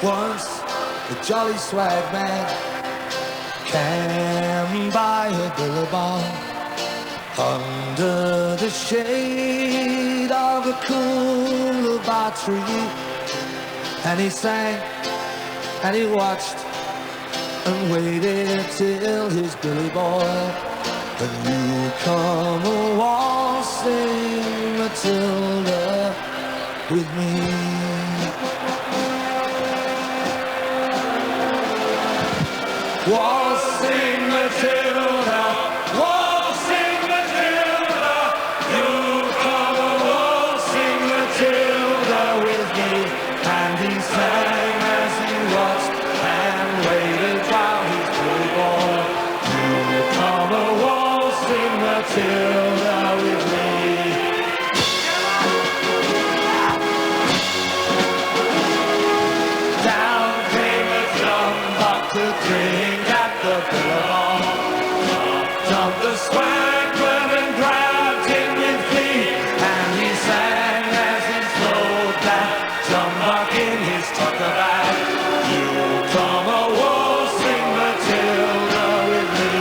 Once a jolly swag man came by a billabong under the shade of a coolabah tree, and he sang and he watched and waited till his Billy Boy, the newcomer, waltzing Matilda with me. Waltzing Matilda, waltzing Matilda, you come waltzing Matilda with me. And he sang as he watched and waited while his Billy Boy, you come waltzing Matilda with me. Down came a jumbuck to drink at the billabong. Jumped the swagman and grabbed him with glee, and he sang as he slowed that jumbuck in his tucker bag. You come a waltzing Matilda with me.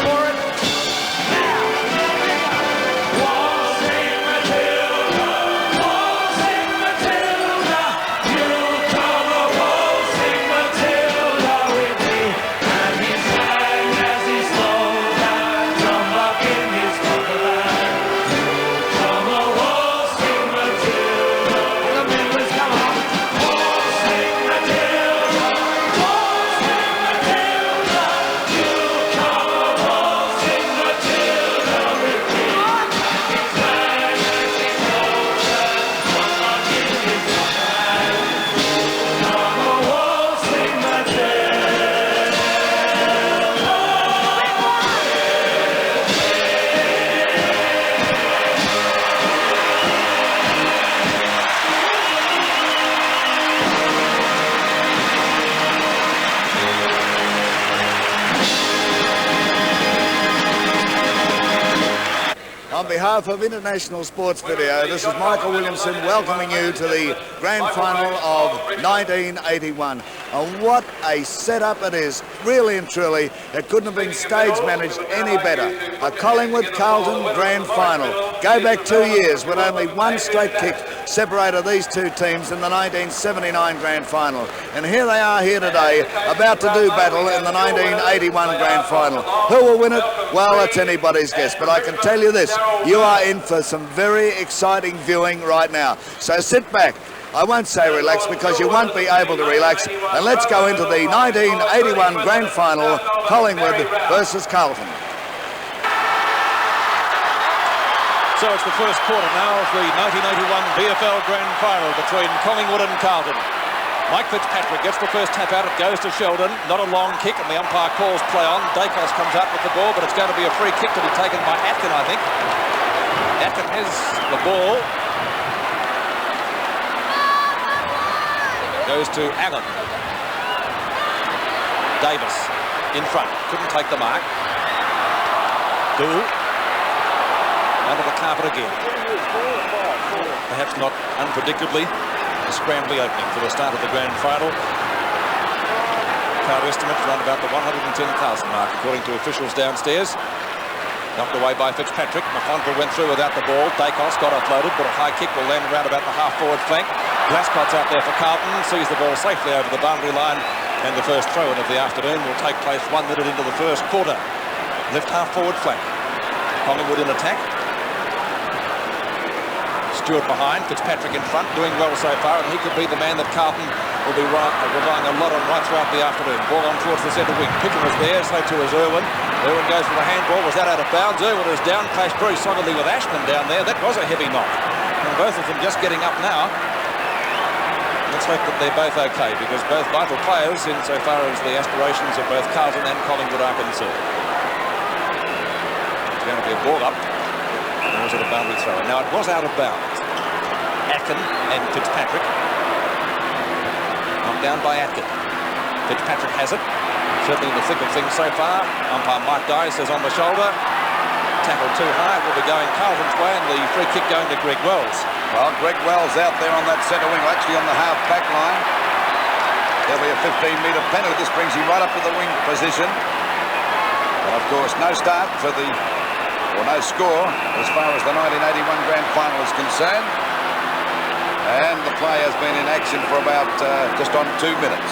For it now. Waltzing Matilda, waltzing Matilda, you come a waltzing Matilda with me. And he sang as he slowed that jumbuck in his tucker bag. You come a waltzing Matilda. The Midlands, come on. Waltzing Matilda, waltzing Matilda, you come a waltzing Matilda with me. And he sang as he slowed that jumbuck in his tucker bag. Come a waltzing On behalf of International Sports Video, this is Michael Williamson welcoming you to the grand final of 1981. And what a setup it is. Really and truly, it couldn't have been stage managed any better. A Collingwood Carlton grand final. Go back 2 years when only one straight kick separated these two teams in the 1979 grand final. And here they are here today, about to do battle in the 1981 grand final. Who will win it? Well, it's anybody's guess. But I can tell you this, you are in for some very exciting viewing right now. So sit back. I won't say relax because you won't be able to relax. And let's go into the 1981 grand final, Collingwood versus Carlton. So it's the first quarter now of the 1981 VFL Grand Final between Collingwood and Carlton. Mike Fitzpatrick gets the first tap out, it goes to Sheldon, not a long kick, and the umpire calls play on. Dacos comes out with the ball, but it's going to be a free kick to be taken by Atkin, I think. Atkin has the ball. Goes to Allen. Davis in front, couldn't take the mark. Dool. Under the carpet again. Perhaps not unpredictably, a scrambly opening for the start of the grand final. Crowd estimates around about the 110,000 mark, according to officials downstairs. Knocked away by Fitzpatrick. McConville went through without the ball. Dacos got offloaded, but a high kick will land around about the half-forward flank. Glasscott's out there for Carlton, sees the ball safely over the boundary line, and the first throw-in of the afternoon will take place 1 minute into the first quarter. Left half-forward flank. Collingwood in attack. Stewart behind, Fitzpatrick in front, doing well so far, and he could be the man that Carlton will be relying a lot on right throughout the afternoon. Ball on towards the centre wing. Picken was there, so too is Irwin. Irwin goes for the handball. Was that out of bounds? Irwin is down, clashed very solidly with Ashton down there. That was a heavy knock. And both of them just getting up now. Let's hope that they're both okay, because both vital players insofar as the aspirations of both Carlton and Collingwood are concerned. It's going to be a ball up. Or was it a boundary throw? Now it was out of bounds. Atkin and Fitzpatrick. Knocked down by Atkin. Fitzpatrick has it. Certainly in the thick of things so far. Umpire Mike Dye says on the shoulder. tackled too high. It will be going Carlton's way, and the free kick going to Greg Wells. Well, Greg Wells out there on that centre wing, actually on the half-back line. There'll be a 15-metre penalty. This brings him right up to the wing position. And, of course, no start for the... or no score as far as the 1981 Grand Final is concerned. And the play has been in action for about just on 2 minutes.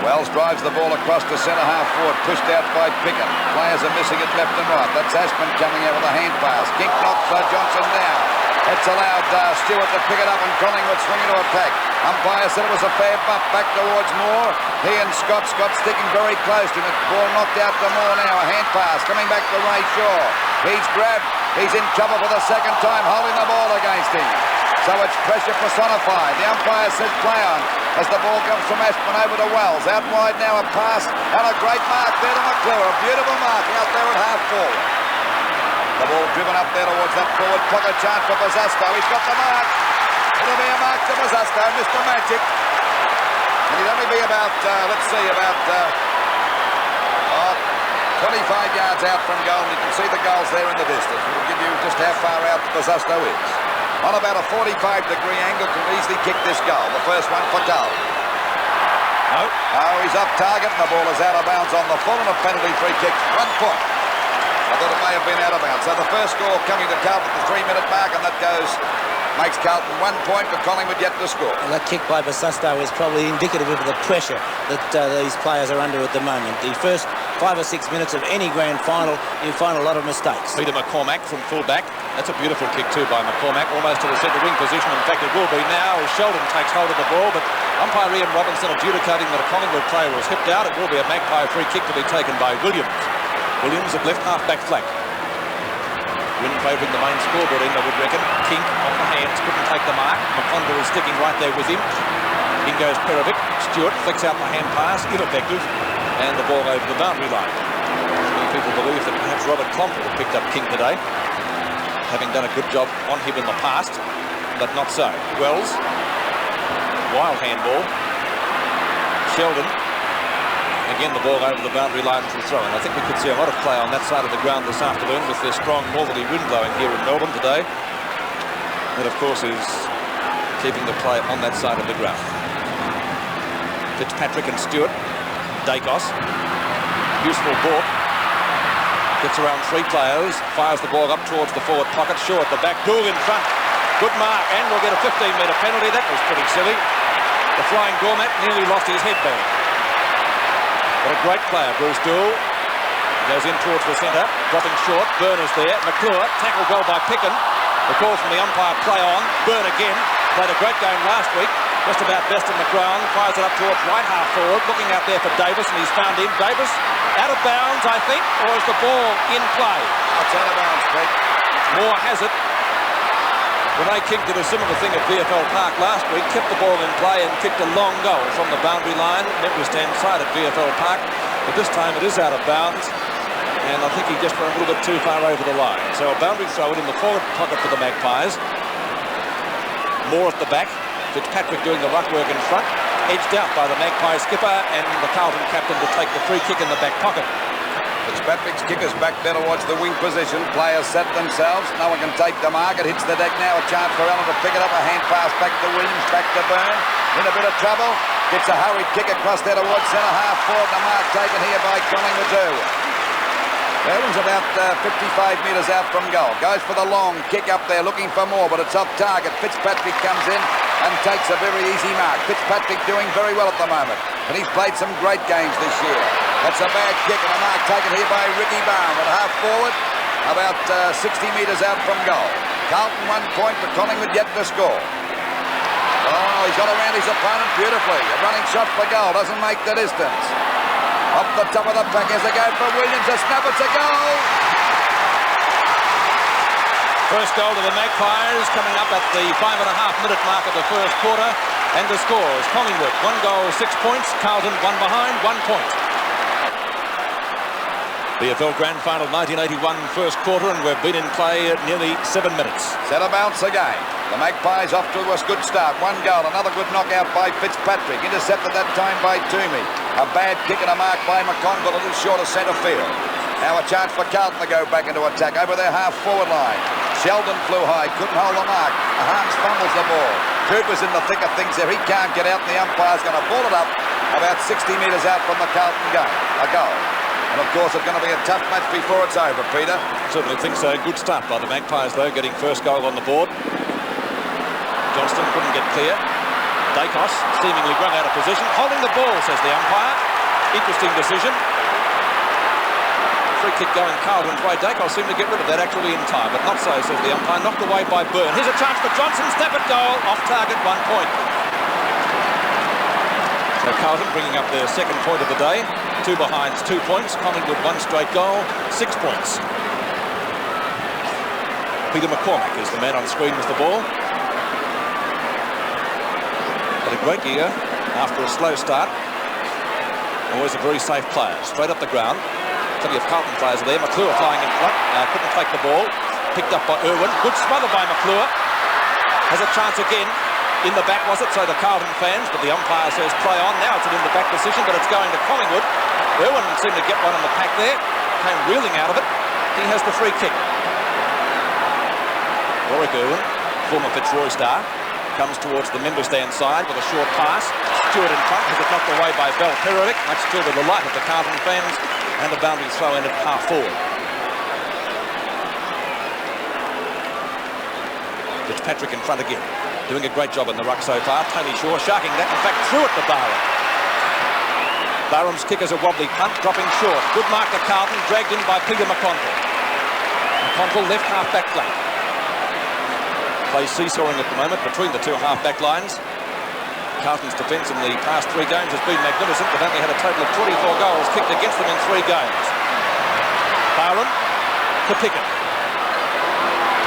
Wells drives the ball across to centre-half forward, pushed out by Pickett. Players are missing it left and right. That's Ashman coming out with a hand pass. Kink knocks Johnson down. It's allowed Stewart to pick it up and Collingwood swinging to attack. Umpire said it was a fair buff back towards Moore. He and Scott sticking very close to him. Ball knocked out to Moore now. A hand pass coming back to Ray Shaw. He's grabbed. He's in trouble for the second time, holding the ball against him. So it's pressure personified. The umpire says play on as the ball comes from Ashman over to Wells. Out wide now, a pass and a great mark there to McClure. A beautiful mark out there at half forward. The ball driven up there towards that forward pocket chance for Bazzasto. He's got the mark. It'll be a mark to Bazzasto, Mr. Magic. And he'd only be about, 25 yards out from goal. And you can see the goals there in the distance. We'll give you just how far out Bazzasto is. On about a 45-degree angle, can easily kick this goal. The first one for Carlton. No. Oh, he's off target and the ball is out of bounds on the full and a penalty free kick. 1 point. I thought it may have been out of bounds. So the first score coming to Carlton at the 3-minute mark, and that makes Carlton 1 point for Collingwood yet to score. Well, that kick by Bazzasto is probably indicative of the pressure that these players are under at the moment. The first 5 or 6 minutes of any grand final, you find a lot of mistakes. Peter McCormack from full-back. That's a beautiful kick too by McCormack, almost to the centre wing position. In fact, it will be now as Sheldon takes hold of the ball, but umpire Ian Robinson adjudicating that a Collingwood player was hipped out. It will be a Magpie free kick to be taken by Williams. Williams at left half-back flank. Win favouring the main scoreboard end, I would reckon. Kink off the hands, couldn't take the mark. McConville is sticking right there with him. In goes Perovic. Stewart flicks out the hand pass, ineffective, and the ball over the boundary line. Many people believe that perhaps Robert Clomford have picked up Kink today, having done a good job on him in the past, but not so. Wells, wild handball. Sheldon. Again, the ball over the boundary line for the throw. And I think we could see a lot of play on that side of the ground this afternoon with the strong northerly wind blowing here in Melbourne today. That, of course, is keeping the play on that side of the ground. Fitzpatrick and Stewart. Dacos. Useful ball. Gets around 3 players. Fires the ball up towards the forward pocket. Shaw at the back. Gould in front. Good mark. And we'll get a 15-metre penalty. That was pretty silly. The flying Gourmet nearly lost his headband. What a great player, Bruce Dool. Goes in towards the centre, dropping short. Byrne is there. McClure, tackled well by Picken. The call from the umpire, play on. Byrne again. Played a great game last week. Just about best in the ground. Fires it up towards right half forward. Looking out there for Davis, and he's found him. Davis, out of bounds, I think, or is the ball in play? It's out of bounds, Pete. Moore has it. Renee King did a similar thing at VFL Park last week, kept the ball in play and kicked a long goal from the boundary line. Net was stand side at VFL Park, but this time it is out of bounds, and I think he just went a little bit too far over the line. So a boundary throw in the forward pocket for the Magpies. Moore at the back, Fitzpatrick doing the ruck work in front, edged out by the Magpie skipper and the Carlton captain to take the free kick in the back pocket. Fitzpatrick's kick is back there towards the wing position. Players set themselves. No one can take the mark. It hits the deck now. A chance for Allen to pick it up. A hand pass back to Williams, back to Byrne. In a bit of trouble. Gets a hurried kick across there towards centre half forward. The mark taken here by Collingwood too. Byrne's about 55 metres out from goal. Goes for the long kick up there, looking for more, but it's off target. Fitzpatrick comes in and takes a very easy mark. Fitzpatrick doing very well at the moment, and he's played some great games this year. That's a bad kick and a mark taken here by Ricky Barham at half forward, about 60 metres out from goal. Carlton 1 point for Collingwood yet to score. Oh, he's got around his opponent beautifully. A running shot for goal, doesn't make the distance. Up the top of the pack as a go for Williams, a snap, it's a goal. First goal to the Magpies coming up at the 5.5-minute mark of the first quarter, and the scores: Collingwood 1 goal, 6 points. Carlton 1 behind, 1 point. VFL Grand Final 1981 first quarter, and we've been in play at nearly 7 minutes. Set a bounce again. The Magpies off to a good start. 1 goal, another good knockout by Fitzpatrick. Intercepted that time by Toomey. A bad kick and a mark by McConville, a little short of centre field. Now a chance for Carlton to go back into attack over their half-forward line. Sheldon flew high, couldn't hold the mark. Harms fumbles the ball. Cooper's in the thick of things there. He can't get out, and the umpire's going to ball it up about 60 metres out from the Carlton game. A goal. And of course, it's going to be a tough match before it's over, Peter. Certainly think so. Good start by the Magpies, though, getting first goal on the board. Johnston couldn't get clear. Dacos seemingly run out of position. Holding the ball, says the umpire. Interesting decision. Free kick going Carlton's way. Dacos seemed to get rid of that actually in time, but not so, says the umpire. Knocked away by Byrne. Here's a chance for Johnson. Snap at goal. Off target, 1 point. So Carlton bringing up their second point of the day. 2 behinds, 2 points. Collingwood 1 straight goal, 6 points. Peter McCormack is the man on screen with the ball. But a great year after a slow start. Always a very safe player. Straight up the ground. Plenty of Carlton players are there. McClure flying in front. Couldn't take the ball. Picked up by Irwin. Good smother by McClure. Has a chance again. In the back, was it? So the Carlton fans, but the umpire says play on. Now it's an in-the-back decision, but it's going to Collingwood. Irwin seemed to get one on the pack there. Came reeling out of it. He has the free kick. Warwick Irwin, former Fitzroy star, comes towards the member stand side with a short pass. Stewart in front, has it knocked away by Bell Perovic, much to the delight of the Carlton fans, and the boundary throw in at half-forward. Fitzpatrick in front again. Doing a great job in the ruck so far. Tony Shaw sharking that, in fact, threw it to Barham. Barham's kick is a wobbly punt, dropping short. Good mark to Carlton, dragged in by Peter McConville. McConville left half-back flank. Plays seesawing at the moment between the 2 half-back lines. Carlton's defence in the past 3 games has been magnificent. They've only had a total of 24 goals kicked against them in 3 games. Barham to Pickett.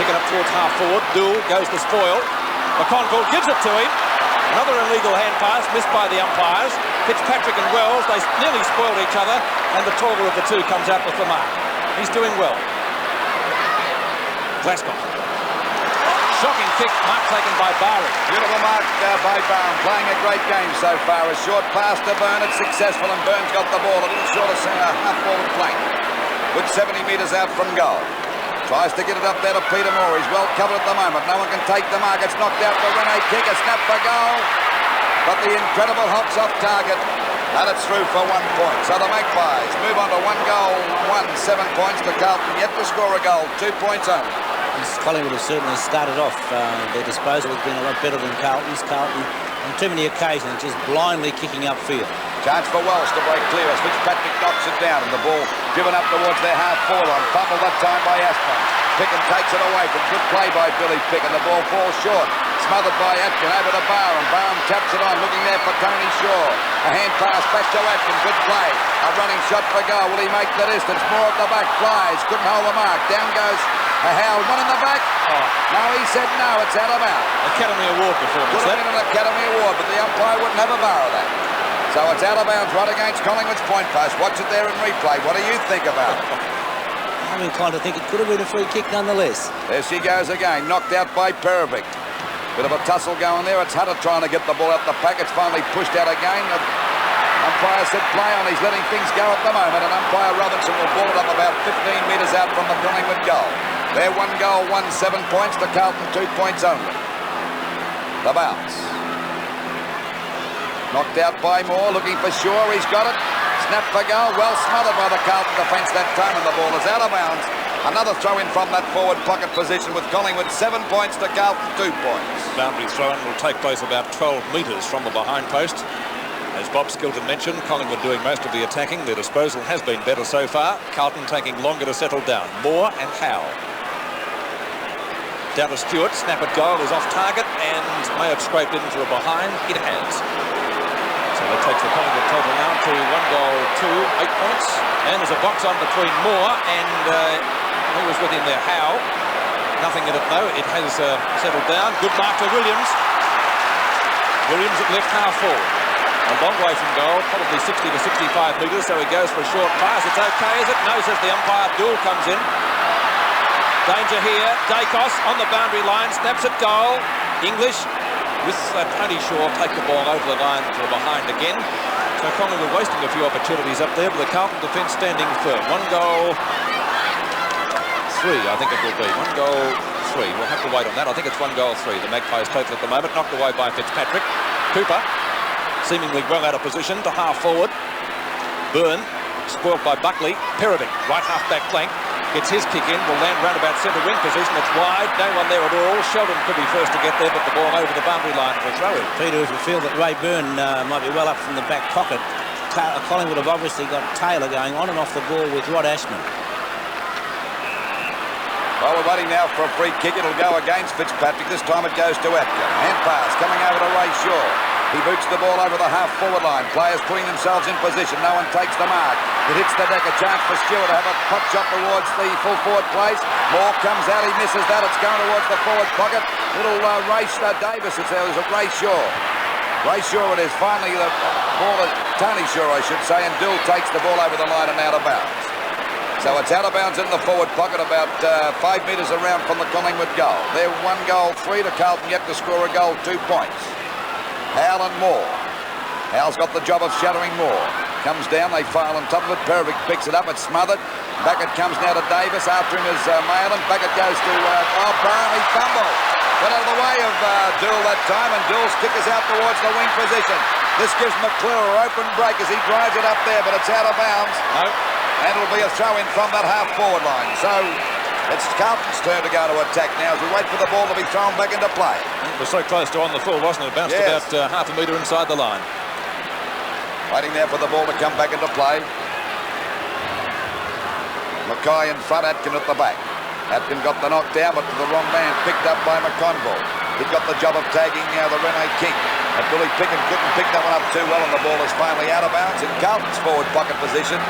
Pickett up towards half-forward. Dool goes to spoil. McConville gives it to him. Another illegal hand pass missed by the umpires. Fitzpatrick and Wells, they nearly spoiled each other, and the taller of the 2 comes out with the mark. He's doing well. Glasgow. Shocking kick, mark taken by Barham. Beautiful mark by Barham, playing a great game so far. A short pass to Byrne, it's successful, and Byrne's got the ball a little short of centre, half-forward flank. Good 70 metres out from goal. Tries to get it up there to Peter Moore. He's well covered at the moment. No one can take the mark. It's knocked out for Rene kick. A snap for goal. But the incredible hops off target. And it's through for 1 point. So the Magpies move on to 1 goal, 7 points to Carlton. Yet to score a goal. 2 points only. Collingwood have certainly started off. Their disposal has been a lot better than Carlton's. Carlton, on too many occasions, just blindly kicking upfield. Chance for Wells to break clear as Fitzpatrick knocks it down, and the ball driven up towards their half-forward line. Fumbled that time by Aspin. Picken takes it away from good play by Billy Picken. The ball falls short. Smothered by Atkin over to Barham. Barham taps it on, looking there for Tony Shaw. A hand pass back to Atkin. Good play. A running shot for goal. Will he make the distance? More at the back. Flies. Couldn't hold the mark. Down goes a Howard. One in the back. No, he said no. It's out of bounds. Academy Award performance. Would have been an Academy Award, but the umpire wouldn't have a bar of that. So it's out of bounds right against Collingwood's point post. Watch it there in replay. What do you think about it? I'm inclined to think it could have been a free kick nonetheless. There she goes again. Knocked out by Perovic. Bit of a tussle going there. It's Hutter trying to get the ball out the pack. It's finally pushed out again. The umpire said play on. He's letting things go at the moment. And umpire Robinson will ball it up about 15 metres out from the Collingwood goal. They're 1 goal, 7 points to Carlton, 2 points only. The bounce. Knocked out by Moore, looking for Shaw. He's got it. Snap for goal. Well smothered by the Carlton defence that time, and the ball is out of bounds. Another throw in from that forward pocket position with Collingwood. 7 points to Carlton, 2 points. Boundary throw-in will take place about 12 metres from the behind post. As Bob Skilton mentioned, Collingwood doing most of the attacking. Their disposal has been better so far. Carlton taking longer to settle down. Moore and Howe. Down to Stewart. Snap at goal is off target and may have scraped in for a behind. It has. So that takes the Collingwood total now to 1 goal, 8 points. And there's a box on between Moore and who was with him there, Howe. Nothing in it though. It has settled down. Good mark to Williams. Williams at left half forward. A long way from goal, probably 60 to 65 metres, so he goes for a short pass. It's okay, is it? No, says the umpire. Dool comes in. Danger here. Dacos on the boundary line, snaps at goal. English with Tony Shaw take the ball over the line to the behind again. So Collingwood wasting a few opportunities up there, but the Carlton defence standing firm. 1 goal, 3, I think it will be. 1 goal, 3. We'll have to wait on that. I think it's 1 goal, 3. The Magpies total at the moment, knocked away by Fitzpatrick. Cooper, seemingly well out of position to half forward. Byrne, spoilt by Buckley. Perovic, right half back flank. Gets his kick in, will land round about centre wing position. It's wide, no one there at all. Sheldon could be first to get there, but the ball over the boundary line for a throw-in. Peter, if you feel that Ray Byrne might be well up from the back pocket, Collingwood have obviously got Taylor going on and off the ball with Rod Ashman. Well, we're waiting now for a free kick. It'll go against Fitzpatrick. This time it goes to Atkin. Hand pass coming over to Ray Shaw. He boots the ball over the half-forward line. Players putting themselves in position. No one takes the mark. It hits the deck. A chance for Stewart to have a pot shot towards the full-forward place. Moore comes out. He misses that. It's going towards the forward pocket. Little race. Davis is there. There's a Ray Shaw. Ray Shaw it is. Finally the ball is Tony Shaw, I should say, and Dill takes the ball over the line and out of bounds. So it's out of bounds in the forward pocket, about 5 metres around from the Collingwood goal. They're 1 goal, 3 to Carlton yet to score a goal, 2 points. Howell and Moore. Howell's got the job of shadowing Moore. Comes down, they file on top of it. Perovic picks it up, it's smothered. Back it comes now to Davis. After him is Maitland. Back it goes to Barney. Fumble. Got out of the way of Dill that time, and Dill's kick is out towards the wing position. This gives McClure open break as he drives it up there, but it's out of bounds. No. And it'll be a throw-in from that half-forward line. So it's Carlton's turn to go to attack now as we wait for the ball to be thrown back into play. It was so close to on the full, wasn't it? It bounced about half a metre inside the line. Waiting there for the ball to come back into play. Mackay in front, Atkin at the back. Atkin got the knock down, but to the wrong man, picked up by McConville. He got the job of tagging now the Rene King. And Billy Picken couldn't pick that one up too well, and the ball is finally out of bounds in Carlton's forward pocket position.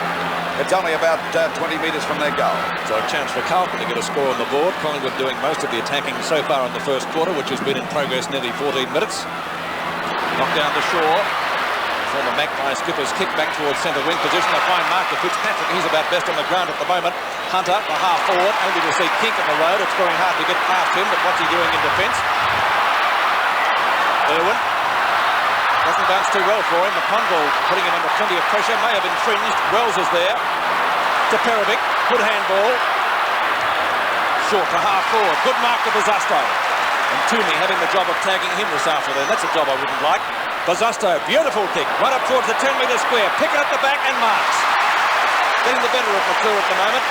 It's only about 20 metres from their goal. So a chance for Carlton to get a score on the board. Collingwood doing most of the attacking so far in the first quarter, which has been in progress nearly 14 minutes. Knocked down to Shaw. Former Magpie skipper's kick back towards centre wing position. A fine mark to Fitzpatrick. He's about best on the ground at the moment. Hunter, the half forward, only to see Kink on the road. It's very hard to get past him, but what's he doing in defence? Irwin. Doesn't bounce too well for him. McConville putting him under plenty of pressure. May have infringed. Wells is there. To Perovic. Good handball. Short to half forward. Good mark to Bazasto. And Toomey having the job of tagging him this afternoon. That's a job I wouldn't like. Bazasto, beautiful kick. Right up towards the 10-metre square. Pick it at the back and marks. Getting the better of McClure at the moment.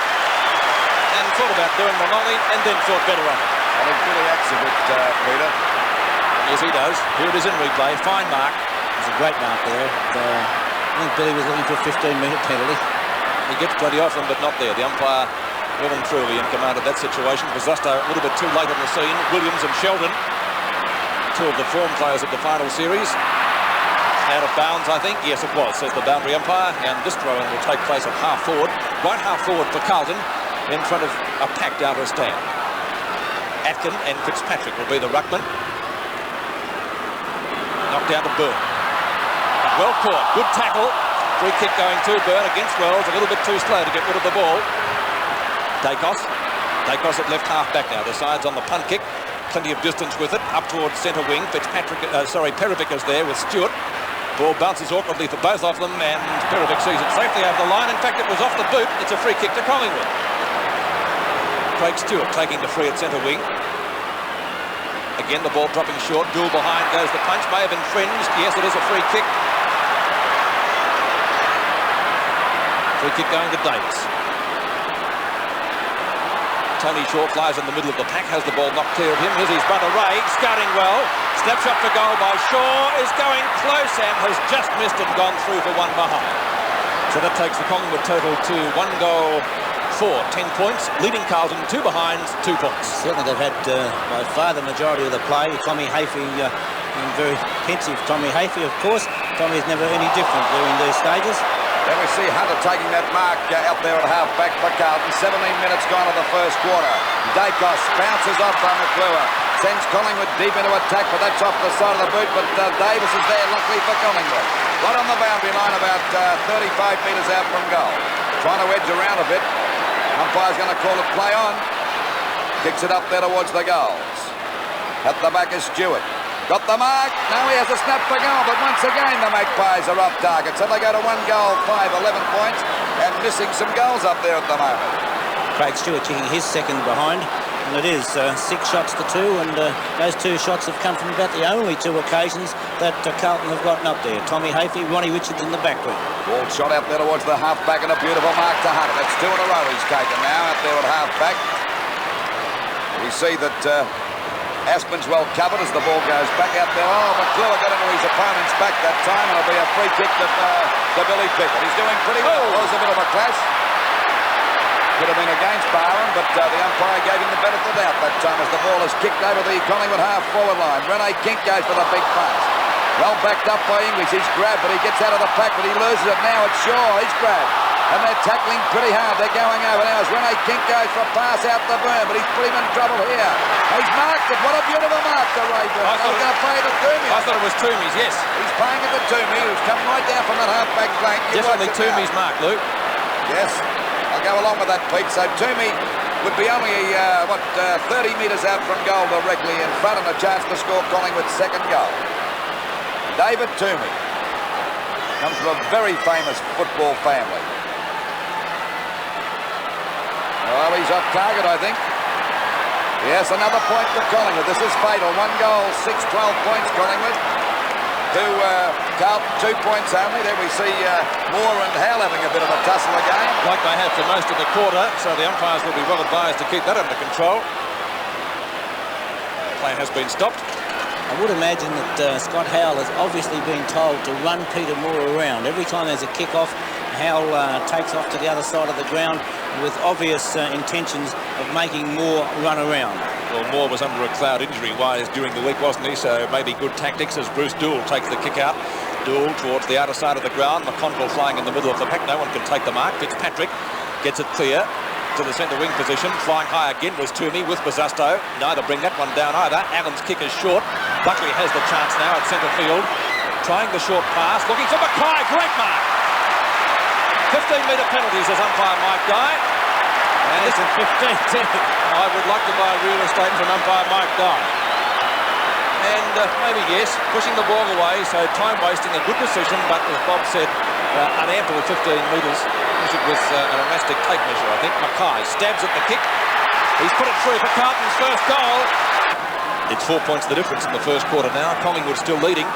And thought about doing the nollie and then thought better of it. Well, he really acts a bit, Peter. Yes, he does. Here it is in replay. Fine mark. It's a great mark there. I think Billy was looking for a 15-minute penalty. He gets plenty off them, but not there. The umpire well and truly in command of that situation. Bazasto a little bit too late on the scene. Williams and Sheldon, 2 of the form players of the final series. Out of bounds, I think. Yes, it was, says the boundary umpire. And this throw-in will take place at half forward. Right half forward for Carlton in front of a packed outer stand. Atkin and Fitzpatrick will be the ruckman. Knocked down to Byrne. Well caught. Good tackle. Free kick going to Byrne against Wells. A little bit too slow to get rid of the ball. Dacos. Dacos at left half back now. Decides on the punt kick. Plenty of distance with it. Up towards centre wing. Perovic is there with Stewart. Ball bounces awkwardly for both of them, and Perovic sees it safely over the line. In fact, it was off the boot. It's a free kick to Collingwood. Craig Stewart taking the free at centre wing. Again, the ball dropping short. Duel behind goes the punch. May have infringed. Yes, it is a free kick. Free kick going to Davis. Tony Shaw flies in the middle of the pack. Has the ball knocked clear of him. Here's his brother Ray. Scouting well. Snapshot for goal by Shaw. Is going close and has just missed and gone through for 1 behind. So that takes the Collingwood total to 1 goal for 10 points, leading Carlton 2 behinds, 2 points. Certainly they've had by far the majority of the play. Tommy Hafey, very pensive Tommy Hafey, of course. Tommy's never any different during these stages. Then we see Hunter taking that mark out there at half-back for Carlton. 17 minutes gone of the first quarter. Dacos bounces off by McClure. Sends Collingwood deep into attack, but that's off the side of the boot. But Davis is there, luckily for Collingwood. Right on the boundary line, about 35 metres out from goal. Trying to edge around a bit. Umpire's going to call it play on. Kicks it up there towards the goals. At the back is Stewart. Got the mark. Now he has a snap for goal, but once again the Magpies are off target. So they go to 1 goal, 5, 11 points, and missing some goals up there at the moment. Craig Stewart kicking his second behind, and it is 6 shots to 2, and those 2 shots have come from about the only 2 occasions that Carlton have gotten up there. Tommy Hafey, Ronnie Richards in the background. Ball shot out there towards the half-back, and a beautiful mark to Hunter. That's 2 in a row he's taken now out there at half-back. We see that Aspen's well covered as the ball goes back out there. Oh, McClure got into his opponent's back that time, and it'll be a free kick to Billy Pickett. He's doing pretty well. It was a bit of a clash. Could have been against Barham, but the umpire gave him the benefit of the doubt that time as the ball is kicked over the Collingwood half-forward line. Rene Kink goes for the big pass. Well backed up by English. He's grabbed, but he gets out of the pack, but he loses it now. It's Shaw. He's grabbed. And they're tackling pretty hard. They're going over now as Rene Kink goes for a pass out the burn, but he's put him in trouble here. He's marked it. What a beautiful mark to Rayburn. He's going to play it to Toomey. I thought it was Toomey's, yes. He's playing it to Toomey, who's come right down from that half-back flank. Definitely Toomey's mark, Luke. Yes, I'll go along with that, Pete. So Toomey would be only, 30 metres out from goal directly in front, and a chance to score Collingwood's second goal. David Toomey comes from a very famous football family. Well, he's off target, I think. Yes, another point for Collingwood. This is fatal. 1 goal, 6, 12 points, Collingwood. To Carlton, 2 points only. There we see Moore and Hale having a bit of a tussle again. Like they have for most of the quarter, so the umpires will be well advised to keep that under control. Play has been stopped. I would imagine that Scott Howell has obviously been told to run Peter Moore around. Every time there's a kick-off, Howell takes off to the other side of the ground with obvious intentions of making Moore run around. Well, Moore was under a cloud injury-wise during the week, wasn't he? So maybe good tactics as Bruce Doull takes the kick out. Doull towards the outer side of the ground. McConville flying in the middle of the pack. No one can take the mark. Fitzpatrick gets it clear to the centre wing position. Flying high again was Toomey with Bazzasto. Neither bring that one down either. Allen's kick is short. Buckley has the chance now at centre field. Trying the short pass. Looking for Mackay. Great mark. 15-metre penalties as umpire Mike Guy. And Less than 15. I would like to buy real estate from umpire Mike Guy. And maybe, yes, pushing the ball away, so time wasting, a good decision, but as Bob said, an ample 15 metres. Measured with an elastic tape measure, I think. Mackay stabs at the kick. He's put it through for Carlton's first goal. It's 4 points the difference in the first quarter now. Collingwood still leading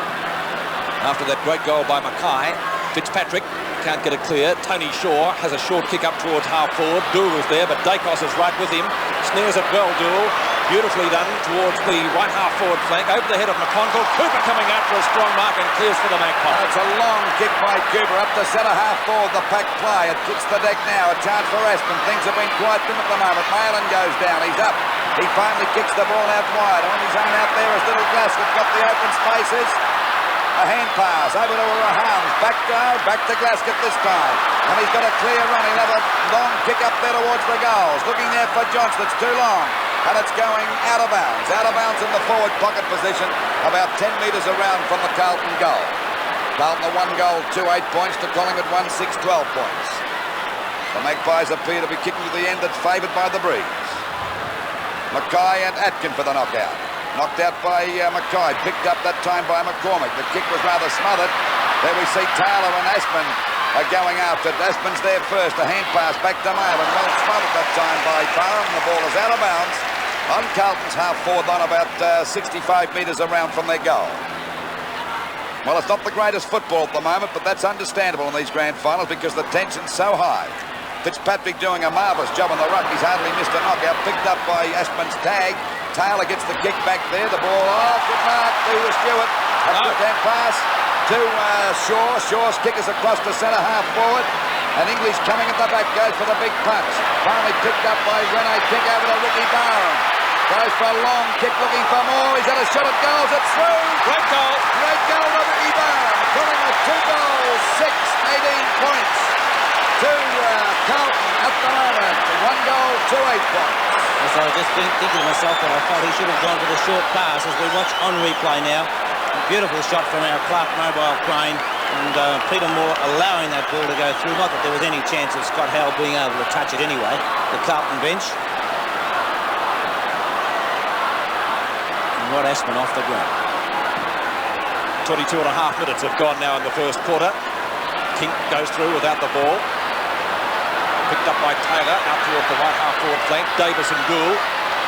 after that great goal by Mackay. Fitzpatrick can't get it clear. Tony Shaw has a short kick up towards half forward. Doull is there, but Dacos is right with him. Snares it well, Doull. Beautifully done towards the right half forward flank. Over the head of McConville. Cooper coming out for a strong mark and clears for the Magpies. It's a long kick by Cooper up the centre half forward. The pack play. It hits the deck now. A chance for Aspen. Things have been quite dim at the moment. Malin goes down. He's up. He finally kicks the ball out wide. On his own out there is Little Glasgow. Got the open spaces. A hand pass over to Rahams. Back to Glasgow this time. And he's got a clear run. He'll have a long kick up there towards the goals. Looking there for Johnson. It's too long. And it's going out of bounds. Out of bounds in the forward pocket position. About 10 metres around from the Carlton goal. Carlton a 1 goal, 2-8 points to Collingwood 1-6, 12 points. The Magpies appear to be kicking to the end that's favoured by the breeze. Mackay and Atkin for the knockout. Knocked out by Mackay, picked up that time by McCormick. The kick was rather smothered. There we see Taylor and Aspen are going after it. Aspen's there first, a hand pass back to Malin. Well smothered that time by Barham. The ball is out of bounds on Carlton's half forward line, about 65 metres around from their goal. Well, it's not the greatest football at the moment, but that's understandable in these grand finals because the tension's so high. Fitzpatrick doing a marvellous job on the ruck. He's hardly missed a knockout. Picked up by Aspen's tag. Taylor gets the kick back there. The ball off. Good mark to Stewart. A good hand pass to Shaw. Shaw's kick is across the centre half forward. And English coming at the back goes for the big punch. Finally picked up by Rene Kink over to Ricky Barham. Goes for a long kick looking for more. He's had a shot at goals. It's through. Great goal. Great goal to Ricky Barham. Collingwood 2 goals, 6, 18 points. To Carlton at the moment. 1 goal, 2-8 points. As I was just thinking to myself that I thought he should have gone for the short pass as we watch on replay now. A beautiful shot from our Clark mobile crane, and Peter Moore allowing that ball to go through. Not that there was any chance of Scott Howell being able to touch it anyway. The Carlton bench. And Rod Aspen off the ground. 22 and a half minutes have gone now in the first quarter. King goes through without the ball. Picked up by Taylor, out towards the right half forward flank. Davis and Gould.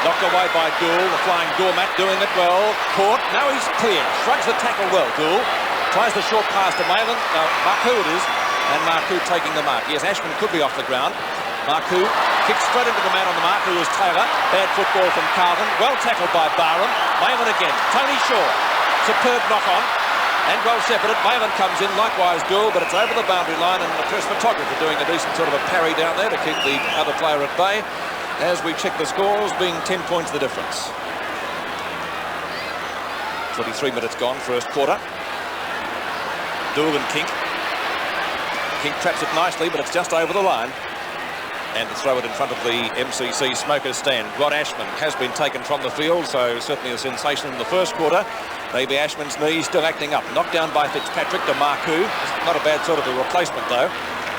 Knocked away by Gould, the flying Gourmat doing it well. Caught, now he's clear. Shrugs the tackle well, Gould. Tries the short pass to Malin. Marku it is. And Marku taking the mark. Yes, Ashman could be off the ground. Marku kicks straight into the man on the mark, who is Taylor. Bad football from Carlton. Well tackled by Barham. Malin again. Tony Shaw. Superb knock on. And well shepherded. Malin comes in, likewise Gould, but it's over the boundary line, and the first photographer doing a decent sort of a parry down there to keep the other player at bay. As we check the scores, being 10 points the difference. 23 minutes gone, first quarter. Gould and Kink. Kink traps it nicely, but it's just over the line. And to throw it in front of the MCC smokers stand. Rod Ashman has been taken from the field, so certainly a sensation in the first quarter. Maybe Ashman's knee still acting up. Knocked down by Fitzpatrick to Marku. Not a bad sort of a replacement though.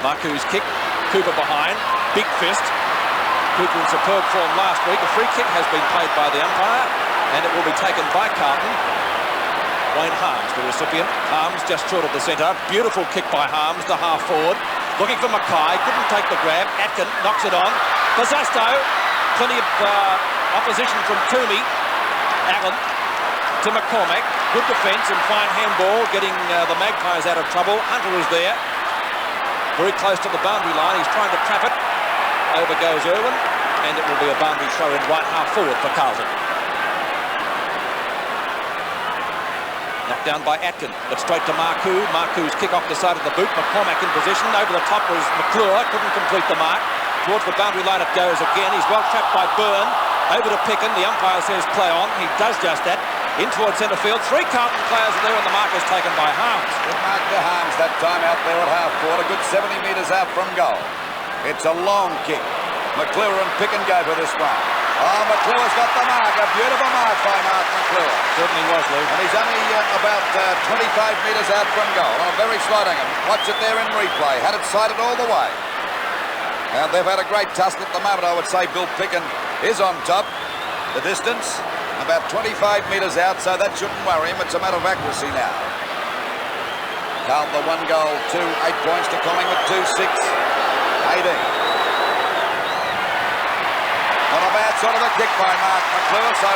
Marku's kick. Cooper behind. Big fist. Cooper in superb form last week. A free kick has been played by the umpire, and it will be taken by Carlton. Wayne Harms, the recipient. Harms just short of the centre. Beautiful kick by Harms, the half forward. Looking for Mackay, couldn't take the grab. Atkin knocks it on. Bazasto, plenty of opposition from Toomey. Allen to McCormack. Good defence and fine handball, getting the Magpies out of trouble. Hunter is there. Very close to the boundary line. He's trying to trap it. Over goes Irwin, and it will be a boundary throw in right half forward for Carlton. Knocked down by Atkin, but straight to Marku. Marku's kick off the side of the boot. McCormack in position. Over the top was McClure. Couldn't complete the mark. Towards the boundary line it goes again. He's well trapped by Byrne. Over to Picken. The umpire says play on. He does just that. In towards centre field. Three Carlton players are there, and the mark is taken by Harms. Good mark to Harms that time out there at half court. A good 70 metres out from goal. It's a long kick. McClure and Picken go for this one. Oh, McClure's got the mark. A beautiful mark by Mark McClure. Certainly was, Lou. And he's only about 25 metres out from goal. On a very slight angle. Watch it there in replay. Had it sighted all the way. And they've had a great tussle at the moment. I would say Bill Picken is on top. The distance, about 25 metres out, so that shouldn't worry him. It's a matter of accuracy now. Carlton, the 1 goal, 2, 8 points to Collingwood, 2-6, 18. Not a bad sort of a kick by Mark McClure, so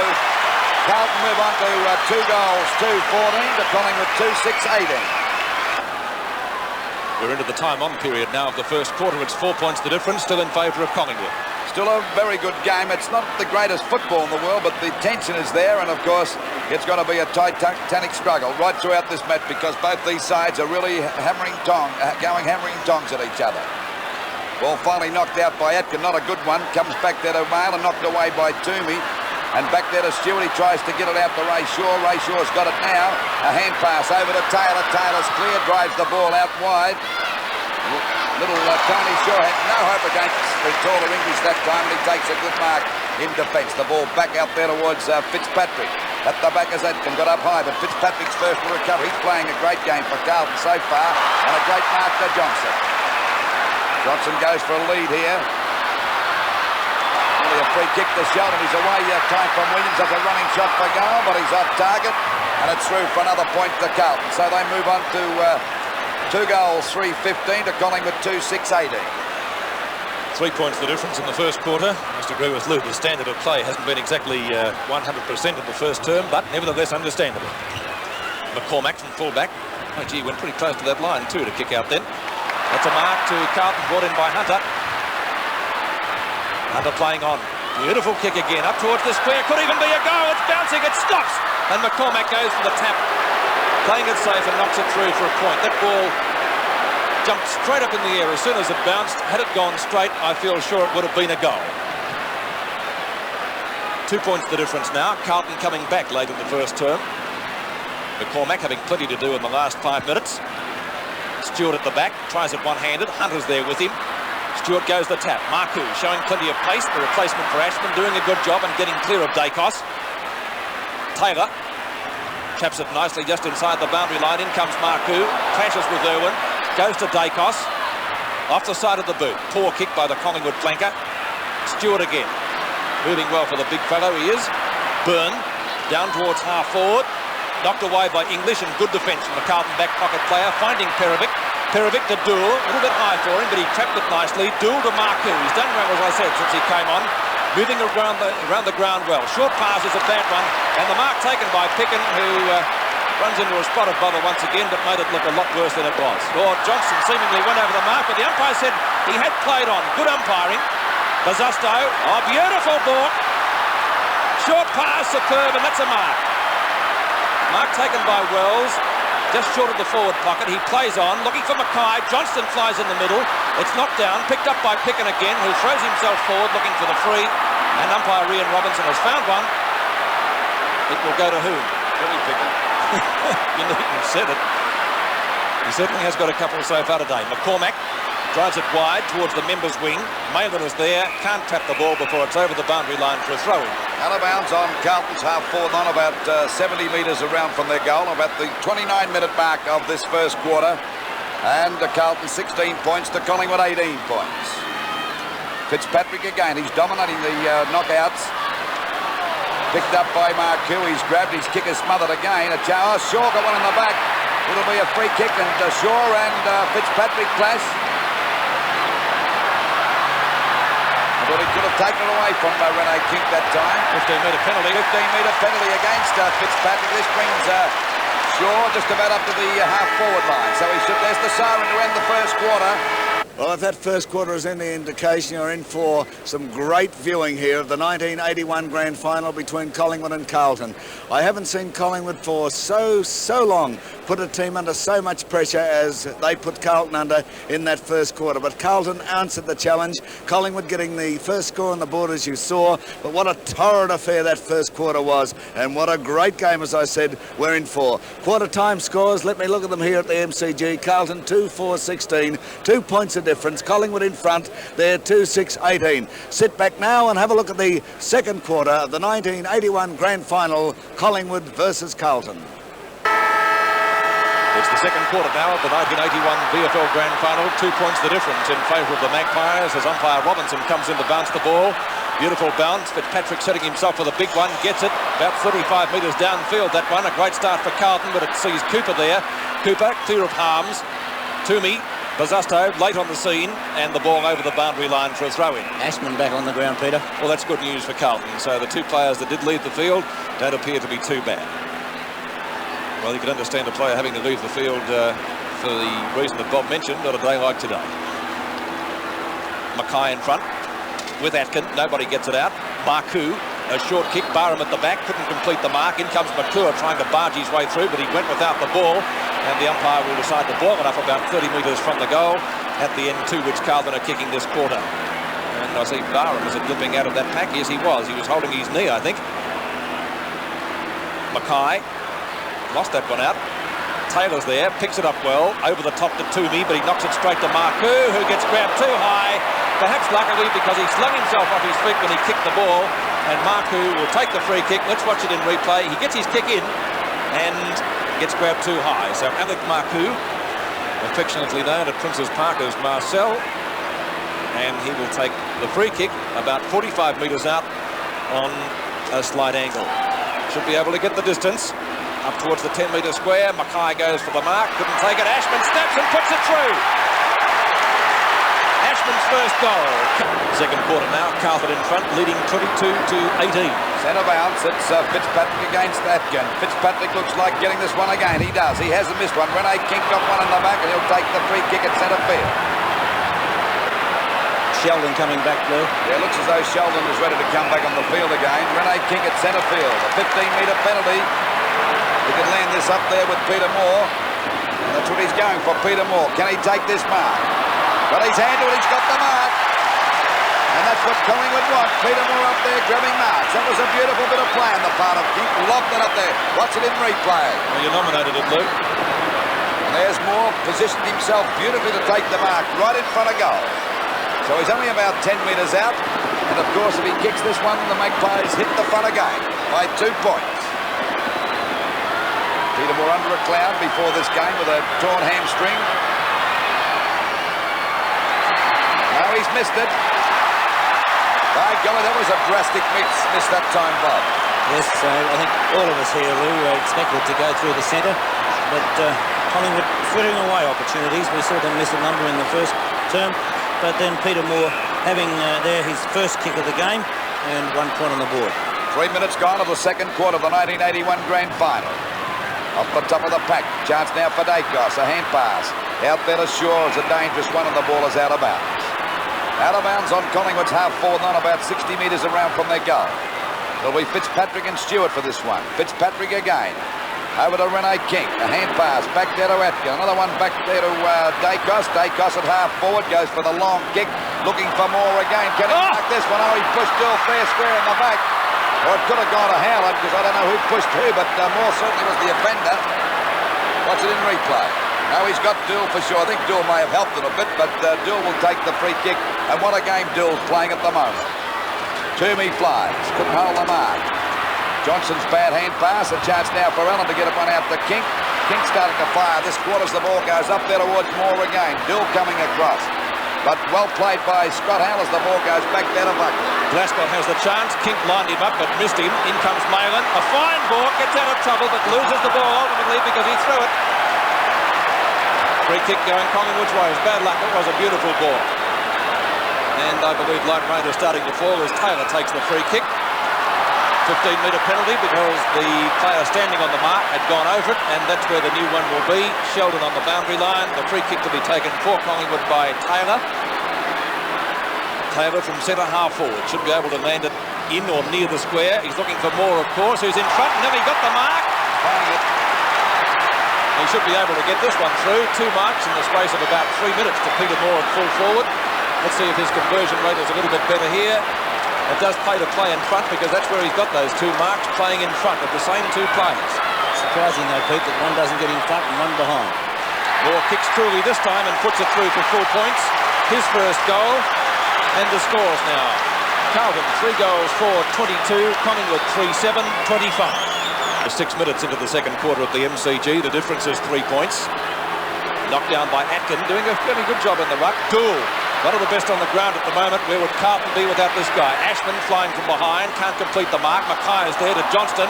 Carlton move on to 2 goals, 2-14 to Collingwood, 2-6, 18. We're into the time-on period now of the first quarter. It's 4 points the difference, still in favour of Collingwood. Still a very good game. It's not the greatest football in the world, but the tension is there, and of course it's going to be a titanic struggle right throughout this match because both these sides are really going hammering tongs at each other. Ball finally knocked out by Atkin, not a good one. Comes back there to Mail and knocked away by Toomey. And back there to Stewart, he tries to get it out to Ray Shaw. Ray Shaw's got it now. A hand pass over to Taylor. Taylor's clear, drives the ball out wide. Little Tony Shaw had no hope against the taller English that time, and he takes a good mark in defence. The ball back out there towards Fitzpatrick. At the back as Atkin got up high, but Fitzpatrick's first to recover. He's playing a great game for Carlton so far, and a great mark to Johnson. Johnson goes for a lead here. Only a free kick to Sheldon. He's away. Time from Williams as a running shot for goal, but he's off target, and it's through for another point to Carlton. So they move on to 2 goals, 3-15 to Collingwood, 2-6-18. 3 points the difference in the first quarter. I must agree with Lou. The standard of play hasn't been exactly 100% in the first term, but nevertheless understandable. McCormack from full-back. Oh, gee, went pretty close to that line too to kick out then. That's a mark to Carlton, brought in by Hunter. Hunter playing on. Beautiful kick again, up towards the square. Could even be a goal. It's bouncing, it stops. And McCormack goes for the tap. Playing it safe and knocks it through for a point. That ball jumped straight up in the air as soon as it bounced. Had it gone straight, I feel sure it would have been a goal. 2 points the difference now. Carlton coming back late in the first term. McCormack having plenty to do in the last 5 minutes. Stewart at the back, tries it one-handed. Hunter's there with him. Stewart goes the tap. Marku showing plenty of pace. The replacement for Ashman doing a good job and getting clear of Dacos. Taylor traps it nicely just inside the boundary line. In comes Marku. Crashes with Irwin. Goes to Dacos. Off the side of the boot. Poor kick by the Collingwood flanker. Stewart again. Moving well for the big fellow he is. Byrne down towards half forward. knocked away by English, and good defence from the Carlton back pocket player, finding Perovic. Perovic to Dool, a little bit high for him, but he trapped it nicely. Dool to Marku, he's done well, as I said, since he came on. Moving around the ground well. Short pass is a bad one, and the mark taken by Picken, who runs into a spot of bother once again, but made it look a lot worse than it was. Lord Johnson seemingly went over the mark, but the umpire said he had played on. Good umpiring. Bazusto, oh, beautiful ball. Short pass, superb, and that's a mark. Mark taken by Wells, just short of the forward pocket. He plays on, looking for Mackay. Johnston flies in the middle. It's knocked down, picked up by Picken again, who throws himself forward, looking for the free. And umpire Ian Robinson has found one. It will go to whom? Billy Picken. You needn't have said it. He certainly has got a couple so far today. McCormack drives it wide towards the members' wing. Malin is there, can't tap the ball before it's over the boundary line for a throw-in. Out of bounds on Carlton's half-forward line, about 70 metres around from their goal, about the 29-minute mark of this first quarter. And Carlton 16 points to Collingwood 18 points. Fitzpatrick again, he's dominating the knockouts. Picked up by Marku, he's grabbed, his kick is smothered again. Shaw got one in the back. It'll be a free kick, and Shaw and Fitzpatrick clash. But he could have taken it away from Rene King that time. 15-metre penalty. 15-metre penalty against Fitzpatrick. This brings Shaw just about up to the half-forward line. So there's the siren to end the first quarter. Well, if that first quarter is any indication, you're in for some great viewing here of the 1981 grand final between Collingwood and Carlton. I haven't seen Collingwood for so long put a team under so much pressure as they put Carlton under in that first quarter. But Carlton answered the challenge. Collingwood getting the first score on the board, as you saw. But what a torrid affair that first quarter was. And what a great game, as I said, we're in for. Quarter time scores, let me look at them here at the MCG. Carlton 2-4-16, 2 points of difference. Collingwood in front, they're 2-6-18. Sit back now and have a look at the second quarter of the 1981 grand final, Collingwood versus Carlton. It's the second quarter now of the 1981 VFL Grand Final. 2 points the difference in favour of the Magpies as umpire Robinson comes in to bounce the ball. Beautiful bounce. Fitzpatrick setting himself for the big one. Gets it about 35 metres downfield, that one. A great start for Carlton, but it sees Cooper there. Cooper, clear of harms. Toomey, Bazusto late on the scene, and the ball over the boundary line for a throw-in. Ashman back on the ground, Peter. Well, that's good news for Carlton. So the 2 players that did leave the field don't appear to be too bad. Well, you can understand a player having to leave the field for the reason that Bob mentioned on a day like today. Mackay in front with Atkin. Nobody gets it out. Marku, a short kick. Barham at the back. Couldn't complete the mark. In comes McClure trying to barge his way through, but he went without the ball. And the umpire will decide to ball it up about 30 metres from the goal at the end to which Carlton are kicking this quarter. And I see Barham, was it limping out of that pack? Yes, he was. He was holding his knee, I think. Mackay lost that one out. Taylor's there, picks it up well, over the top to Toomey, but he knocks it straight to Marku, who gets grabbed too high, perhaps luckily because he slung himself off his feet when he kicked the ball, and Marku will take the free kick. Let's watch it in replay. He gets his kick in and gets grabbed too high. So Alec Marku, affectionately known at Princes Park as Marcel, and he will take the free kick about 45 metres out on a slight angle. Should be able to get the distance. Up towards the 10-metre square. Mackay goes for the mark. Couldn't take it. Ashman snaps and puts it through. Ashman's first goal. Second quarter now. Carlton in front, leading 22-18. Centre bounce. It's Fitzpatrick against Atkin. Fitzpatrick looks like getting this one again. He does. He hasn't missed one. Rene King got one in the back, and he'll take the free kick at centre field. Sheldon coming back there. Yeah, looks as though Sheldon is ready to come back on the field again. Rene King at centre field. A 15-metre penalty. He can land this up there with Peter Moore. And that's what he's going for, Peter Moore. Can he take this mark? Got his hand to it, he's got the mark. And that's what Collingwood want. Peter Moore up there grabbing marks. That was a beautiful bit of play on the part of King. Lobbed it up there. Watch it in replay. Well, you nominated it, Luke. And there's Moore positioned himself beautifully to take the mark right in front of goal. So he's only about 10 metres out. And of course, if he kicks this one, the Magpies hit the front again by 2 points. Peter Moore under a cloud before this game with a torn hamstring. Now he's missed it. By golly, that was a drastic miss that time, Bob. Yes, I think all of us here, Lou, expected to go through the centre, but Collingwood frittering away opportunities. We saw them miss a number in the first term, but then Peter Moore having there his first kick of the game and 1 point on the board. 3 minutes gone of the second quarter of the 1981 Grand Final. Off the top of the pack, chance now for Dacos, a hand pass. Out there to Shaw is a dangerous one and the ball is out of bounds. Out of bounds on Collingwood's half-forward line, about 60 metres around from their goal. It'll be Fitzpatrick and Stewart for this one. Fitzpatrick again. Over to Rene King. A hand pass. Back there to Atkin. Another one back there to Dacos. Dacos at half-forward. Goes for the long kick. Looking for more again. Can he mark this one? Oh, he pushed Dill fair square in the back. Or it could have gone to Howard because I don't know who pushed who, but Moore certainly was the offender. Watch it in replay. No, he's got Dill for sure. I think Dill may have helped it a bit, but Dill will take the free kick. And what a game Dill's playing at the moment. Toomey flies, couldn't hold the mark. Johnson's bad hand pass, a chance now for Allen to get a one out to King. King starting to fire. This quarter as the ball goes up there towards Moore again. Dill coming across. But well played by Scott Howell as the ball goes back there to Buckley. Glasgow has the chance. King lined him up but missed him. In comes Malin. A fine ball, gets out of trouble but loses the ball ultimately because he threw it. Free kick going Collingwood's way. It was bad luck. It was a beautiful ball. And I believe light rain is starting to fall as Taylor takes the free kick. 15-metre penalty because the player standing on the mark had gone over it, and that's where the new one will be. Sheldon on the boundary line. The free kick to be taken for Collingwood by Taylor. Taylor from centre half forward should be able to land it in or near the square. He's looking for Moore, of course, who's in front. And then he got the mark. He should be able to get this one through. 2 marks in the space of about 3 minutes to Peter Moore at full forward. Let's see if his conversion rate is a little bit better here. It does play to play in front because that's where he's got those 2 marks, playing in front of the same 2 players. Surprising though, Pete, that one doesn't get in front and one behind. Moore kicks truly this time and puts it through for 4 points. His first goal, and the scores now. Carlton 3 goals for 22, Collingwood 3-7, 25. 6 minutes into the second quarter of the MCG, the difference is 3 points. Knocked down by Atkin, doing a fairly good job in the ruck. Gould, one of the best on the ground at the moment. Where would Carlton be without this guy? Ashman flying from behind, can't complete the mark. Mackay is there to Johnston.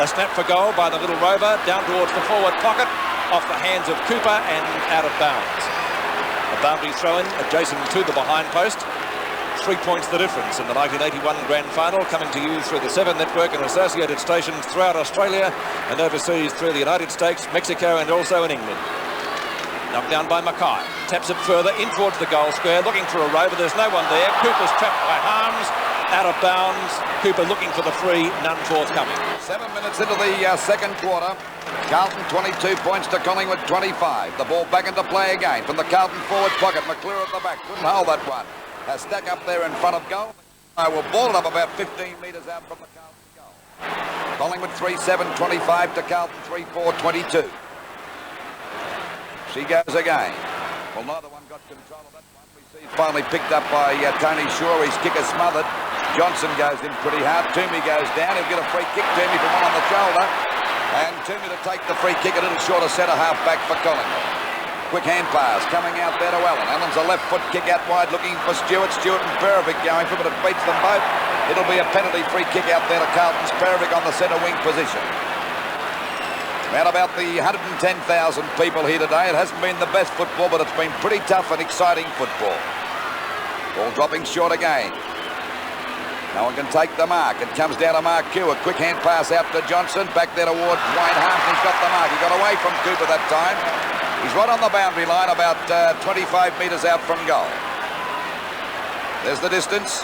A snap for goal by the little rover, down towards the forward pocket, off the hands of Cooper and out of bounds. A boundary throw-in adjacent to the behind post. 3 points the difference in the 1981 Grand Final, coming to you through the 7 network and associated stations throughout Australia and overseas through the United States, Mexico and also in England. Knocked down by Mackay. Taps it further in towards the goal square, looking for a rover. There's no one there. Cooper's trapped by Harms. Out of bounds. Cooper looking for the free. None forthcoming. 7 minutes into the second quarter. Carlton 22 points to Collingwood 25. The ball back into play again from the Carlton forward pocket. McClure at the back. Couldn't hold that one. A stack up there in front of goal. Will ball it up about 15 metres out from the Carlton goal. Collingwood 3-7, 25 to Carlton 3-4, 22. She goes again. Well, neither one got control of that one. We see finally picked up by Tony Shaw. His kicker smothered. Johnson goes in pretty hard. Toomey goes down. He'll get a free kick. Toomey from one on the shoulder. And Toomey to take the free kick a little short of centre half back for Collingwood. Quick hand pass coming out there to Allen. Allen's a left foot kick out wide looking for Stewart. Stewart and Perovic going for it, but it beats them both. It'll be a penalty free kick out there to Carlton's. Perovic on the centre wing position. Around about the 110,000 people here today. It hasn't been the best football, but it's been pretty tough and exciting football. Ball dropping short again. No one can take the mark. It comes down to Mark Q. A quick hand pass out to Johnson. Back there towards Wayne Harms. He's got the mark. He got away from Cooper that time. He's right on the boundary line, about 25 metres out from goal. There's the distance.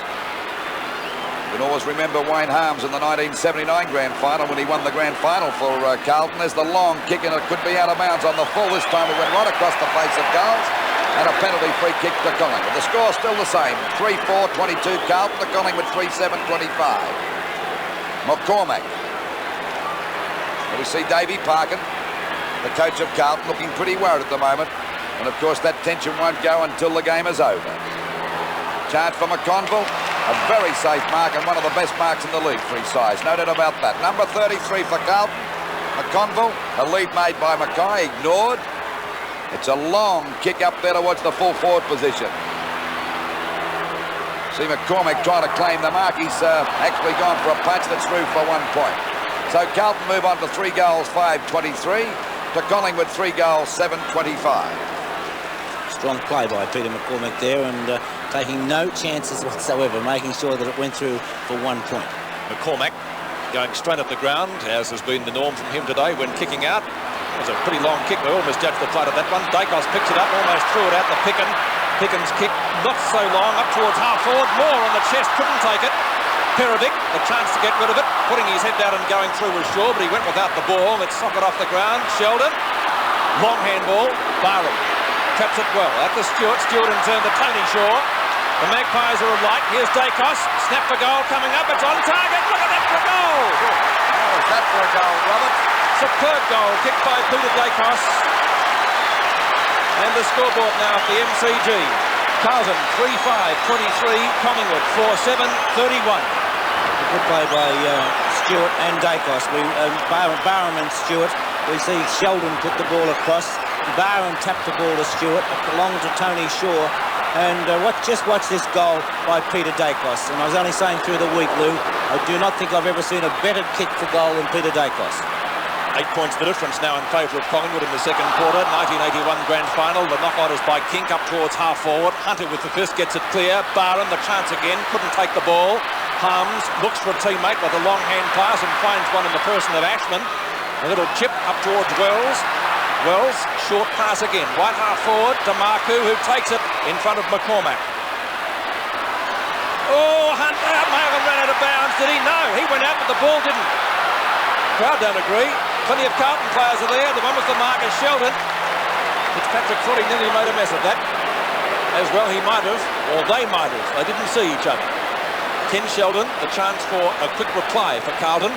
You can always remember Wayne Harms in the 1979 Grand Final when he won the Grand Final for Carlton. There's the long kick and it could be out of bounds on the full. This time it went right across the face of goals. And a penalty free kick to Collingwood. The score's still the same. 3-4, 22 Carlton to Collingwood 3-7, 25. McCormack. Here we see Davey Parkin, the coach of Carlton, looking pretty worried at the moment. And of course that tension won't go until the game is over. Charge for McConville. A very safe mark and one of the best marks in the league for his size. No doubt about that. Number 33 for Carlton. McConville. A lead made by Mackay. Ignored. It's a long kick up there towards the full forward position. See McCormick trying to claim the mark. He's actually gone for a punch that's through for 1 point. So Carlton move on to 3 goals, 5-23. To Collingwood, 3 goals, 7-25. Strong play by Peter McCormick there, and taking no chances whatsoever, making sure that it went through for 1 point. McCormack going straight at the ground, as has been the norm from him today when kicking out. It was a pretty long kick. We almost judged the flight of that one. Dacos picks it up, almost threw it out to Pickens kick, not so long, up towards half forward. Moore on the chest, couldn't take it. Perovic, the chance to get rid of it, putting his head down and going through was Shaw, but he went without the ball. Let's sock it off the ground. Sheldon, long handball, Barham traps it well. Out to Stewart. Stewart in turn to Tony Shaw. The Magpies are alight. Here's Dacos. Snap for goal coming up. It's on target. Look at that for goal. Oh, is that for a goal, Robert? Superb goal kicked by Peter Dacos. And the scoreboard now at the MCG. Carlton 3-5-23. Collingwood 4-7-31. Good play by Stewart and Dacos. Barham and Stewart. We see Sheldon put the ball across. Barham tapped the ball to Stewart, along to Tony Shaw. And just watch this goal by Peter Dacos. And I was only saying through the week, Lou, I do not think I've ever seen a better kick for goal than Peter Dacos. 8 points the difference now in favour of Collingwood in the second quarter. 1981 grand final. The knockout is by Kink up towards half forward. Hunter with the fist gets it clear. Barham the chance again. Couldn't take the ball. Harms looks for a teammate with a long hand pass and finds one in the person of Ashman. A little chip up towards Wells. Wells, short pass again. Right half forward to Marku, who takes it in front of McCormack. Oh, Hunter may have ran out of bounds. Did he? No, he went out, but the ball didn't. Crowd don't agree. Plenty of Carlton players are there. The one with the mark is Sheldon. Fitzpatrick thought he nearly made a mess of that. As well he might have, or they might have. They didn't see each other. Ken Sheldon, the chance for a quick reply for Carlton.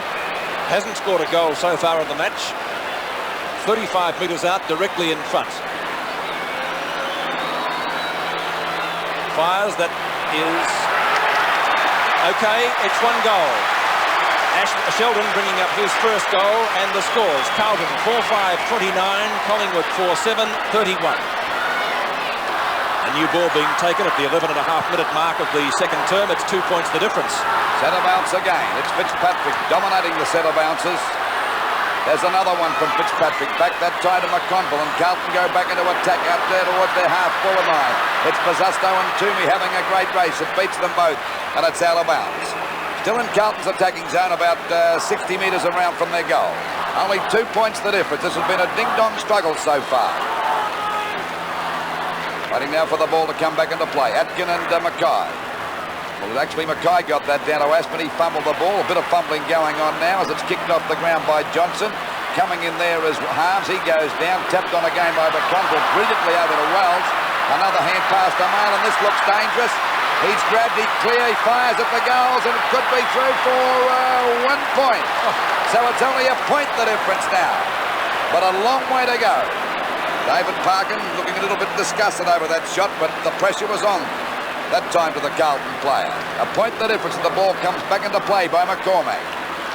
Hasn't scored a goal so far in the match. 35 metres out, directly in front. Fires, that is... OK, it's 1 goal. Sheldon bringing up his first goal, and the scores. Carlton 4-5-29, Collingwood 4-7-31. A new ball being taken at the 11.5-minute mark of the second term. It's 2 points the difference. Centre bounce again. It's Fitzpatrick dominating the centre bounces. There's another one from Fitzpatrick. Back that tie to McConville, and Carlton go back into attack out there towards their half-forward line. It's Pizzusto and Toomey having a great race. It beats them both, and it's out of bounds. Still in Carlton's attacking zone, about 60 metres around from their goal. Only 2 points the difference. This has been a ding-dong struggle so far. Waiting now for the ball to come back into play. Atkin and Mackay. Well, actually, Mackay got that down to Aspen. He fumbled the ball. A bit of fumbling going on now as it's kicked off the ground by Johnson. Coming in there is Harms. He goes down. Tapped on again by McConville. Brilliantly over to Wells. Another hand pass to Mail, and this looks dangerous. He's grabbed it clear, he fires at the goals, and it could be through for 1 point. So it's only a point the difference now, but a long way to go. David Parkin looking a little bit disgusted over that shot, but the pressure was on that time to the Carlton player. A point the difference, and the ball comes back into play by McCormack.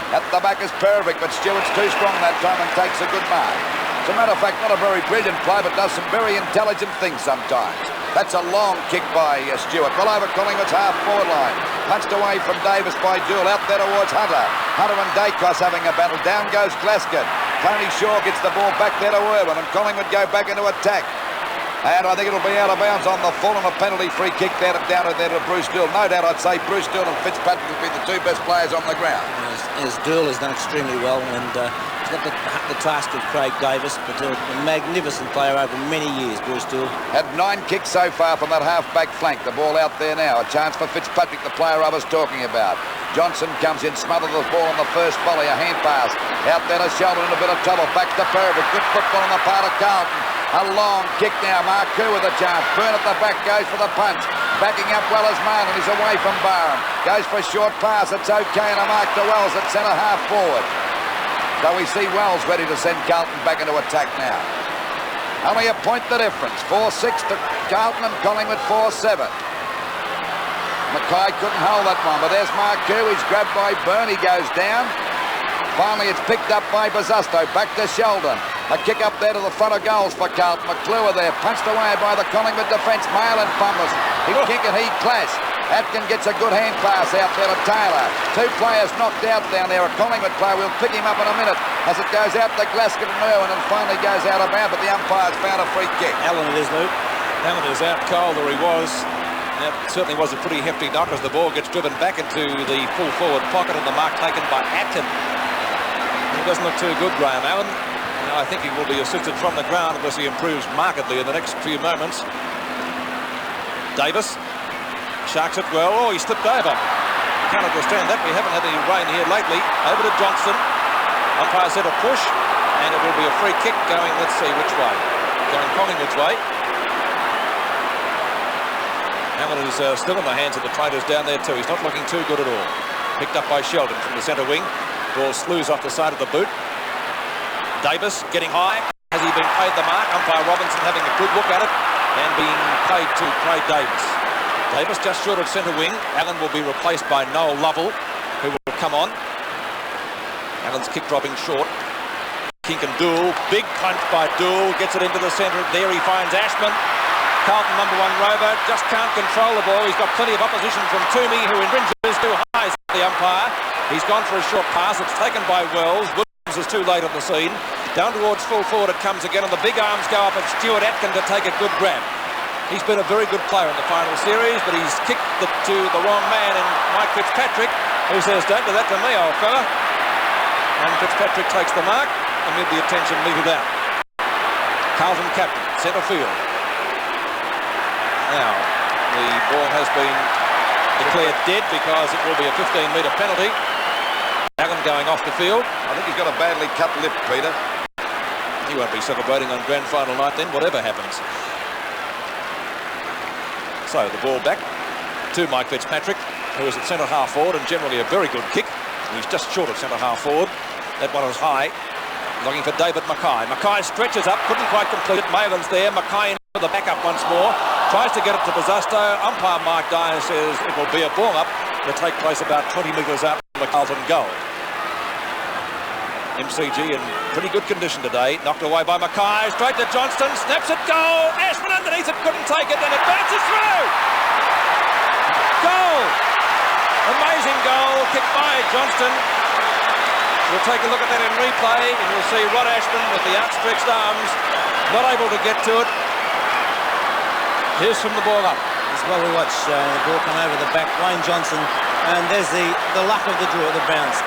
At the back is Perovic, but Stewart's too strong that time and takes a good mark. As a matter of fact, not a very brilliant play, but does some very intelligent things sometimes. That's a long kick by Stewart. Well over Collingwood's half-forward line. Punched away from Davis by Jewell. Out there towards Hunter. Hunter and Dacos having a battle. Down goes Glasgow. Tony Shaw gets the ball back there to Irwin, and Collingwood go back into attack. And I think it'll be out of bounds on the full, and a penalty free kick down there to Bruce Dill. No doubt I'd say Bruce Dill and Fitzpatrick will be the 2 best players on the ground. As Dill has done extremely well, and he's got the task of Craig Davis, but a magnificent player over many years, Bruce Dill. Had 9 kicks so far from that half-back flank. The ball out there now. A chance for Fitzpatrick, the player I was talking about. Johnson comes in, smothers the ball on the first volley. A hand pass. Out there to Sheldon in a bit of trouble. Back to Perovic. Good football on the part of Carlton. A long kick now. Marku with a chance. Byrne at the back goes for the punch. Backing up well as Marlon. He's away from Barham. Goes for a short pass. It's okay, and a mark to Wells at centre half forward. So we see Wells ready to send Carlton back into attack now. Only a point the difference. 4-6 to Carlton, and Collingwood 4-7. Mackay couldn't hold that one, but there's Marku. He's grabbed by Byrne. He goes down. Finally, it's picked up by Pizzusto. Back to Sheldon. A kick up there to the front of goals for Carlton. McClure there, punched away by the Collingwood defence. Mail and fumbles. He kick and he clash. Atkin gets a good hand pass out there to Taylor. Two players knocked out down there. A Collingwood player will pick him up in a minute as it goes out to Glasgow and Irwin and finally goes out of bounds, but the umpire's found a free kick. Allen it is, Luke. Allen is out cold, or he was. That certainly was a pretty hefty knock as the ball gets driven back into the full forward pocket and the mark taken by Atkin. He doesn't look too good, Graham Allen. I think he will be assisted from the ground unless he improves markedly in the next few moments. Davis sharks it well. Oh, he slipped over. Can't understand that. We haven't had any rain here lately. Over to Johnston. Umpire said a push, and it will be a free kick going, let's see which way. Going Collingwood's way. Allen is still in the hands of the traders down there too. He's not looking too good at all. Picked up by Sheldon from the centre wing. Ball slews off the side of the boot. Davis getting high. Has he been paid the mark? Umpire Robinson having a good look at it and being paid to Craig Davis. Davis just short of centre wing. Allen will be replaced by Noel Lovell, who will come on. Allen's kick dropping short. Kink and Dool. Big punch by Dool. Gets it into the centre. There he finds Ashman. Carlton #1 rover. Just can't control the ball. He's got plenty of opposition from Toomey, who infringes too high. The umpire. He's gone for a short pass. It's taken by Wells. Williams is too late on the scene. Down towards full forward it comes again, and the big arms go up at Stuart Atkin to take a good grab. He's been a very good player in the final series, but he's kicked it to the wrong man, and Mike Fitzpatrick, who says, "Don't do that to me, old fella." And Fitzpatrick takes the mark amid the attention meted out. Carlton captain, centre field. Now, the ball has been declared dead because it will be a 15-metre penalty. Allen going off the field. I think he's got a badly cut lip, Peter. He won't be celebrating on grand final night then, whatever happens. So the ball back to Mike Fitzpatrick, who is at centre half forward and generally a very good kick. He's just short of centre half forward. That one is high. Looking for David Mackay. Mackay stretches up, couldn't quite complete it. Maven's there. Mackay for the backup once more. Tries to get it to Buzasto. Umpire Mark Dyer says it will be a ball up to take place about 20 metres out from the Carlton goal. MCG in pretty good condition today. Knocked away by Mackay. Straight to Johnston. Snaps it. Goal. Ashman underneath it. Couldn't take it. Then it bounces through. Goal. Amazing goal. Kicked by Johnston. We'll take a look at that in replay, and you'll see Rod Ashman with the outstretched arms, not able to get to it. Here's from the ball up. It's well we watch the ball come over the back. Wayne Johnson, and there's the luck of the draw, the bounce.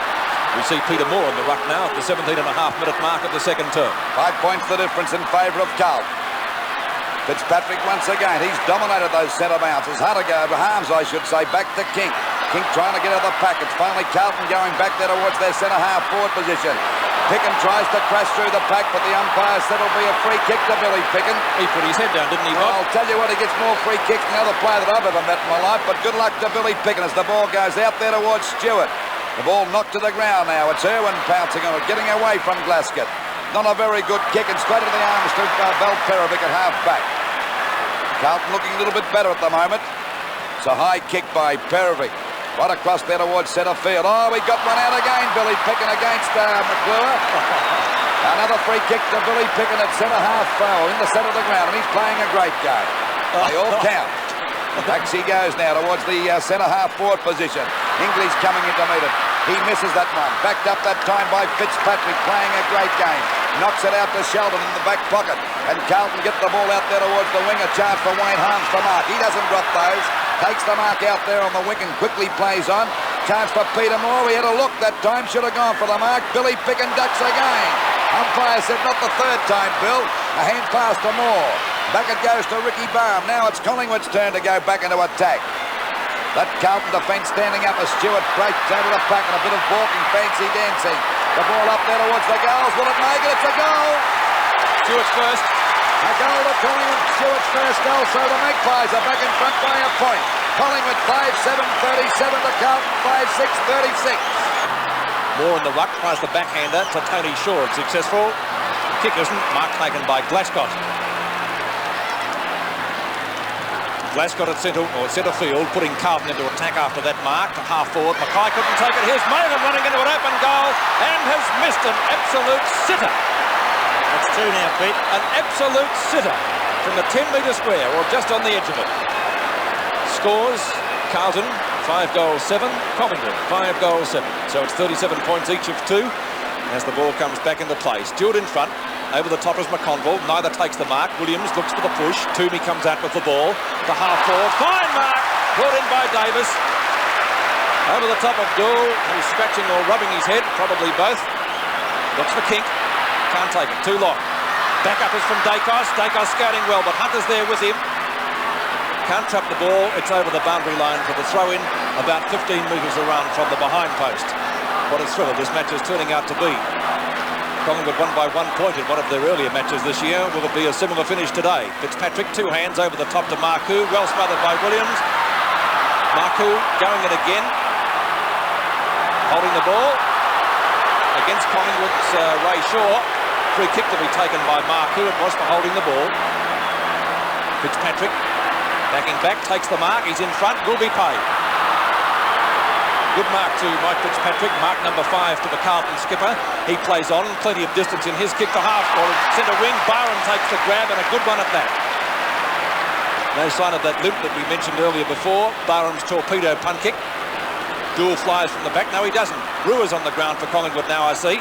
We see Peter Moore in the ruck now at the 17.5-minute mark of the second term. 5 points the difference in favour of Carlton. Fitzpatrick once again. He's dominated those centre bounces. Harms, I should say, back to King. King trying to get out of the pack. It's finally Carlton going back there towards their centre half forward position. Picken tries to crash through the pack, but the umpire said it'll be a free kick to Billy Picken. He put his head down, didn't he, Rod? Well, I'll tell you what, he gets more free kicks than any other player that I've ever met in my life, but good luck to Billy Picken as the ball goes out there towards Stewart. The ball knocked to the ground now. It's Irwin pouncing on it, getting away from Glasgow. Not a very good kick, and straight into the arms to Val Perovic at half back. Carlton looking a little bit better at the moment. It's a high kick by Perovic. Right across there towards centre field. Oh, we got one out again. Billy Picken against McClure. Another free kick to Billy Picken at centre half foul in the centre of the ground, and he's playing a great game. They all count. Back he goes now towards the centre half forward position. English coming in to meet it. He misses that one. Backed up that time by Fitzpatrick, playing a great game. Knocks it out to Sheldon in the back pocket. And Carlton get the ball out there towards the wing. A chance for Wayne Harms for mark. He doesn't drop those. Takes the mark out there on the wing and quickly plays on. Chance for Peter Moore. We had a look that time. Should have gone for the mark. Billy Picken ducks again. Umpire said not the third time, Bill. A hand pass to Moore. Back it goes to Ricky Barham. Now it's Collingwood's turn to go back into attack. That Carlton defence standing up as Stewart breaks out of the pack and a bit of balking, fancy dancing. The ball up there towards the goals. Will it make it? It's a goal. Stewart's first. A goal to Collingwood. Stewart's first goal. So the Magpies are back in front by a point. Collingwood 5-7-37 to Carlton 5-6-36. Moore in the ruck, tries the backhander to Tony Shaw. It's successful. Kick isn't. Mark taken by Glasgow. Glasgow at centre field, putting Carlton into attack after that mark to half forward. Mackay couldn't take it. Here's Maven running into an open goal and has missed an absolute sitter. That's two now, Pete. An absolute sitter from the 10-metre square, or just on the edge of it. Scores Carlton, 5 goals 7. Collingwood, 5 goals 7. So it's 37 points each of 2 as the ball comes back into play. Stewart in front. Over the top is McConville. Neither takes the mark. Williams looks for the push. Toomey comes out with the ball. The half forward. Fine mark. Brought in by Davis. Over the top of Gould, who's scratching or rubbing his head. Probably both. Looks for Kink. Can't take it. Too long. Back up is from Dacos. Dacos scouting well, but Hunter's there with him. Can't trap the ball. It's over the boundary line for the throw-in. About 15 metres around from the behind post. What a thriller this match is turning out to be. Collingwood won by 1 point in one of their earlier matches this year. Will it be a similar finish today? Fitzpatrick, 2 hands over the top to Marcoux. Well smothered by Williams. Marcoux going in again. Holding the ball. Against Collingwood's Ray Shaw. Free kick to be taken by Marcoux. It was for holding the ball. Fitzpatrick backing back, takes the mark. He's in front, will be paid. Good mark to Mike Fitzpatrick, mark number 5 to the Carlton skipper. He plays on, plenty of distance in his kick to half forward. Centre wing, Byron takes the grab and a good one at that. No sign of that limp that we mentioned earlier before. Byron's torpedo punt kick. Gould flies from the back. No, he doesn't. Brewer's on the ground for Collingwood now, I see.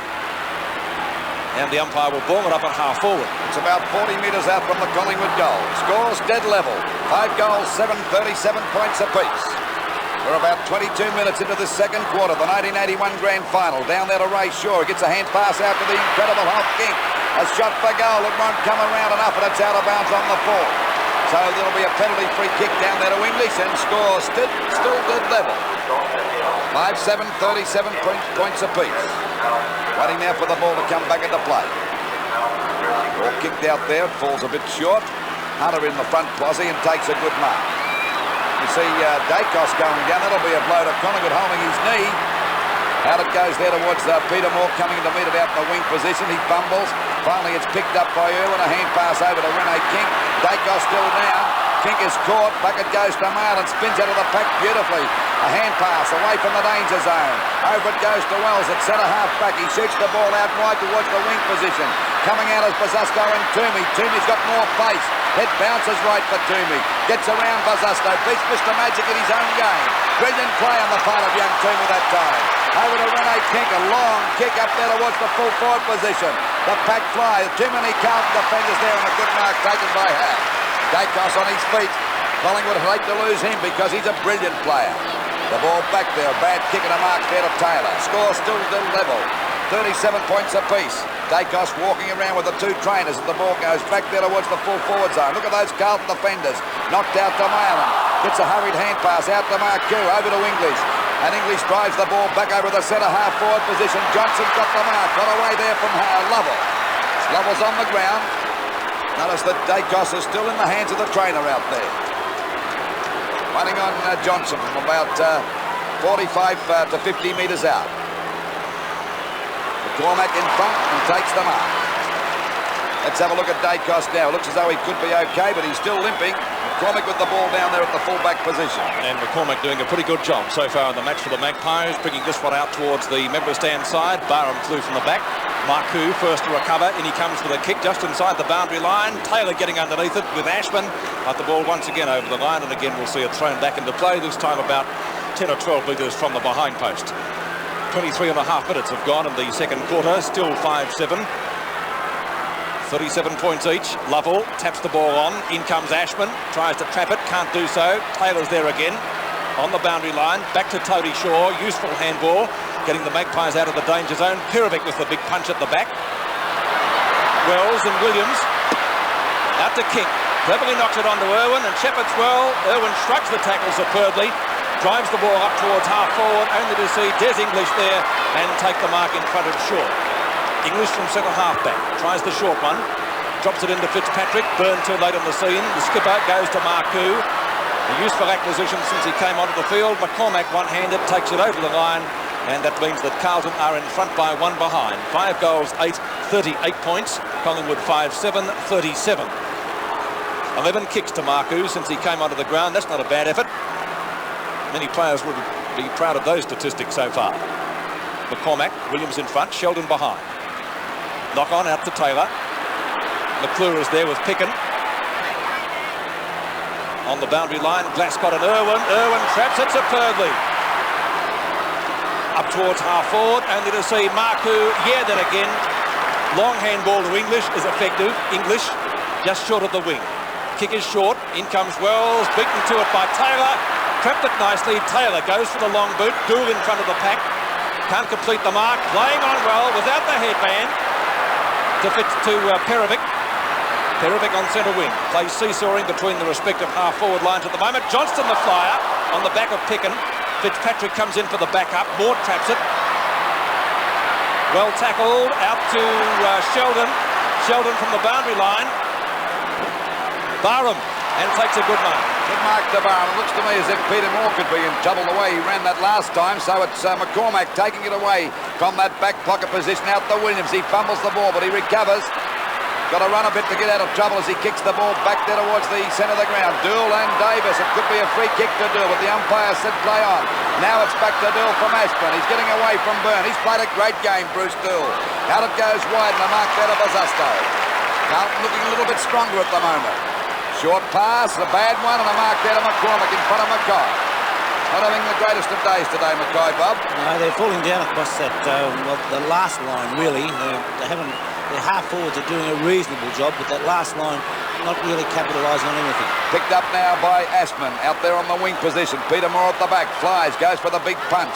And the umpire will ball it up at half forward. It's about 40 metres out from the Collingwood goal. Scores dead level. 5 goals, 7, 37 points apiece. We're about 22 minutes into the second quarter, the 1981 grand final. Down there to Ray Shaw. He gets a hand pass out to the incredible Hoff King. A shot for goal. It won't come around enough, and it's out of bounds on the full. So there'll be a penalty free kick down there to English, and scores still dead level. 5-7, 37 points apiece. Waiting now for the ball to come back into play. Ball kicked out there. It falls a bit short. Hunter in the front posse and takes a good mark. You see Dacos going down. That'll be a blow to Collingwood holding his knee. Out it goes there towards Peter Moore coming to meet it out in the wing position. He fumbles. Finally it's picked up by Irwin. A hand pass over to Rene King. Dacos still down. King is caught. Bucket goes to Martin. Spins out of the pack beautifully. A hand pass away from the danger zone. Over it goes to Wells at centre half back. He shoots the ball out wide towards the wing position. Coming out is Bazusto and Toomey. Toomey's got more pace. It bounces right for Toomey. Gets around Bazusto. Beats Mr. Magic in his own game. Brilliant play on the part of young Toomey that time. Over to Rene King. A long kick up there towards the full forward position. The pack flies. Too many Carlton defenders there and a good mark taken by Howe. Dacos on his feet. Collingwood would hate to lose him because he's a brilliant player. The ball back there. Bad kick and a mark there to Taylor. Score still level. 37 points apiece. Dacos walking around with the 2 trainers as the ball goes back there towards the full forward zone. Look at those Carlton defenders. Knocked out to Malin. Gets a hurried hand pass out to Marcoux. Over to English. And English drives the ball back over the centre half forward position. Johnson got the mark. Got away there from Lovell. Lovell's on the ground. Notice that Dacos is still in the hands of the trainer out there. Waiting on Johnson from about 45 to 50 metres out. McCormack in front and takes the mark. Let's have a look at Dacos now. Looks as though he could be okay, but he's still limping. McCormack with the ball down there at the full-back position. And McCormack doing a pretty good job so far in the match for the Magpies, bringing this one out towards the member stand side. Barham flew from the back. Marcoux first to recover. In he comes with a kick just inside the boundary line. Taylor getting underneath it with Ashman. But the ball once again over the line, and again we'll see it thrown back into play, this time about 10 or 12 metres from the behind post. 23 and a half minutes have gone in the second quarter. Still 5-7. 37 points each. Lovell taps the ball on. In comes Ashman. Tries to trap it. Can't do so. Taylor's there again. On the boundary line. Back to Tody Shaw. Useful handball. Getting the Magpies out of the danger zone. Pirovic with the big punch at the back. Wells and Williams. Out to King. Cleverly knocks it onto Irwin, and Shepherd's well. Irwin shrugs the tackle superbly. Drives the ball up towards half forward. Only to see Des English there and take the mark in front of Shaw. English from centre half back. Tries the short one. Drops it into Fitzpatrick. Byrne too late on the scene. The skipper goes to Marcoux. A useful acquisition since he came onto the field. McCormack one-handed takes it over the line. And that means that Carlton are in front by 1 behind. 5 goals, 8, 38 points. Collingwood 5-7, 37. 11 kicks to Marcoux since he came onto the ground. That's not a bad effort. Many players would be proud of those statistics so far. McCormack, Williams in front, Sheldon behind. Knock on out to Taylor. McClure is there with Picken. on the boundary line. Glascott and Irwin. Irwin traps it superbly. Up towards half forward, only to see Marku, that again. Long handball to English is effective. English just short of the wing. Kick is short. In comes Wells, beaten to it by Taylor. Trapped it nicely. Taylor goes for the long boot. Gould in front of the pack. Can't complete the mark. Playing on well without the headband. To Perovic. Perovic on centre wing. Plays seesawing between the respective half-forward lines at the moment. Johnston the flyer on the back of Picken. Fitzpatrick comes in for the backup. Moore traps it. Well tackled. Out to Sheldon. Sheldon from the boundary line. Barham. And takes a good mark. Good mark to Barham. It looks to me as if Peter Moore could be in trouble the way he ran that last time. So it's McCormack taking it away from that back pocket position out to Williams. He fumbles the ball, but he recovers. Got to run a bit to get out of trouble as he kicks the ball back there towards the centre of the ground. Dool and Davis. It could be a free kick to Dool, but the umpire said play on. Now it's back to Dool from Aspin. He's getting away from Byrne. He's played a great game, Bruce Dool. Out it goes wide and a mark there to Bazusto. Carlton looking a little bit stronger at the moment. Short pass, a bad one, and a mark there to McCormack in front of Mackay. Not having the greatest of days today, Mackay, Bob. No, they're falling down across that, the last line, really. They haven't... Their half-forwards are doing a reasonable job, but that last line not really capitalising on anything. Picked up now by Aspin, out there on the wing position. Peter Moore at the back, flies, goes for the big punch.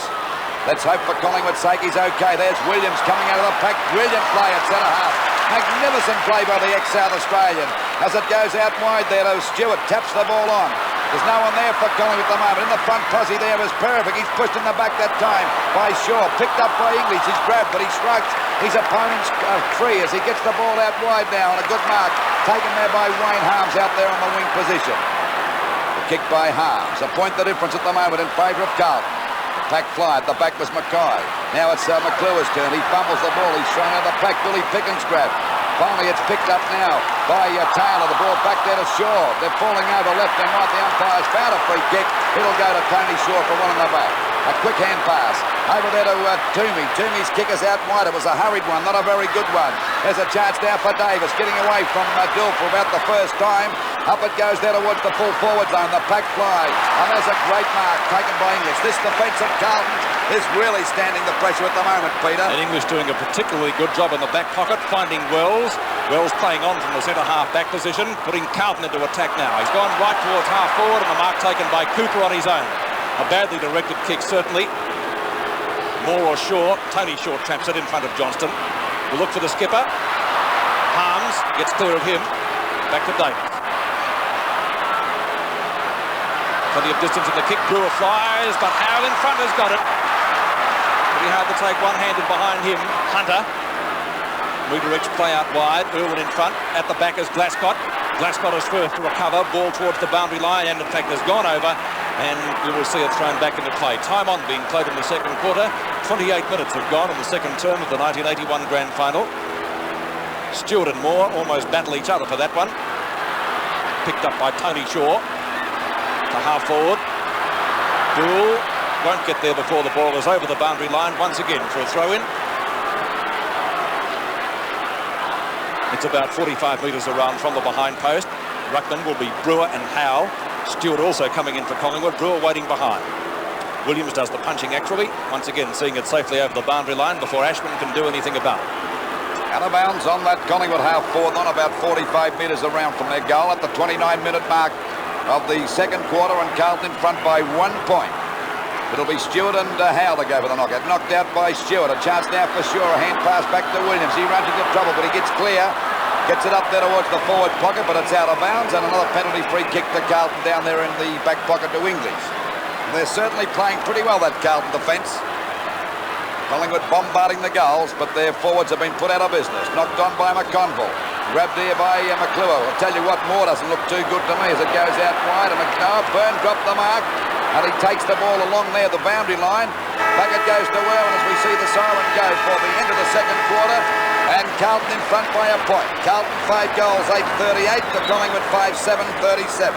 Let's hope for Collingwood's sake he's okay. There's Williams coming out of the pack. Brilliant play at centre-half. Magnificent play by the ex-South Australian. As it goes out wide there, though, Stewart taps the ball on. There's no one there for Collingwood at the moment. In the front posse there is Perovic. He's pushed in the back that time by Shaw. Picked up by English. He's grabbed, but he shrugs his opponent's free as he gets the ball out wide now. And a good mark taken there by Wayne Harms out there on the wing position. The kick by Harms. A point the difference at the moment in favour of Carlton. Pack fly at the back was Mackay. Now it's McClure's turn. He fumbles the ball. He's thrown out the pack. Billy Pickens grab. Finally, it's picked up now by Taylor. The ball back there to Shaw. They're falling over left and right. The umpire's found a free kick. It'll go to Tony Shaw for one in the back. A quick hand pass. Over there to Toomey. Toomey's kick is out wide. It was a hurried one, not a very good one. There's a chance now for Davis. Getting away from Dill for about the first time. Up it goes there towards the full forward zone. The pack fly. And there's a great mark taken by English. This defence of Carlton is really standing the pressure at the moment, Peter. And English doing a particularly good job in the back pocket, finding Wells. Wells playing on from the centre-half back position, putting Carlton into attack now. He's gone right towards half-forward and the mark taken by Cooper on his own. A badly directed kick, certainly. Moore or Shaw. Tony Shaw traps it in front of Johnston. We'll look for the skipper. Harms gets clear of him. Back to Davis. Plenty of distance in the kick. Brewer flies, but Howell in front has got it. Pretty hard to take one-handed behind him. Hunter. Redirects play out wide. Irwin in front. At the back is Glascott. Glascott is first to recover. Ball towards the boundary line and in fact has gone over. And we will see it thrown back into play. Time on being played in the second quarter. 28 minutes have gone in the second term of the 1981 Grand Final. Stewart and Moore almost battle each other for that one. Picked up by Tony Shaw. To half forward. Dool won't get there before the ball is over the boundary line once again for a throw-in. It's about 45 metres around from the behind post. Ruckman will be Brewer and Howe. Stewart also coming in for Collingwood. Brewer waiting behind. Williams does the punching actually. Once again seeing it safely over the boundary line before Ashman can do anything about it. Out of bounds on that Collingwood half-forward, on about 45 metres around from their goal at the 29-minute mark of the second quarter, and Carlton in front by 1 point. It'll be Stewart and Howe to go for the knockout. Knocked out by Stewart. A chance now for Shaw. A hand pass back to Williams. He runs into trouble, but he gets clear. Gets it up there towards the forward pocket, but it's out of bounds, and another penalty free kick to Carlton down there in the back pocket to English. And they're certainly playing pretty well, that Carlton defence. Collingwood bombarding the goals, but their forwards have been put out of business. Knocked on by McConville. Grabbed here by McClure. I'll tell you what, Moore doesn't look too good to me as it goes out wide. And Byrne dropped the mark, and he takes the ball along there, the boundary line. Back it goes to Irwin as we see the siren go for the end of the second quarter. And Carlton in front by a point. Carlton 5 goals, 8-38. The Collingwood 5-7, 37.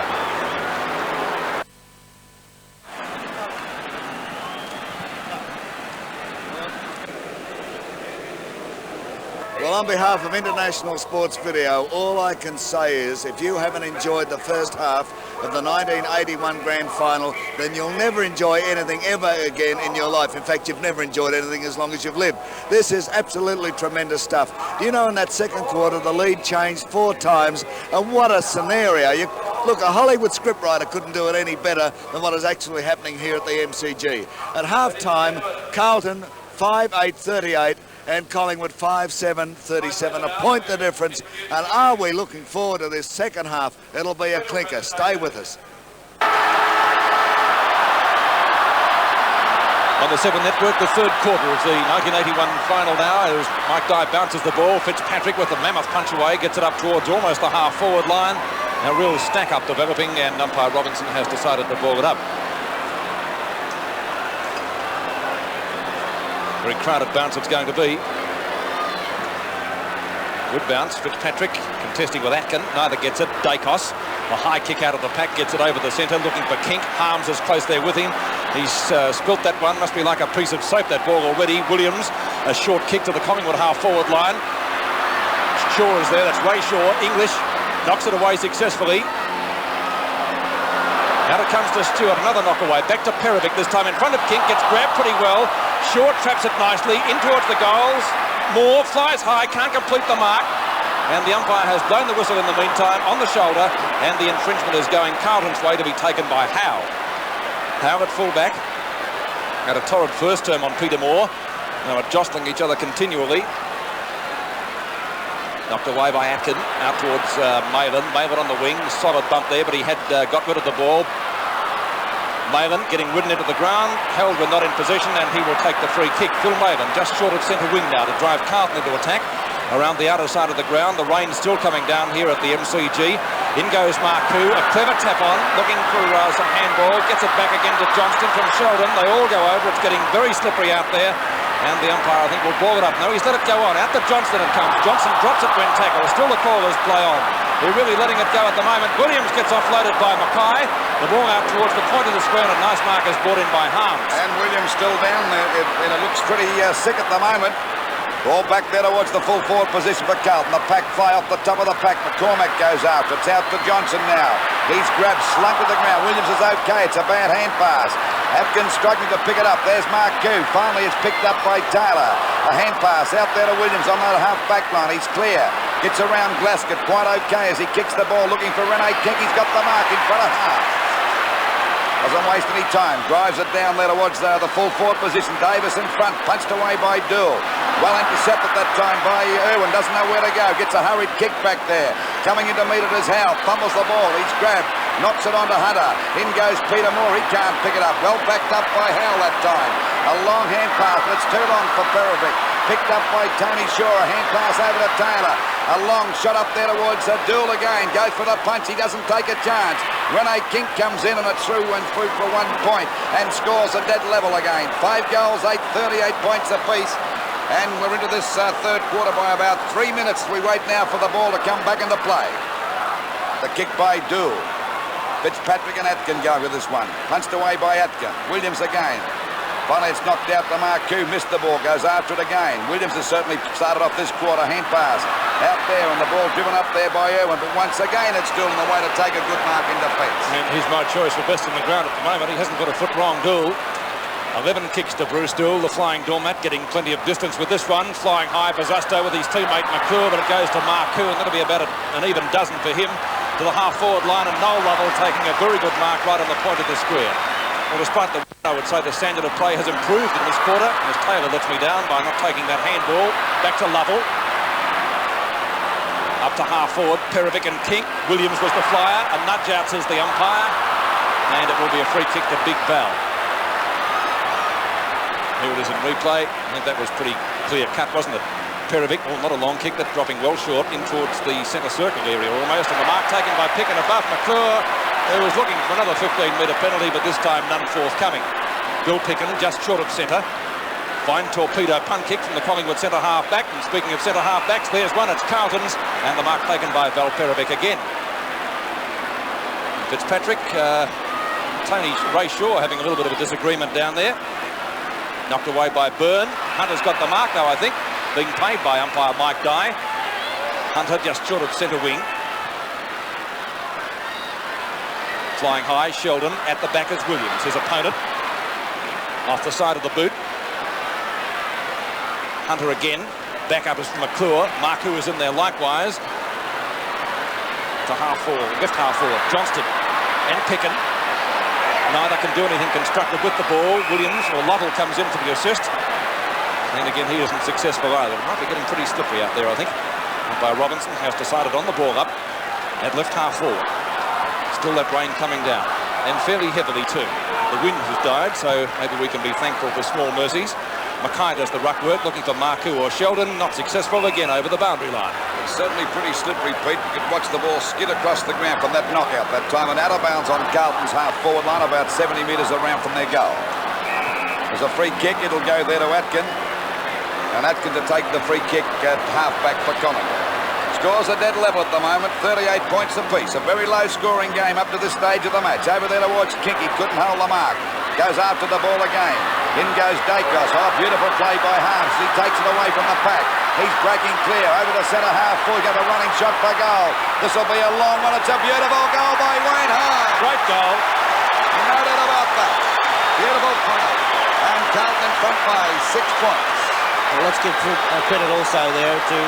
Well, on behalf of International Sports Video, all I can say is if you haven't enjoyed the first half of the 1981 Grand Final, then you'll never enjoy anything ever again in your life. In fact, you've never enjoyed anything as long as you've lived. This is absolutely tremendous stuff. Do you know, in that second quarter, the lead changed 4 times, and what a scenario. Look, a Hollywood scriptwriter couldn't do it any better than what is actually happening here at the MCG. At half-time, Carlton 5-8-38, and Collingwood 5-7-37, a point the difference. And are we looking forward to this second half? It'll be a clinker. Stay with us. On the 7 Network, the third quarter of the 1981 final now, as Mike Dye bounces the ball. Fitzpatrick with a mammoth punch away, gets it up towards almost the half-forward line. A real stack-up developing, and umpire Robinson has decided to ball it up. Very crowded bounce it's going to be. Good bounce. Fitzpatrick contesting with Atkin. Neither gets it. Dacos, a high kick out of the pack, gets it over the centre, looking for Kink. Harms is close there with him. He's spilt that one. Must be like a piece of soap, that ball already. Williams, a short kick to the Collingwood half-forward line. Shaw is there. That's Ray Shaw. English knocks it away successfully. Out it comes to Stewart, another knock away. Back to Perovic, this time in front of Kink, gets grabbed pretty well. Short traps it nicely, in towards the goals. Moore flies high, can't complete the mark. And the umpire has blown the whistle in the meantime on the shoulder, and the infringement is going Carlton's way to be taken by Howe. Howe at fullback. Had a torrid first term on Peter Moore. Now are jostling each other continually. Knocked away by Atkin, out towards Malin. Malin on the wing, solid bump there, but he had got rid of the ball. Malin getting ridden into the ground, held when not in possession, and he will take the free kick. Phil Malin just short of centre wing now to drive Carlton into attack. Around the outer side of the ground, the rain still coming down here at the MCG. In goes Marcoux, a clever tap on, looking for some handball, gets it back again to Johnston from Sheldon. They all go over, it's getting very slippery out there. And the umpire, I think, will ball it up. No, he's let it go on. Out to Johnston it comes. Johnson drops it when tackled. Still the call is play on. They're really letting it go at the moment. Williams gets offloaded by Mackay. The ball out towards the point of the square, and a nice mark is brought in by Harms. And Williams still down there, and it looks pretty sick at the moment. Ball back there towards the full forward position for Carlton. The pack fly off the top of the pack. McCormack goes after. It's out to Johnson now. He's grabbed, slung to the ground. Williams is okay. It's a bad hand pass. Atkins struggling to pick it up. There's Marcoux. Finally it's picked up by Taylor. A hand pass out there to Williams on that half back line. He's clear. Gets around Glasgow quite okay as he kicks the ball looking for Rene Kink. He's got the mark in front of half. Doesn't waste any time. Drives it down there towards the full forward position. Davis in front. Punched away by Dool. Well intercepted that time by Irwin. Doesn't know where to go. Gets a hurried kick back there. Coming in to meet it is Howe. Fumbles the ball. He's grabbed. Knocks it onto Hunter. In goes Peter Moore. He can't pick it up. Well backed up by Howe that time. A long hand pass. But it's too long for Perovic. Picked up by Tony Shaw. A hand pass over to Taylor. A long shot up there towards Dool again. Goes for the punch. He doesn't take a chance. Rene Kink comes in and it's through and through for 1 point and scores a dead level again. 5 goals, 38 points apiece. And we're into this third quarter by about 3 minutes. We wait now for the ball to come back into play. The kick by Dool. Fitzpatrick and Atkin go with this one. Punched away by Atkin. Williams again. Finally it's knocked out to Marcoux. Missed the ball. Goes after it again. Williams has certainly started off this quarter. Hand pass. Out there and the ball driven up there by Irwin. But once again it's Dool in the way to take a good mark in defence. And he's my choice for best in the ground at the moment. He hasn't got a foot wrong, Dool. 11 kicks to Bruce Dool, the flying doormat, getting plenty of distance with this one. Flying high, Bazasto with his teammate McClure, but it goes to Marcoux, and that'll be about an even dozen for him. To the half-forward line, and Noel Lovell taking a very good mark right on the point of the square. Well, despite the I would say the standard of play has improved in this quarter, as Taylor lets me down by not taking that handball. Back to Lovell. Up to half-forward, Perovic and Kink. Williams was the flyer, a nudge out, says the umpire. And it will be a free kick to Big Val. Here it is in replay. I think that was pretty clear cut, wasn't it? Perovic, well, not a long kick, that's dropping well short in towards the centre circle area almost. And the mark taken by Picken above McClure, who was looking for another 15-metre penalty, but this time none forthcoming. Bill Picken just short of centre. Fine torpedo punt kick from the Collingwood centre half back. And speaking of centre half backs, there's one, it's Carlton's, and the mark taken by Val Perovic again. Fitzpatrick, Tony Ray Shaw having a little bit of a disagreement down there. Knocked away by Byrne. Hunter's got the mark now, I think. being played by umpire Mike Dye. Hunter just short of centre wing. Flying high, Sheldon at the back as Williams, his opponent. Off the side of the boot. Hunter again. Back up is from McClure. Marku is in there likewise. To half forward, left half forward. Johnston and Picken. Neither can do anything constructive with the ball. Williams, or Lovell, comes in for the assist. And again, he isn't successful either. It might be getting pretty slippery out there, I think. By Robinson has decided on the ball up at left half forward. Still that rain coming down, and fairly heavily too. The wind has died, so maybe we can be thankful for small mercies. Mackay does the ruck work, looking for Marku or Sheldon. Not successful again over the boundary line. It's certainly pretty slippery, Pete. You could watch the ball skid across the ground from that knockout that time, and out of bounds on Carlton's half-forward line, about 70 metres around from their goal. There's a free kick. It'll go there to Atkin. And Atkin to take the free kick at half-back for Collingwood. Scores are dead level at the moment, 38 points apiece. A very low-scoring game up to this stage of the match. Over there towards Kinky, couldn't hold the mark. Goes after the ball again. In goes Dacos. Oh, beautiful play by Harms. He takes it away from the pack. He's breaking clear over the centre half. Full got a running shot for goal. This will be a long one. It's a beautiful goal by Wayne Harms. Great goal. No doubt about that. Beautiful play. And Carlton in front by 6 points. Well, let's give credit also there to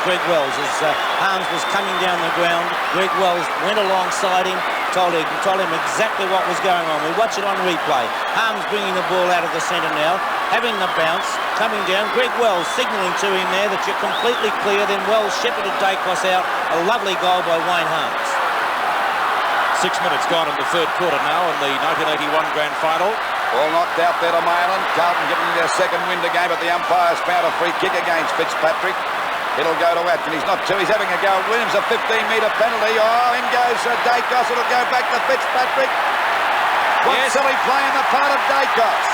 Greg Wells. As Harms was coming down the ground, Greg Wells went alongside him, told him exactly what was going on. We watch it on replay. Harms bringing the ball out of the centre now, having the bounce, coming down. Greg Wells signalling to him there that you're completely clear. Then Wells shepherded Dacos out. A lovely goal by Wayne Harms. 6 minutes gone in the third quarter now in the 1981 Grand Final. Ball knocked out there to Mayland. Carlton getting their second win to game, but the umpire's found a free kick against Fitzpatrick. It'll go to Atkin. He's not two. He's having a go. Williams, a 15-metre penalty. Oh, in goes Dacos. It'll go back to Fitzpatrick. What silly play on the part of Dacos.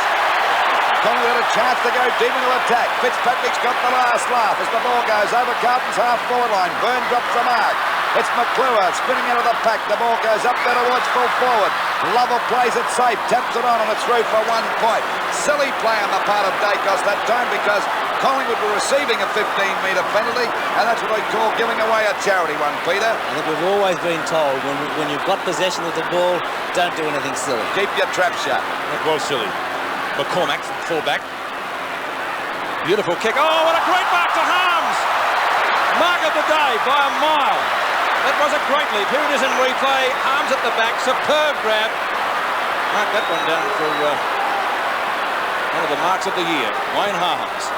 Collingwood had a chance to go deep into attack. Fitzpatrick's got the last laugh as the ball goes over Carlton's half-forward line. Byrne drops the mark. It's McClure spinning out of the pack. The ball goes up there towards full forward. Lovell plays it safe, taps it on, and it's through for 1 point. Silly play on the part of Dacos that time because Collingwood were receiving a 15-metre penalty, and that's what they call giving away a charity one, Peter. I think we've always been told when you've got possession of the ball, don't do anything silly. Keep your trap shut. That was silly. McCormack from full-back. Beautiful kick. Oh, what a great mark to Harms! Mark of the day by a mile. That was a great leap. Here it is in replay. Harms at the back. Superb grab. Mark that one down for one of the marks of the year. Wayne Harms.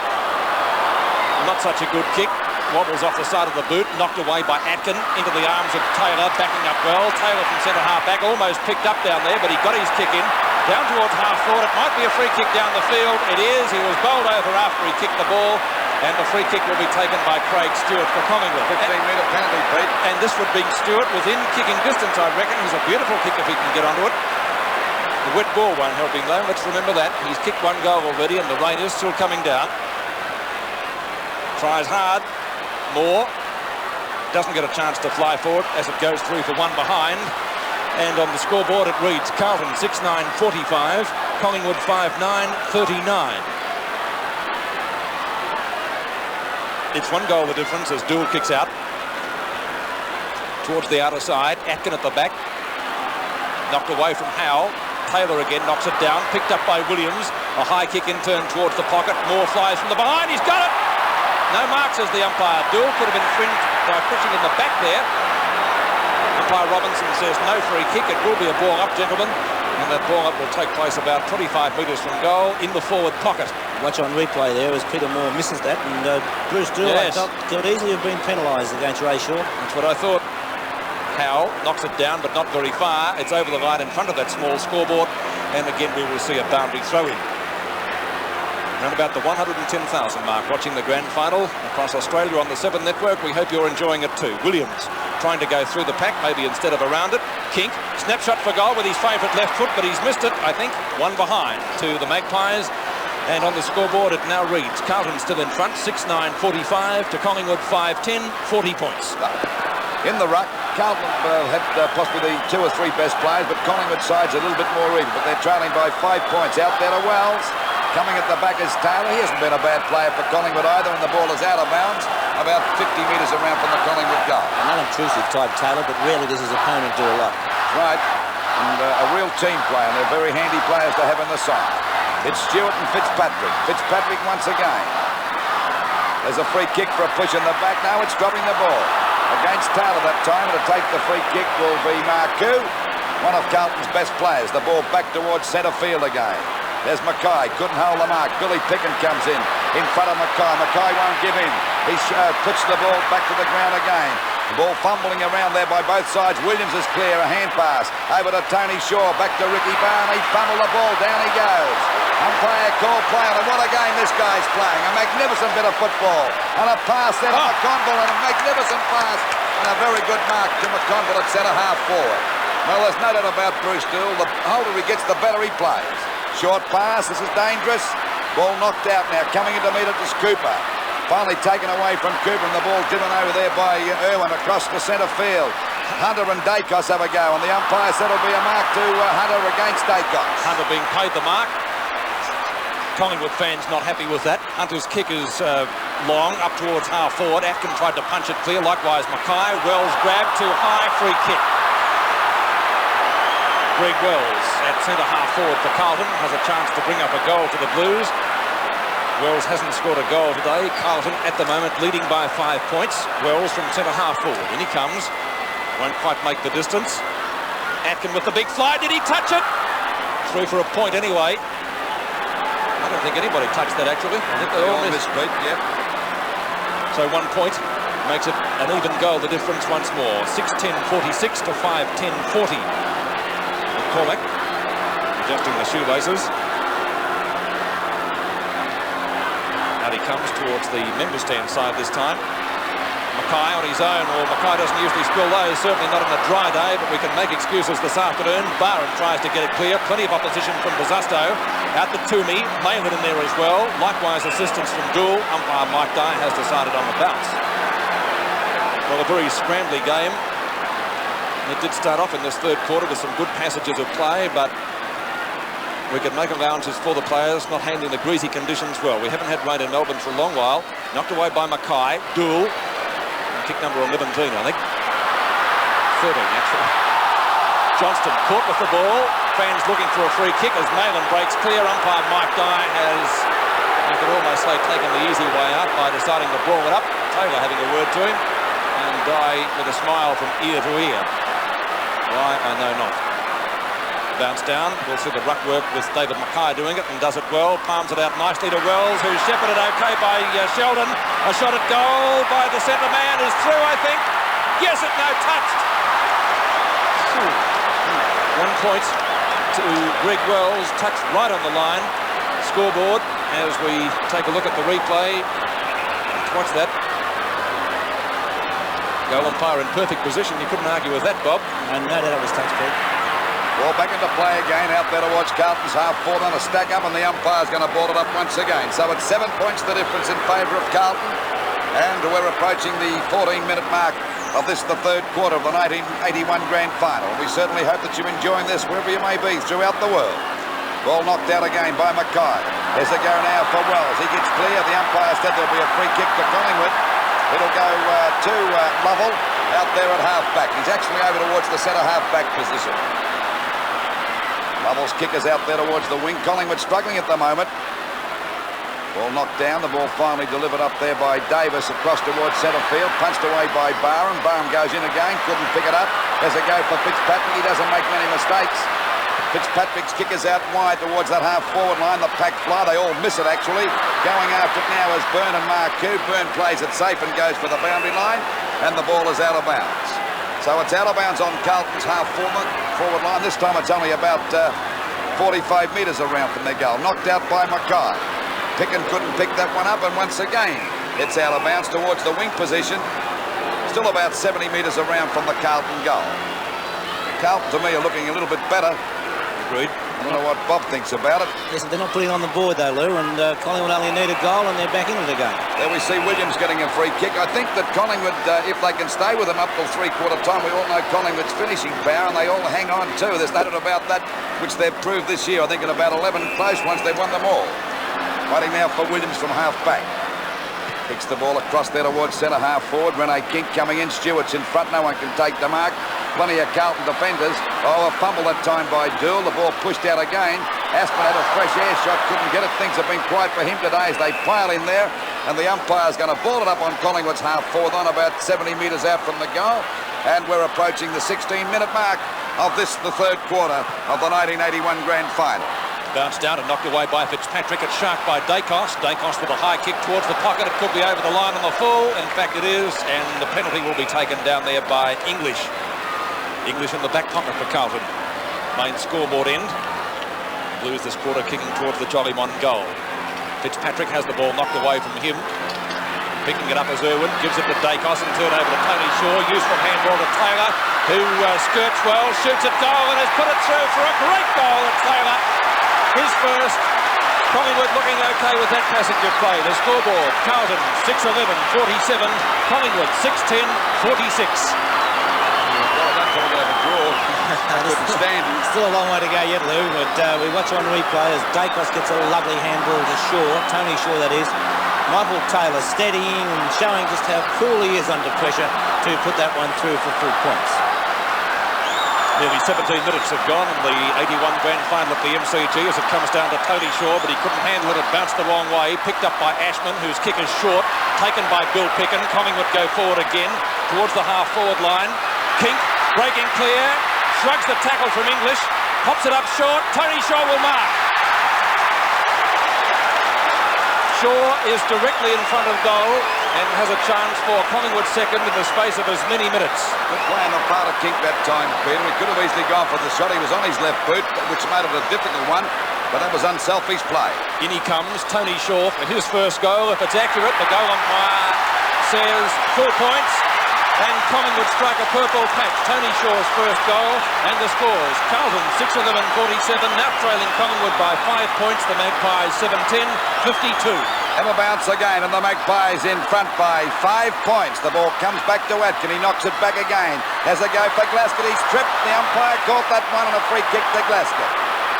Not such a good kick. Wobbles off the side of the boot. Knocked away by Atkin into the arms of Taylor. Backing up well. Taylor from centre half back. Almost picked up down there, but he got his kick in. Down towards half forward. It might be a free kick down the field. It is. He was bowled over after he kicked the ball. And the free kick will be taken by Craig Stewart for Collingwood. 15-metre penalty, Pete. And this would be Stewart within kicking distance, I reckon. He's a beautiful kick if he can get onto it. The wet ball won't help him, though. Let's remember that. He's kicked 1 goal already, and the rain is still coming down. Tries hard. Moore. Doesn't get a chance to fly forward as it goes through for 1 behind. And on the scoreboard it reads Carlton 6-9-45, Collingwood 5-9-39. It's 1 goal the difference as Doull kicks out towards the outer side. Atkin at the back, knocked away from Howell. Taylor again knocks it down, picked up by Williams. A high kick in turn towards the pocket. Moore flies from the behind. He's got it. No mark, says the umpire. Doull could have been infringed by pushing in the back there. Umpire Robinson says no free kick. It will be a ball up, gentlemen. And that ball up will take place about 25 metres from goal in the forward pocket. Watch on replay there as Peter Moore misses that, and Bruce Doull, yes, could easily have been penalised against Ray Shaw. That's what I thought. Howell knocks it down, but not very far. It's over the line in front of that small scoreboard, and again we will see a boundary throw-in. Around about the 110,000 mark watching the grand final across Australia on the 7 network. We hope you're enjoying it too. Williams trying to go through the pack, maybe instead of around it. Kink, snapshot for goal with his favourite left foot, but he's missed it, I think. 1 behind to the Magpies. And on the scoreboard it now reads Carlton still in front, 6-9-45 to Collingwood 5-10, 40 points. In the ruck, Carlton had possibly the 2 or 3 best players, but Collingwood side's a little bit more even, but they're trailing by 5 points. Out there to Wells. Coming at the back is Taylor. He hasn't been a bad player for Collingwood either, and the ball is out of bounds, about 50 metres around from the Collingwood goal. An unobtrusive type, Taylor, but rarely does his opponent do a lot. Right, and a real team player, and they're very handy players to have in the side. It's Stewart and Fitzpatrick. Fitzpatrick once again. There's a free kick for a push in the back. Now it's dropping the ball. Against Taylor that time. To take the free kick will be Marcoux, one of Carlton's best players. The ball back towards centre field again. There's Mackay, couldn't hold the mark. Billy Picken comes in front of Mackay. Mackay won't give in. He puts the ball back to the ground again. The ball fumbling around there by both sides. Williams is clear, a hand pass. Over to Tony Shaw, back to Ricky Barn. He fumbled the ball, down he goes. Umpire call play on, and what a game this guy's playing. A magnificent bit of football. And a pass there to McConville, and a magnificent pass. And a very good mark to McConville at centre half forward. Well, there's no doubt about Bruce Dool. The older he gets, the better he plays. Short pass, this is dangerous. Ball knocked out now, coming in to meet it is Cooper. Finally taken away from Cooper, and the ball driven over there by Irwin across the centre field. Hunter and Dacos have a go, and the umpire said it'll be a mark to Hunter against Dacos. Hunter being paid the mark. Collingwood fans not happy with that. Hunter's kick is long, up towards half forward. Atkin tried to punch it clear, likewise Mackay. Wells grabbed too high, free kick. Greg Wells at centre half forward for Carlton has a chance to bring up a goal to the Blues. Wells hasn't scored a goal today. Carlton at the moment leading by 5 points. Wells from centre half forward. In he comes. Won't quite make the distance. Atkin with the big fly. Did he touch it? Through for a point anyway. I don't think anybody touched that actually. I think they all missed. Yep. So 1 point makes it an even goal, the difference once more. 6-10-46 to 5-10-40. Cormac adjusting the shoelaces. Out he comes towards the member stand side this time. Mackay on his own. Well, Mackay doesn't usually spill those, certainly not on a dry day, but we can make excuses this afternoon. Barham tries to get it clear. Plenty of opposition from Bususto. Out to Toomey. Layland in there as well. Likewise assistance from Dool. Umpire Mike Dye has decided on the bounce. Well, a very scrambly game. It did start off in this third quarter with some good passages of play, but we can make allowances for the players not handling the greasy conditions well. We haven't had rain in Melbourne for a long while. Knocked away by Mackay. Dool. Kick number 17, I think. 13, actually. Johnston caught with the ball. Fans looking for a free kick as Mayland breaks clear. Umpire Mike Dye has, I could almost say, taken the easy way out by deciding to brawl it up. Taylor having a word to him. And Dye with a smile from ear to ear. Why, I know not. Bounce down. We'll see the ruck work with David Mackay doing it and does it well. Palms it out nicely to Wells, who's shepherded okay by Sheldon. A shot at goal by the centre man is through, I think. Yes, it no touched. 1 point to Greg Wells, touched right on the line. Scoreboard as we take a look at the replay. Let's watch that. Goal umpire in perfect position. You couldn't argue with that, Bob. And no doubt it was touched, Pete. Ball back into play again, out there to watch Carlton's half forward on a stack up, and the umpire's going to ball it up once again. So it's 7 points the difference in favour of Carlton, and we're approaching the 14-minute mark of this, the third quarter of the 1981 Grand Final. We certainly hope that you're enjoying this wherever you may be throughout the world. Ball knocked out again by Mackay. There's a go now for Wells. He gets clear. The umpire said there'll be a free kick to Collingwood. It'll go to Lovell out there at half-back. He's actually over towards the centre half-back position. Lovell's kick is out there towards the wing. Collingwood struggling at the moment. Ball knocked down. The ball finally delivered up there by Davis across towards centre field. Punched away by Barham. Barham goes in again. Couldn't pick it up. There's a go for Fitzpatrick. He doesn't make many mistakes. Fitzpatrick's kick is out wide towards that half-forward line. The pack fly. They all miss it, actually. Going after it now is Byrne and Marcoux. Byrne plays it safe and goes for the boundary line. And the ball is out of bounds. So it's out of bounds on Carlton's half-forward line. This time it's only about 45 metres around from their goal. Knocked out by Mackay. Picken couldn't pick that one up, and once again it's out of bounds towards the wing position. Still about 70 metres around from the Carlton goal. Carlton, to me, are looking a little bit better. Agreed. I don't know what Bob thinks about it. Yes, they're not putting on the board though, Lou, and Collingwood only need a goal and they're back into the game. There we see Williams getting a free kick. I think that Collingwood, if they can stay with them up till three-quarter time, we all know Collingwood's finishing power, and they all hang on too. There's no doubt about that, which they've proved this year. I think in about 11 close ones, they've won them all. Waiting now for Williams from half-back. Kicks the ball across there towards centre-half forward. Rene Kink coming in. Stewart's in front. No one can take the mark. Plenty of Carlton defenders. Oh, a fumble that time by Dool. The ball pushed out again. Aspen had a fresh air shot. Couldn't get it. Things have been quiet for him today as they pile in there. And the umpire's going to ball it up on Collingwood's half-forward on about 70 metres out from the goal. And we're approaching the 16-minute mark of this, the third quarter of the 1981 Grand Final. Bounced down and knocked away by Fitzpatrick. It's sharked by Dacos. Dacos with a high kick towards the pocket. It could be over the line on the full. In fact, it is. And the penalty will be taken down there by English. English in the back pocket for Carlton. Main scoreboard end. Blues this quarter kicking towards the Jollymon goal. Fitzpatrick has the ball knocked away from him. Picking it up as Irwin. Gives it to Dacos and turn over to Tony Shaw. Useful handball to Taylor, who skirts well, shoots at goal and has put it through for a great goal at Taylor. His first. Collingwood looking okay with that passage of play. The scoreboard, Carlton 6-11, 47. Collingwood 6-10, 46. Still a long way to go yet, Lou, but we watch on replay as Dacos gets a lovely handball to Shaw, Tony Shaw that is. Michael Taylor steadying and showing just how cool he is under pressure to put that one through for full points. Nearly 17 minutes have gone in the 81 Grand Final at the MCG as it comes down to Tony Shaw, but he couldn't handle it. It bounced the wrong way. Picked up by Ashman, whose kick is short. Taken by Bill Picken. Collingwood go forward again towards the half-forward line. Kink breaking clear. Shrugs the tackle from English. Pops it up short. Tony Shaw will mark. Shaw is directly in front of goal and has a chance for Collingwood second in the space of as many minutes. Good play on the part of Kink that time, Peter. He could have easily gone for the shot. He was on his left boot, which made it a difficult one, but that was unselfish play. In he comes, Tony Shaw for his first goal. If it's accurate, the goal umpire says 4 points. And Collingwood strike a purple patch. Tony Shaw's first goal and the scores. Carlton 6-11, 47. Now trailing Collingwood by 5 points. The Magpies 7-10, 52. Have a bounce again and the Magpies in front by 5 points. The ball comes back to Atkin. He knocks it back again. Has a go for Glasgow. He's tripped. The umpire caught that one and a free kick to Glasgow.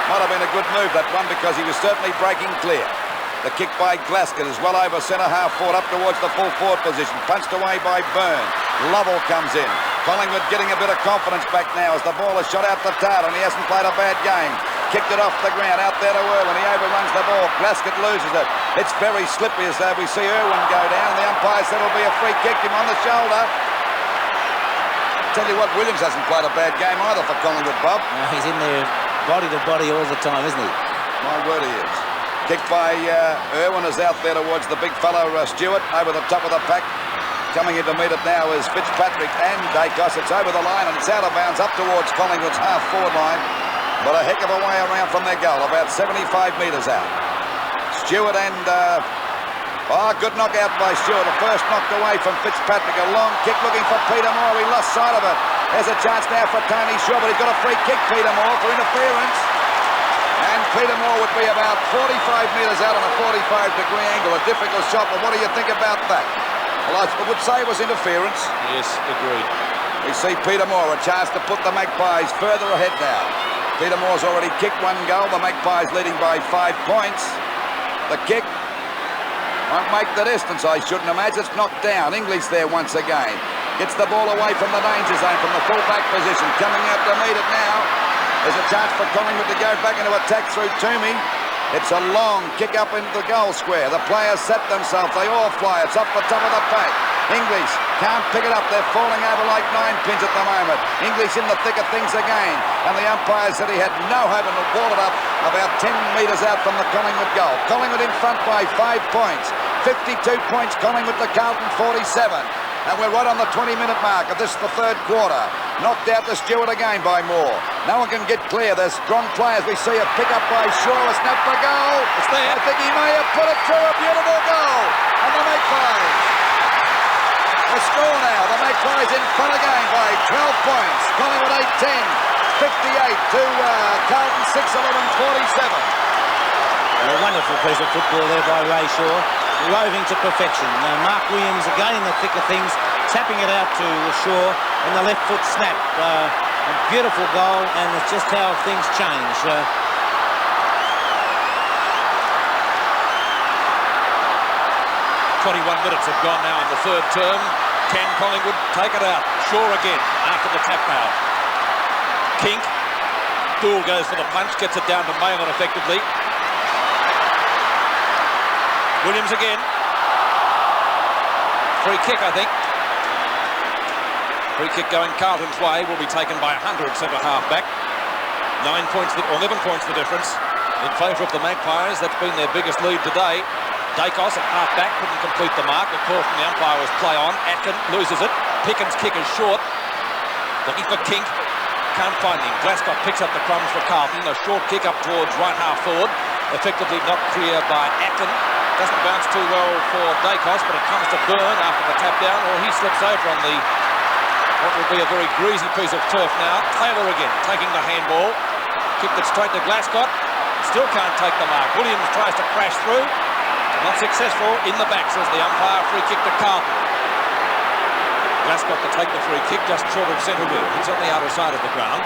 Might have been a good move, that one, because he was certainly breaking clear. The kick by Glasgow is well over centre-half forward, up towards the full forward position. Punched away by Byrne. Lovell comes in. Collingwood getting a bit of confidence back now as the ball is shot out the tartan. He hasn't played a bad game. Kicked it off the ground, out there to Irwin. He overruns the ball. Glasgow loses it. It's very slippery as we see Irwin go down. The umpire said it'll be a free kick. Him on the shoulder. Tell you what, Williams hasn't played a bad game either for Collingwood, Bob. No, he's in there body to body all the time, isn't he? My word, he is. Kicked by Irwin is out there towards the big fellow Stewart over the top of the pack. Coming in to meet it now is Fitzpatrick and Dacos. It's over the line and it's out of bounds up towards Collingwood's half-forward line. But a heck of a way around from their goal, about 75 metres out. Stewart and... good knockout by Stewart. The first knocked away from Fitzpatrick. A long kick looking for Peter Moore. He lost sight of it. There's a chance now for Tony Shaw, but he's got a free kick, Peter Moore, for interference. And Peter Moore would be about 45 metres out on a 45-degree angle. A difficult shot, but what do you think about that? Well, I would say it was interference. Yes, agreed. We see Peter Moore, a chance to put the Magpies further ahead now. Peter Moore's already kicked one goal. The Magpies leading by 5 points. The kick won't make the distance, I shouldn't imagine. It's knocked down. English there once again. Gets the ball away from the danger zone, from the full-back position. Coming out to meet it now. There's a chance for Collingwood to go back into attack through Toomey. It's a long kick up into the goal square. The players set themselves. They all fly. It's up the top of the pack. English can't pick it up. They're falling over like 9 pins at the moment. English in the thick of things again. And the umpire said he had no hope and will ball it up about 10 metres out from the Collingwood goal. Collingwood in front by 5 points. 52 points Collingwood to Carlton 47. And we're right on the 20-minute mark of this, the third quarter. Knocked out to Stewart again by Moore. No one can get clear. There's strong players. We see a pick-up by Shaw. A snap for goal. It's there. I think he may have put it through. A beautiful goal. And the Magpies. The score now. The Magpies in front again by 12 points. Collingwood 8-10. 58 to Carlton 6-11, 47. A wonderful piece of football there by Ray Shaw. Roving to perfection. Mark Williams again in the thick of things, tapping it out to Shaw, and the left foot snap. A beautiful goal, and it's just how things change. 21 minutes have gone now in the third term. Can Collingwood take it out? Shaw again after the tap out. Kink. Gould goes for the punch, gets it down to Malin effectively. Williams again. Free kick, I think. Free kick going Carlton's way, will be taken by Hunter at centre half back. 9 points, or 11 points the difference in favour of the Magpies. That's been their biggest lead today. Dacos at half back couldn't complete the mark. The call from the umpire was play on. Atkin loses it. Pickens' kick is short. Looking for Kink. Can't find him. Glasgow picks up the crumbs for Carlton. A short kick up towards right half forward. Effectively not clear by Atkin. Doesn't bounce too well for Dacos, but it comes to Byrne after the tap down, or he slips over on the what will be a very greasy piece of turf now. Taylor again taking the handball. Kicked it straight to Glasgow. Still can't take the mark. Williams tries to crash through. Not successful. In the back, says the umpire. Free kick to Carlton. Glasgow to take the free kick just short of centre wing. He's on the outer side of the ground.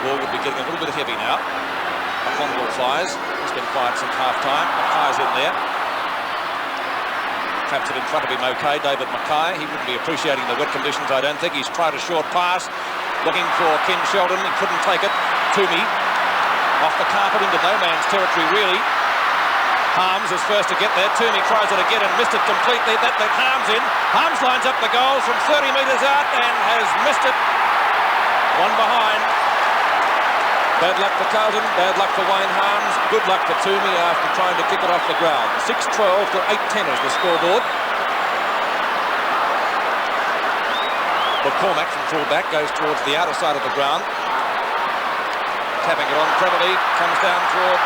Ball would be getting a little bit heavy now. A long ball flies. It's been quiet since half-time. Mackay's in there. Traps it in front of him okay. David Mackay. He wouldn't be appreciating the wet conditions, I don't think. He's tried a short pass. Looking for Ken Sheldon. He couldn't take it. Toomey. Off the carpet into no man's territory, really. Harms is first to get there. Toomey tries it again and missed it completely. That let Harms in. Harms lines up the goal from 30 metres out and has missed it. One behind. Bad luck for Carlton, bad luck for Wayne Harms, good luck for Toomey after trying to kick it off the ground. 6-12 to 8-10 is the scoreboard. McCormack from full-back goes towards the outer side of the ground. Tapping it on cleverly, comes down towards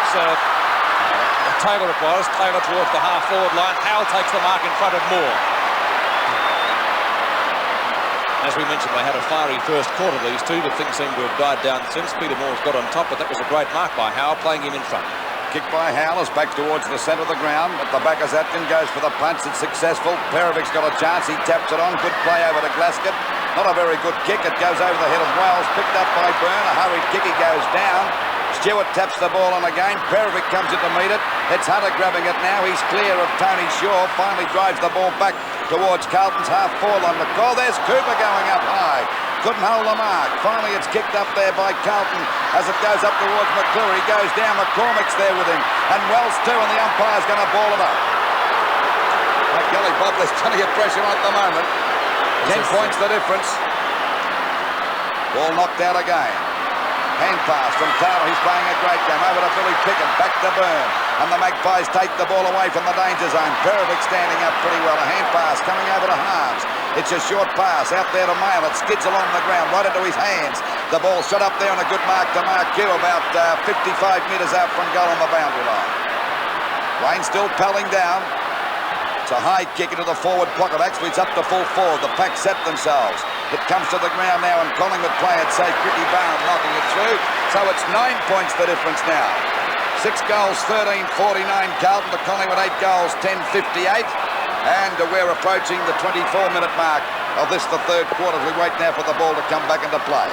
Taylor it was. Taylor towards the half-forward line. Howell takes the mark in front of Moore. As we mentioned, they had a fiery first quarter, these two, but things seem to have died down since. Peter Moore's got on top, but that was a great mark by Howell, playing him in front. Kick by Howell is back towards the centre of the ground. At the back as Atkin goes for the punch. It's successful. Perovic's got a chance. He taps it on. Good play over to Glasgow. Not a very good kick. It goes over the head of Wells. Picked up by Byrne. A hurried kick. He goes down. Stewart taps the ball on again. Perovic comes in to meet it. It's Hunter grabbing it now. He's clear of Tony Shaw. Finally drives the ball back towards Carlton's half-forward line. McCall. There's Cooper going up high. Couldn't hold the mark. Finally, it's kicked up there by Carlton as it goes up towards McClure. He goes down. McCormick's there with him. And Wells too, and the umpire's going to ball it up. Kelly Bob, there's plenty of pressure on at the moment. 10 points the difference. Ball knocked out again. Hand pass from Taylor. He's playing a great game. Over to Billy Pickett. Back to Byrne. And the Magpies take the ball away from the danger zone. Perovic standing up pretty well. A hand pass coming over to Harms. It's a short pass out there to Mail. It skids along the ground right into his hands. The ball shot up there on a good mark to Mark Q, about 55 metres out from goal on the boundary line. Rain still pelling down. It's a high kick into the forward pocket. Actually, it's up to full forward. The pack set themselves. It comes to the ground now, and Collingwood play it safe. Ricky Barnes knocking it through. So it's 9 points the difference now. 6 goals, 13-49 Carlton. To Collingwood, 8 goals, 10-58. And we're approaching the 24-minute mark of this, the third quarter. We wait now for the ball to come back into play.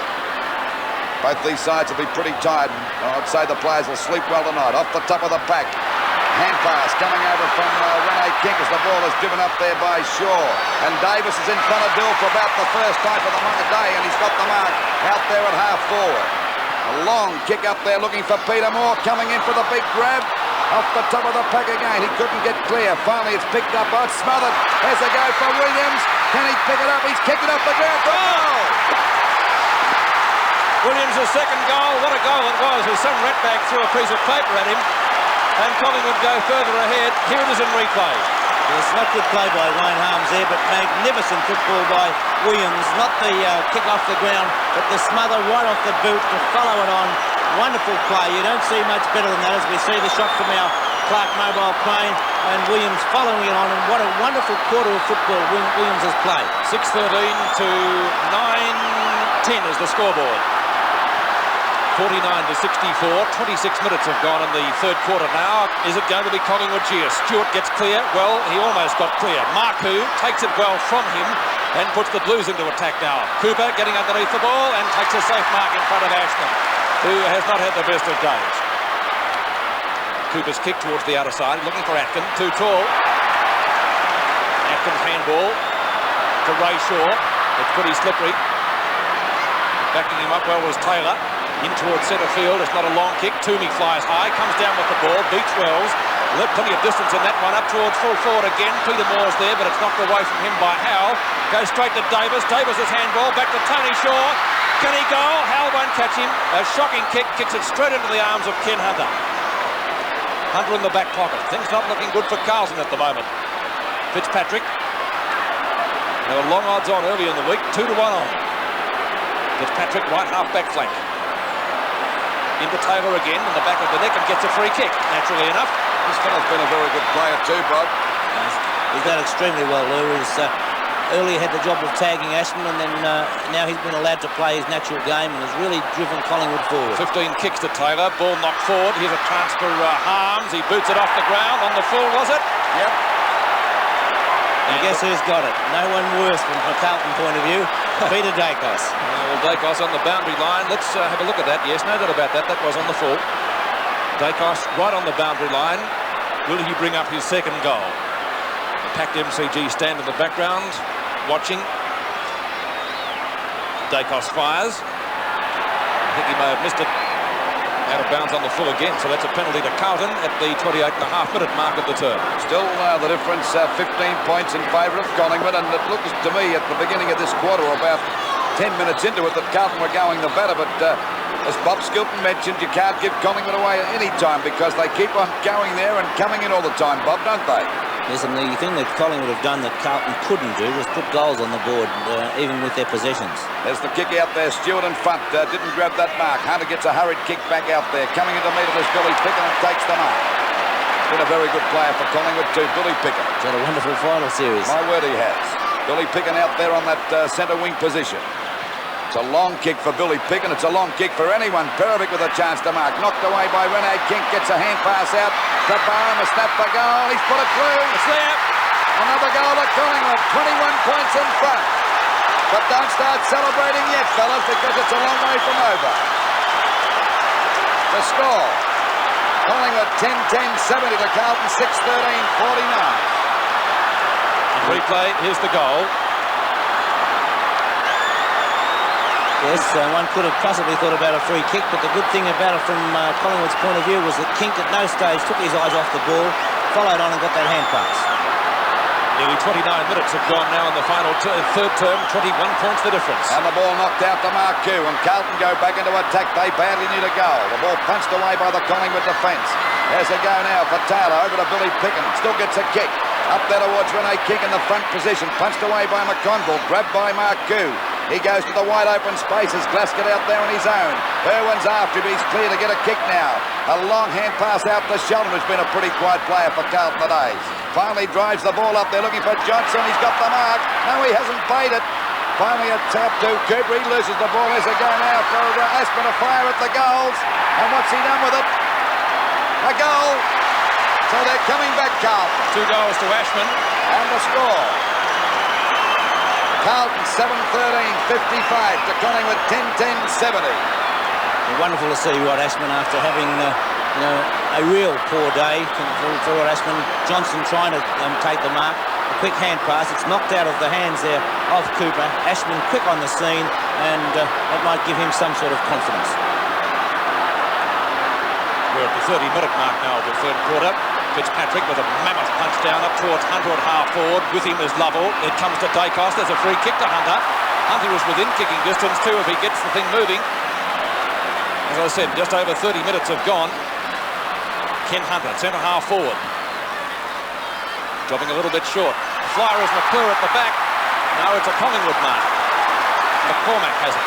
Both these sides will be pretty tired. I'd say the players will sleep well tonight. Off the top of the pack. Hand pass coming over from Rene King as the ball is given up there by Shaw. And Davis is in front of Bill for about the first time for the day, and he's got the mark out there at half forward. A long kick up there looking for Peter Moore, coming in for the big grab. Off the top of the pack again. He couldn't get clear. Finally it's picked up. Oh, it's smothered. There's a go for Williams. Can he pick it up? He's kicked it up the ground. Goal! Williams' second goal. What a goal it was, as some ratbag threw a piece of paper at him. And Collingwood go further ahead. Here it is in replay. Yes, not good play by Wayne Harms there, but magnificent football by Williams. Not the kick off the ground, but the smother right off the boot to follow it on. Wonderful play. You don't see much better than that as we see the shot from our Clark mobile crane and Williams following it on. And what a wonderful quarter of football Williams has played. 6-13 to 9-10 is the scoreboard. 49-64, 26 minutes have gone in the third quarter now. Is it going to be Collingwood here? Stewart gets clear. Well, he almost got clear. Marku takes it well from him and puts the Blues into attack now. Cooper getting underneath the ball and takes a safe mark in front of Ashton, who has not had the best of days. Cooper's kick towards the outer side, looking for Atkin. Too tall. handball to Ray Shaw. It's pretty slippery. Backing him up well was Taylor. In towards centre field. It's not a long kick. Toomey flies high, comes down with the ball, beats Wells. Left plenty of distance in that one. Up towards full forward again. Peter Moore's there, but it's knocked away from him by Howell. Goes straight to Davis. Davis's handball back to Tony Shaw. Can he go? Howell won't catch him. A shocking kick. Kicks it straight into the arms of Ken Hunter. Hunter in the back pocket. Things not looking good for Carlton at the moment. Fitzpatrick. There were long odds on early in the week. 2-1 on. Fitzpatrick right half back flank. Into Taylor again in the back of the neck and gets a free kick, naturally enough. This fellow's been a very good player too, Bob. He's done extremely well, Lou. He's earlier had the job of tagging Ashman, and then now he's been allowed to play his natural game and has really driven Collingwood forward. 15 kicks to Taylor, ball knocked forward. Here's a chance for Harms. He boots it off the ground on the full, was it? Yep. And guess who's got it? No one worse from a Carlton point of view. Peter Dacos. Well, Dacos on the boundary line. Let's have a look at that. Yes, no doubt about that. That was on the full. Dacos right on the boundary line. Will he bring up his second goal? Packed MCG stand in the background, watching. Dacos fires. I think he may have missed it. Out of bounds on the full again, so that's a penalty to Carlton at the 28.5-minute mark of the term. Still the difference, 15 points in favour of Collingwood, and it looks to me at the beginning of this quarter, about 10 minutes into it, that Carlton were going the better, but as Bob Skilton mentioned, you can't give Collingwood away at any time because they keep on going there and coming in all the time, Bob, don't they? Yes, and the thing that Collingwood have done that Carlton couldn't do was put goals on the board, even with their possessions. There's the kick out there. Stewart in front. Didn't grab that mark. Hunter gets a hurried kick back out there. Coming into meet of this Billy Pickett and takes the mark. Been a very good player for Collingwood too, Billy Pickett. He's had a wonderful final series. My word, he has. Billy Pickett out there on that centre wing position. It's a long kick for Billy Pickett. It's a long kick for anyone. Perovic with a chance to mark. Knocked away by Rene King. Gets a hand pass out to Barham. A snap for goal. He's put it through. It's there. Another goal to Collingwood. 21 points in front. But don't start celebrating yet, fellas, because it's a long way from over. The score. Collingwood 10-10-70 to Carlton 6-13-49. Replay, here's the goal. Yes, one could have possibly thought about a free kick, but the good thing about it from Collingwood's point of view was that Kink at no stage took his eyes off the ball, followed on and got that hand pass. Nearly 29 minutes have gone now in the final third term, 21 points the difference. And the ball knocked out to Marqueux, and Carlton go back into attack. They badly need a goal. The ball punched away by the Collingwood defence. There's a go now for Taylor, over to Billy Pickett. Still gets a kick. Up there towards Rene King in the front position. Punched away by McConville, grabbed by Marqueux. He goes to the wide open spaces. Glasgow out there on his own. Irwin's after him. He's clear to get a kick now. A long hand pass out to Sheldon, who's been a pretty quiet player for Carlton today. Finally drives the ball up there looking for Johnson. He's got the mark. No, he hasn't played it. Finally a tap to Cooper. He loses the ball. There's a go now for Ashman to fire at the goals. And what's he done with it? A goal. So they're coming back, Carlton. 2 goals to Ashman. And the score. Carlton 7-13-55 to Collingwood 10-10-70. Wonderful to see Rod Ashman after having a real poor day for Rod Ashman. Johnson trying to take the mark. A quick hand pass. It's knocked out of the hands there of Cooper. Ashman quick on the scene, and that might give him some sort of confidence. We're at the 30-minute mark now of the third quarter. Fitzpatrick with a mammoth punch down up towards Hunter at half forward. With him is Lovell. It comes to Dacos. There's a free kick to Hunter. Hunter is within kicking distance too if he gets the thing moving. As I said, just over 30 minutes have gone. Ken Hunter, centre half forward. Dropping a little bit short. The flyer is McClure at the back. Now it's a Collingwood mark. McCormack has it.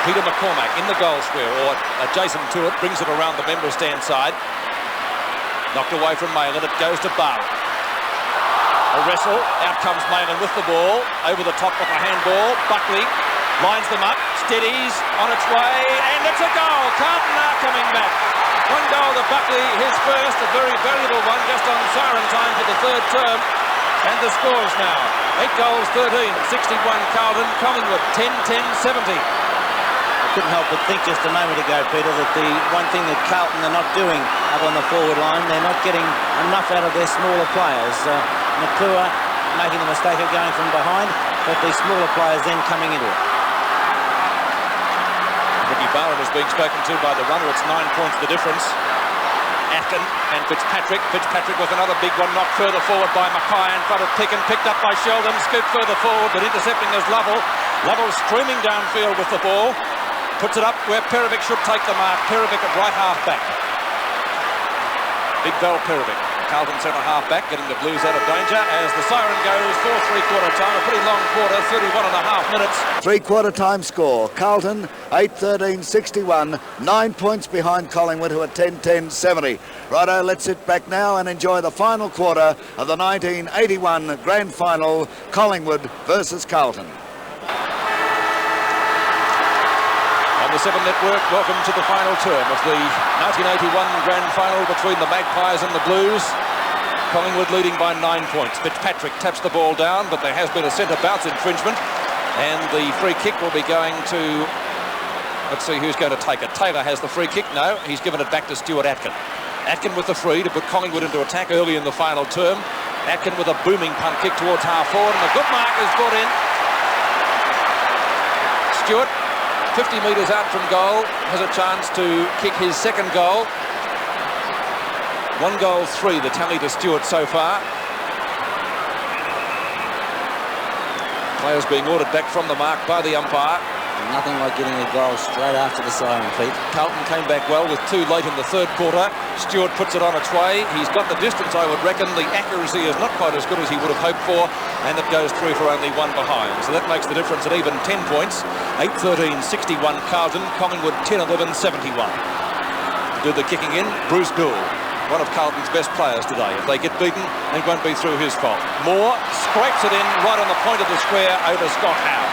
Peter McCormack in the goal square, or adjacent to it, brings it around the member stand side. Knocked away from Malin, it goes to Barham. A wrestle, out comes Malin with the ball, over the top of a handball. Buckley lines them up, steadies, on its way, and it's a goal. Carlton are coming back. 1 goal to Buckley, his first, a very valuable one, just on siren time for the third term. And the scores now, 8 goals, 13, 61 Carlton, Collingwood 10-10-70. I couldn't help but think just a moment ago, Peter, that the one thing that Carlton are not doing up on the forward line, they're not getting enough out of their smaller players. McClure making the mistake of going from behind, but the smaller players then coming into it. Ricky Barron is being spoken to by the runner. It's 9 points the difference. Atkin and Fitzpatrick. Fitzpatrick with another big one, knocked further forward by Mackay in front of Picken, picked up by Sheldon, scooped further forward, but intercepting is Lovell. Lovell streaming downfield with the ball, puts it up where Perovic should take the mark. Perovic at right half back. Big Val Perovic, Carlton centre half back, getting the Blues out of danger as the siren goes for three-quarter time. A pretty long quarter, 31.5 minutes. Three-quarter time score. Carlton 8-13-61, 9 points behind Collingwood, who are 10-10-70. Righto, let's sit back now and enjoy the final quarter of the 1981 Grand Final, Collingwood versus Carlton. On the Seven Network, welcome to the final term of the 1981 Grand Final between the Magpies and the Blues. Collingwood leading by 9 points. Fitzpatrick taps the ball down, but there has been a centre bounce infringement, and the free kick will be going to... Let's see who's going to take it. Taylor has the free kick. No, he's given it back to Stuart Atkin. Atkin with the free to put Collingwood into attack early in the final term. Atkin with a booming punt kick towards half forward, and a good mark is brought in. Stuart, 50 metres out from goal, has a chance to kick his second goal. 1 goal, 3, the tally to Stuart so far. Players being ordered back from the mark by the umpire. Nothing like getting a goal straight after the siren, Pete. Carlton came back well with 2 late in the third quarter. Stuart puts it on its way. He's got the distance, I would reckon. The accuracy is not quite as good as he would have hoped for, and it goes through for only 1 behind. So that makes the difference at even 10 points. 8-13-61 Carlton, Collingwood 10-11-71. To do the kicking in, Bruce Gould, one of Carlton's best players today. If they get beaten, it won't be through his fault. Moore scrapes it in right on the point of the square over Scott Howe.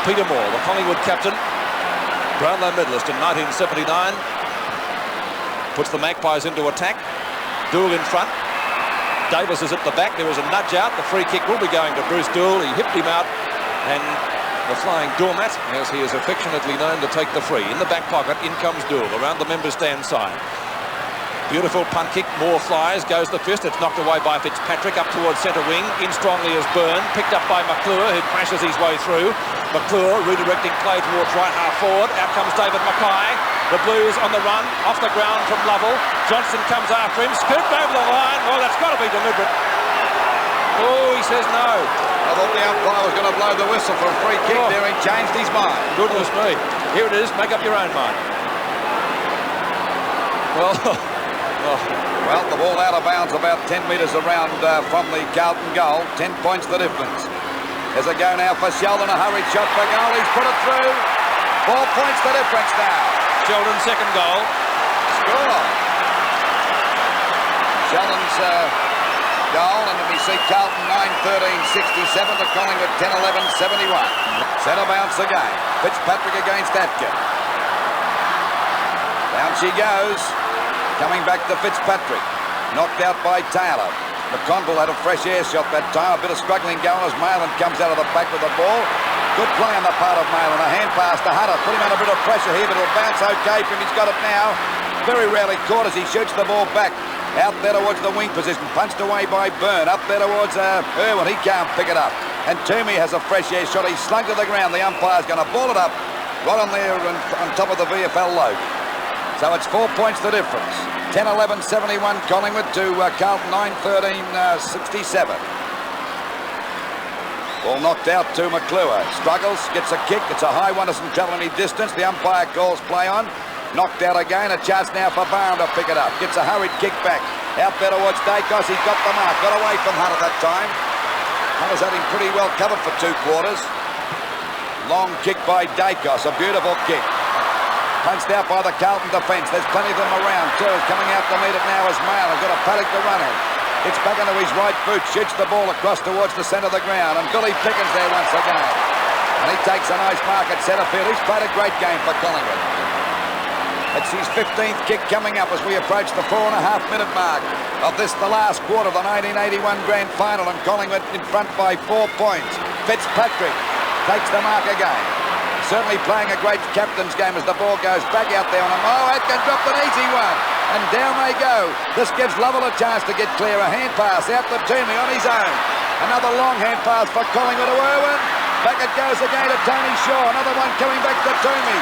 Peter Moore, the Collingwood captain, Brownlow medalist in 1979, puts the Magpies into attack. Dool in front. Davis is at the back. There is a nudge out. The free kick will be going to Bruce Dool. He hipped him out, and the flying doormat, as he is affectionately known, to take the free. In the back pocket, in comes Dool around the member stand side. Beautiful punt kick, Moore flies, goes the fist, it's knocked away by Fitzpatrick, up towards centre wing, in strongly as Byrne, picked up by McClure, who crashes his way through. McClure redirecting play towards right half forward, out comes David Mackay. The Blues on the run, off the ground from Lovell. Johnson comes after him, scooped over the line. Well, that's got to be deliberate. Oh, he says no. I thought the umpire was going to blow the whistle for a free kick there. He changed his mind. Goodness me. Here it is, make up your own mind. Well, the ball out of bounds about 10 metres around from the Carlton goal. 10 points the difference. There's a go now for Sheldon, a hurried shot for goal. He's put it through. 4 points the difference now. Sheldon's second goal. Score. Sheldon's goal, and then we see Carlton 9-13-67 to Collingwood 10-11-71. Centre bounce again. Fitzpatrick against Atkin. Down she goes. Coming back to Fitzpatrick. Knocked out by Taylor. McConville had a fresh air shot that time. A bit of struggling going as Malin comes out of the back with the ball. Good play on the part of Malin. A hand pass to Hutter. Put him under a bit of pressure here, but it'll bounce okay for him. He's got it now. Very rarely caught as he shoots the ball back. Out there towards the wing position. Punched away by Byrne. Up there towards Irwin. He can't pick it up. And Toomey has a fresh air shot. He's slung to the ground. The umpire's going to ball it up right on there on top of the VFL logo. So it's 4 points the difference. 10-11-71 Collingwood to Carlton 9-13-67. Ball knocked out to McClure. Struggles, gets a kick. It's a high one, doesn't travel any distance. The umpire calls play on. Knocked out again. A chance now for Barham to pick it up. Gets a hurried kick back. Out there towards Dacos. He's got the mark. Got away from Hunt at that time. Hunter's had him pretty well covered for 2 quarters. Long kick by Dacos. A beautiful kick. Punched out by the Carlton defence. There's plenty of them around too. Coming out to meet it now is Mail. Got a paddock to run in. It's back into his right boot. Shoots the ball across towards the centre of the ground. And Billy Pickens there once again. And he takes a nice mark at centre field. He's played a great game for Collingwood. It's his 15th kick coming up as we approach the 4.5-minute mark of this, the last quarter of the 1981 Grand Final. And Collingwood in front by 4 points. Fitzpatrick takes the mark again. Certainly playing a great captain's game as the ball goes back out there on him. Oh, Atkin dropped an easy one. and down they go. This gives Lovell a chance to get clear. A hand pass out to Toomey on his own. Another long hand pass for Collingwood to Irwin. Back it goes again to Tony Shaw. Another one coming back to Toomey.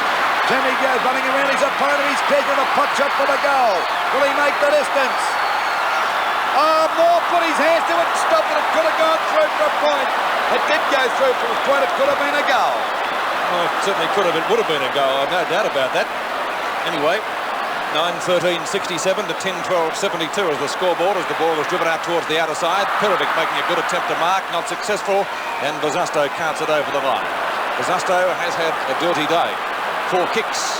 Toomey goes running around his opponent. He's clear with a pot shot for the goal. Will he make the distance? Oh, Moore put his hands to it and stopped it. It could have gone through for a point. It did go through for a point. It could have been a goal. Oh, it certainly could have. It would have been a goal. No doubt about that. Anyway, 9-13-67 to 10-12-72 is the scoreboard as the ball is driven out towards the outer side. Perovic making a good attempt to mark, not successful, and Bosustow counts it over the line. Bosustow has had a dirty day. 4 kicks,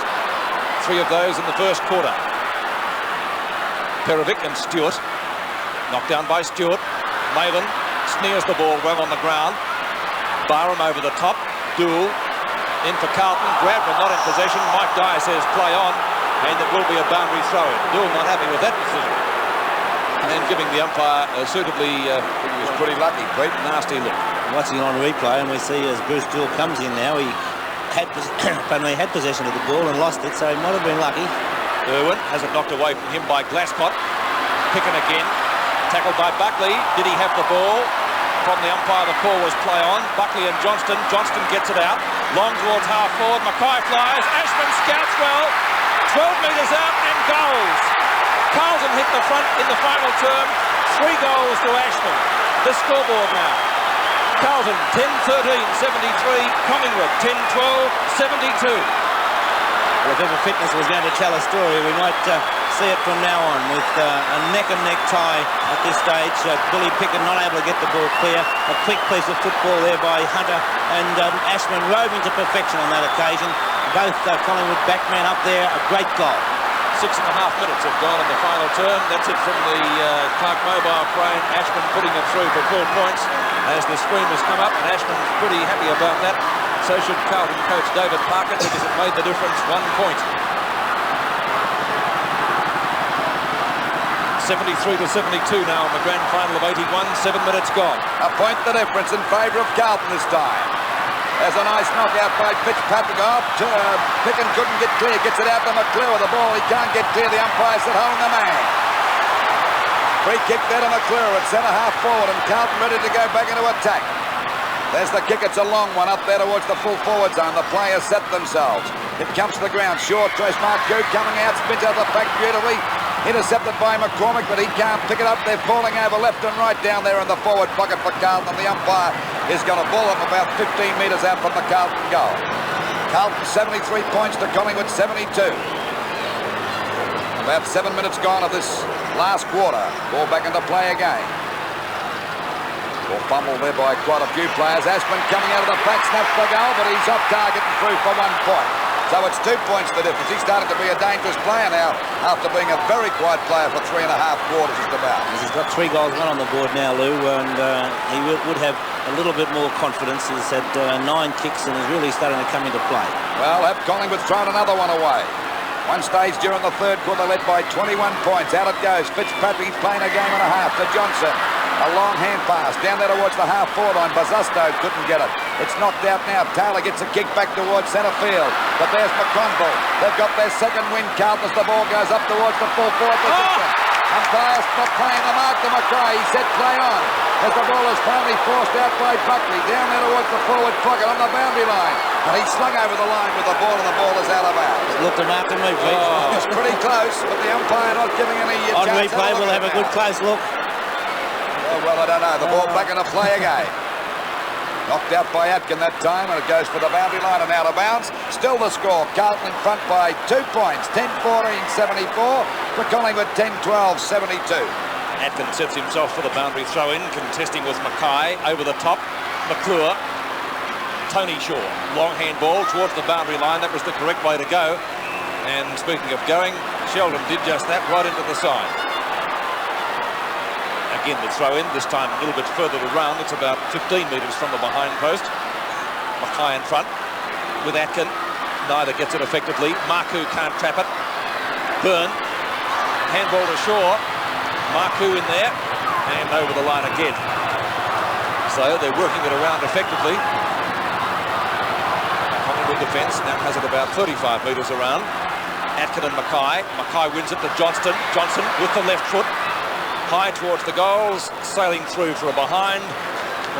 3 of those in the first quarter. Perovic and Stewart. Knocked down by Stewart. Maven sneers the ball well on the ground. Barham over the top. Doull in for Carlton. Grabbed but not in possession. Mike Dyer says play on, and it will be a boundary throw-in. Doull not happy with that decision, and giving the umpire a suitably he was pretty lucky, Pete, nasty look. Watching on replay, and we see as Bruce Doull comes in now, he had had possession of the ball and lost it, so he might have been lucky. Irwin has it knocked away from him by Glasscott. Picking again. Tackled by Buckley. Did he have the ball? From the umpire, the call was play on. Buckley and Johnston. Johnston gets it out. Long towards half forward. Mackay flies. Ashman scouts well. 12 metres out and goals. Carlton hit the front in the final term. 3 goals to Ashman. The scoreboard now. Carlton 10-13-73. Collingwood 10-12-72. Well, if ever fitness was going to tell a story, we might see it from now on with a neck-and-neck tie at this stage. Billy Pickett not able to get the ball clear. A quick piece of football there by Hunter, and Ashman roving to perfection on that occasion. Both Collingwood backmen up there. A great goal. 6.5 minutes have gone in the final term. That's it from the Clark mobile crane. Ashman putting it through for 4 points as the scream has come up, and Ashman's pretty happy about that. So should Carlton coach David Parker, because it made the difference. 1 point. 73-72 now in the grand final of 81. 7 minutes gone. A point the difference in favour of Carlton this time. There's a nice knockout by Fitzpatrick. Picken couldn't get clear. Gets it out to McClure. The ball, he can't get clear. The umpire said holding the man. Free kick there to McClure at centre half forward, and Carlton ready to go back into attack. There's the kick. It's a long one up there towards the full forward zone. The players set themselves. It comes to the ground. Short tries Marcoux coming out. Spins out the back beautifully. Intercepted by McCormick, but he can't pick it up. They're falling over left and right down there in the forward pocket for Carlton. The umpire is going to ball up about 15 metres out from the Carlton goal. Carlton 73 points to Collingwood 72. About 7 minutes gone of this last quarter. Ball back into play again. Ball fumbled there by quite a few players. Ashman coming out of the back, snaps the goal, but he's off target and through for 1 point. So it's 2 points the difference. He's starting to be a dangerous player now after being a very quiet player for 3.5 quarters just about. He's got 3 goals, 1 on the board now, Lou, and he would have a little bit more confidence. He's had 9 kicks and is really starting to come into play. Well, have Collingwood thrown another one away. One stage during the third quarter led by 21 points. Out it goes. Fitzpatrick playing a game and a half to Johnson. A long hand pass down there towards the half forward line. Bosustow couldn't get it. It's knocked out now. Taylor gets a kick back towards centre field. But there's McConville. They've got their second win. Carlton as the ball goes up towards the full forward position. Umpire's not playing the mark to Mackay. He said play on. As the ball is finally forced out by Buckley. Down there towards the forward pocket on the boundary line. And he's slung over the line with the ball, and the ball is out of bounds. Looked him after me, please. Oh, it's pretty close, but the umpire not giving any On chance. replay, we'll have a good close look. Oh, well, I don't know. The ball back into play again. Knocked out by Atkin that time, and it goes for the boundary line and out of bounds. Still the score. Carlton in front by 2 points. 10-14-74 for Collingwood 10-12-72. Atkin sets himself for the boundary throw-in, contesting with Mackay over the top. McClure. Tony Shaw. Long hand ball towards the boundary line. That was the correct way to go. And speaking of going, Sheldon did just that right into the side. Again, the throw-in, this time a little bit further around. It's about 15 metres from the behind post. Mackay in front with Atkin. Neither gets it effectively. Marcoux can't trap it. Byrne. Handball to Shaw. Marcoux in there. And over the line again. So they're working it around effectively. Collingwood defence now has it about 35 metres around. Atkin and Mackay. Mackay wins it to Johnston. Johnson with the left foot. High towards the goals, sailing through for a behind.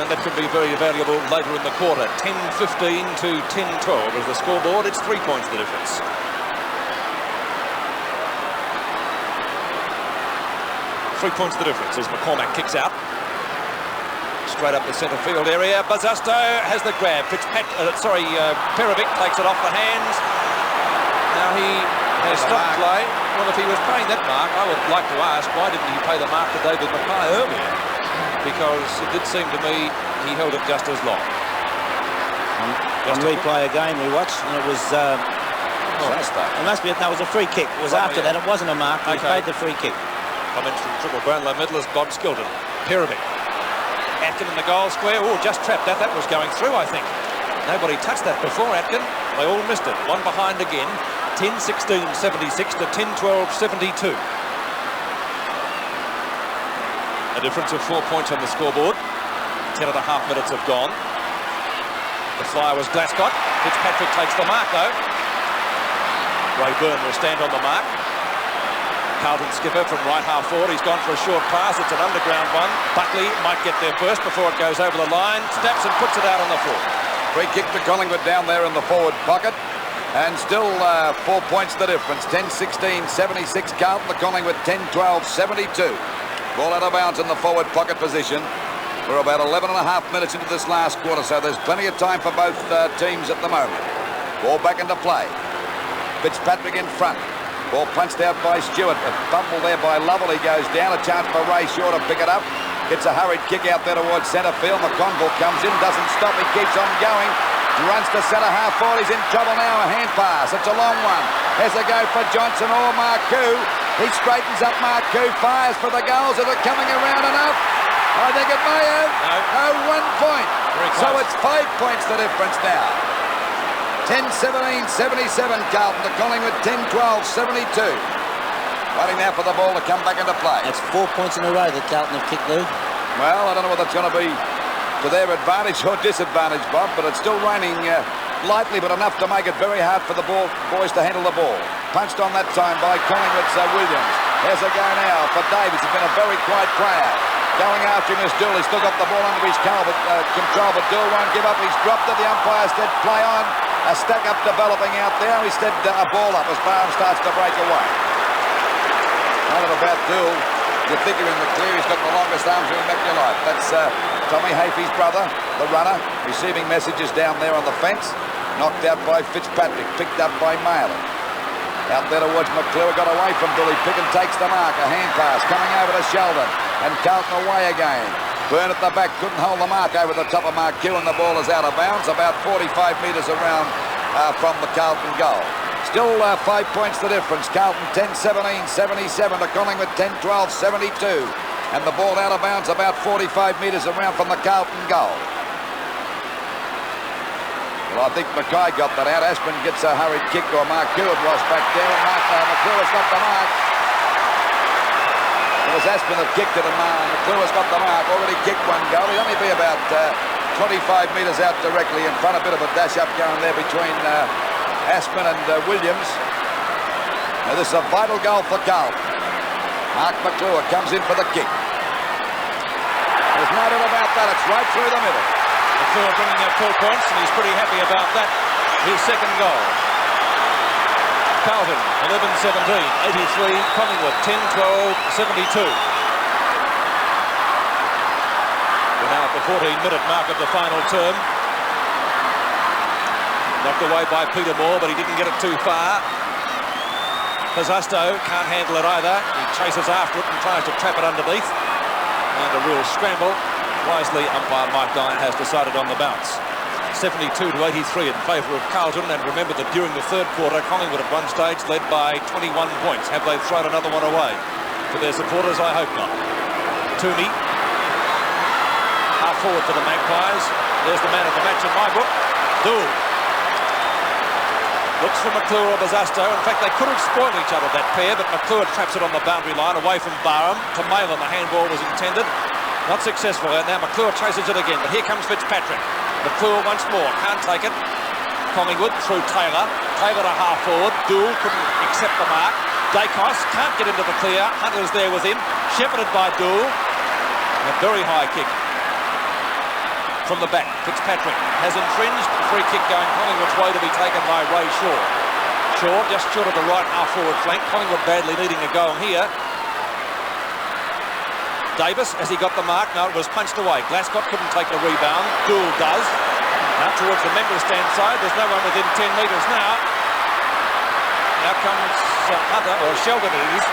And that could be very valuable later in the quarter. 10-15 to 10-12 is the scoreboard. It's 3 points the difference. Points the difference as McCormack kicks out. Straight up the centre field area. Bazasto has the grab. Perovic takes it off the hands. Now he has stopped play. Well, if he was paying that mark, I would like to ask, why didn't he pay the mark to David Mackay earlier? Because it did seem to me he held it just as long. On replay again, we watched, and it was... it must be, no, it was a free kick. It was after that. It wasn't a mark. He paid the free kick. Comments from Triple Brownlow medalist Bob Skilton. Perovic. Atkin in the goal square. Oh, just trapped that. That was going through, I think. Nobody touched that before, Atkin. They all missed it. One behind again. 10-16, 76 to 10-12, 72. A difference of 4 points on the scoreboard. 10.5 minutes have gone. The flyer was Glascott. Fitzpatrick takes the mark, though. Ray Byrne will stand on the mark. Carlton skipper from right half forward. He's gone for a short pass. It's an underground one. Buckley might get there first before it goes over the line. Snaps and puts it out on the floor. Free kick to Collingwood down there in the forward pocket. And still 4 points the difference. 10-16, 76 Carlton. The Collingwood 10-12, 72. Ball out of bounds in the forward pocket position. We're about 11.5 minutes into this last quarter, so there's plenty of time for both teams at the moment. Ball back into play. Fitzpatrick in front. Ball punched out by Stewart. A bumble there by Lovell. He goes down. A chance for Ray Shaw to pick it up. Gets a hurried kick out there towards centre field. McConville comes in, doesn't stop. He keeps on going. Runs to centre half forward. He's in trouble now. A hand pass. It's a long one. There's a go for Johnson or Marcoux. He straightens up Marcoux. Fires for the goals. Is it coming around enough? I think it may have. No, 1 point. So it's 5 points the difference now. 10-17, 77 Carlton to Collingwood, 10-12, 72. Waiting now for the ball to come back into play. That's 4 points in a row that Carlton have kicked, Lou. Well, I don't know whether it's going to be to their advantage or disadvantage, Bob, but it's still raining lightly, but enough to make it very hard for the boys to handle the ball. Punched on that time by Collingwood's Williams. There's a go now for Davies. He's been a very quiet player. Going after him is Dool. He's still got the ball under his control, but Dool won't give up. He's dropped it. The umpire said play on. A stack up developing out there. Instead, a ball up as Barham starts to break away. Not about Dool. You think you're in the clear. He's got the longest arms you'll make your life. That's Tommy Hafey's brother, the runner, receiving messages down there on the fence. Knocked out by Fitzpatrick. Picked up by Malin. Out there towards McClure. Got away from Billy. Picken takes the mark. A hand pass coming over to Sheldon. And Carlton away again. Byrne at the back, couldn't hold the mark over the top of Marcoux, and the ball is out of bounds, about 45 metres around from the Carlton goal. Still 5 points the difference. Carlton 10-17, 77 to Collingwood 10-12, 72. And the ball out of bounds about 45 metres around from the Carlton goal. Well, I think Mackay got that out. Aspin gets a hurried kick, or Marcoux had lost back there, and McClure has got the mark. It was Aspin that kicked it, and McClure has got the mark. Already kicked one goal. He'd only be about 25 metres out directly in front. A bit of a dash-up going there between Aspin and Williams. Now, this is a vital goal for Carlton. Mark McClure comes in for the kick. There's no doubt about that. It's right through the middle. McClure bringing up 4 points, and he's pretty happy about that. His second goal. Carlton, 11-17, 83, Collingwood, 10-12, 72. We're now at the 14-minute mark of the final term. Knocked away by Peter Moore, but he didn't get it too far. Pizzasto can't handle it either. He chases after it and tries to trap it underneath. And a real scramble. Wisely, umpire Mike Dine has decided on the bounce. 72-83 in favour of Carlton, and remember that during the third quarter, Collingwood at one stage led by 21 points. Have they thrown another one away? For their supporters, I hope not. Toomey, half forward for the Magpies. There's the man of the match in my book, Dool. Looks for McClure or Bazasto. In fact, they could have spoiled each other, that pair, but McClure traps it on the boundary line away from Barham. To Malin, the handball was intended. Not successful, and now McClure chases it again, but here comes Fitzpatrick. McClure once more, can't take it. Collingwood through Taylor. Taylor to half forward. Dool couldn't accept the mark. Dacos can't get into the clear. Hunter's there with him. Shepherded by Dool. A very high kick from the back. Fitzpatrick has infringed. Free kick going Collingwood's way to be taken by Ray Shaw. Shaw just short of the right half forward flank. Collingwood badly needing a goal here. Davis, as he got the mark, no, it was punched away. Glascott couldn't take the rebound. Dool does. Out towards the member stand side. There's no one within 10 metres now. Now comes Hunter, or Sheldon it is.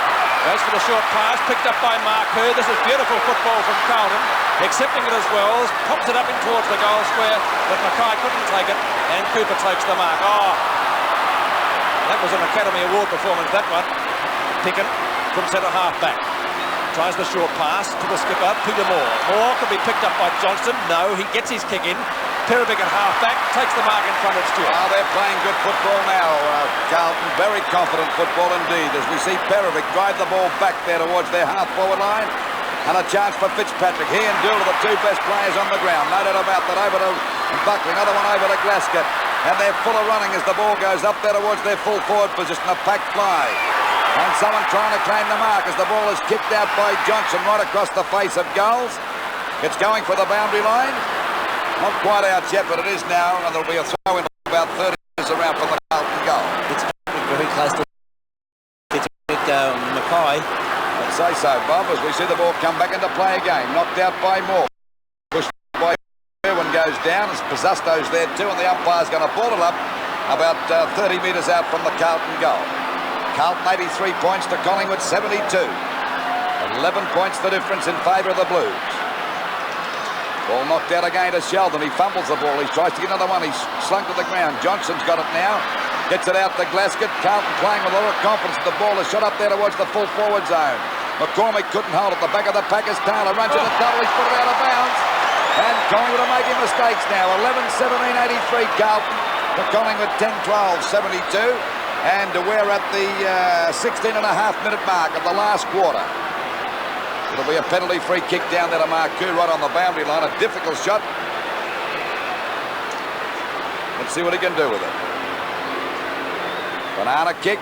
Goes for the short pass, picked up by Marku. This is beautiful football from Carlton. Accepting it as Wells, pops it up in towards the goal square, but Mackay couldn't take it, and Cooper takes the mark. Oh, that was an Academy Award performance, that one. Picken from centre half back. Tries the short pass to the skipper, Peter Moore. Moore can be picked up by Johnston. No, he gets his kick in. Perevic at half-back, takes the mark in front of Stewart. Oh, they're playing good football now, Carlton. Very confident football indeed, as we see Perevic drive the ball back there towards their half-forward line. And a chance for Fitzpatrick. He and Dool are the two best players on the ground. No doubt about that. Over to Buckley, another one over to Glasgow. And they're full of running as the ball goes up there towards their full forward position. A packed fly. And someone trying to claim the mark as the ball is kicked out by Johnson right across the face of goals. It's going for the boundary line. Not quite out yet, but it is now, and there'll be a throw in about 30 metres around from the Carlton goal. It's very close to Mackay. I'd say so, Bob, as we see the ball come back into play again. Knocked out by Moore. Pushed by Irwin goes down, as Pizzusto's there too, and the umpire's going to ball it up about 30 metres out from the Carlton goal. Carlton 83 points to Collingwood 72. 11 points the difference in favour of the Blues. Ball knocked out again to Sheldon. He fumbles the ball. He tries to get another one. He's slunk to the ground. Johnson's got it now. Gets it out to Glasgow. Carlton playing with a lot of confidence. The ball is shot up there towards the full forward zone. McCormick couldn't hold it. The back of the pack is Taylor. Runs in the double. He's put it out of bounds. And Collingwood are making mistakes now. 11-17-83 Carlton. To Collingwood 10-12-72. And we're at the 16.5-minute mark of the last quarter. It'll be a penalty free kick down there to Marku right on the boundary line. A difficult shot. Let's see what he can do with it. Banana kick.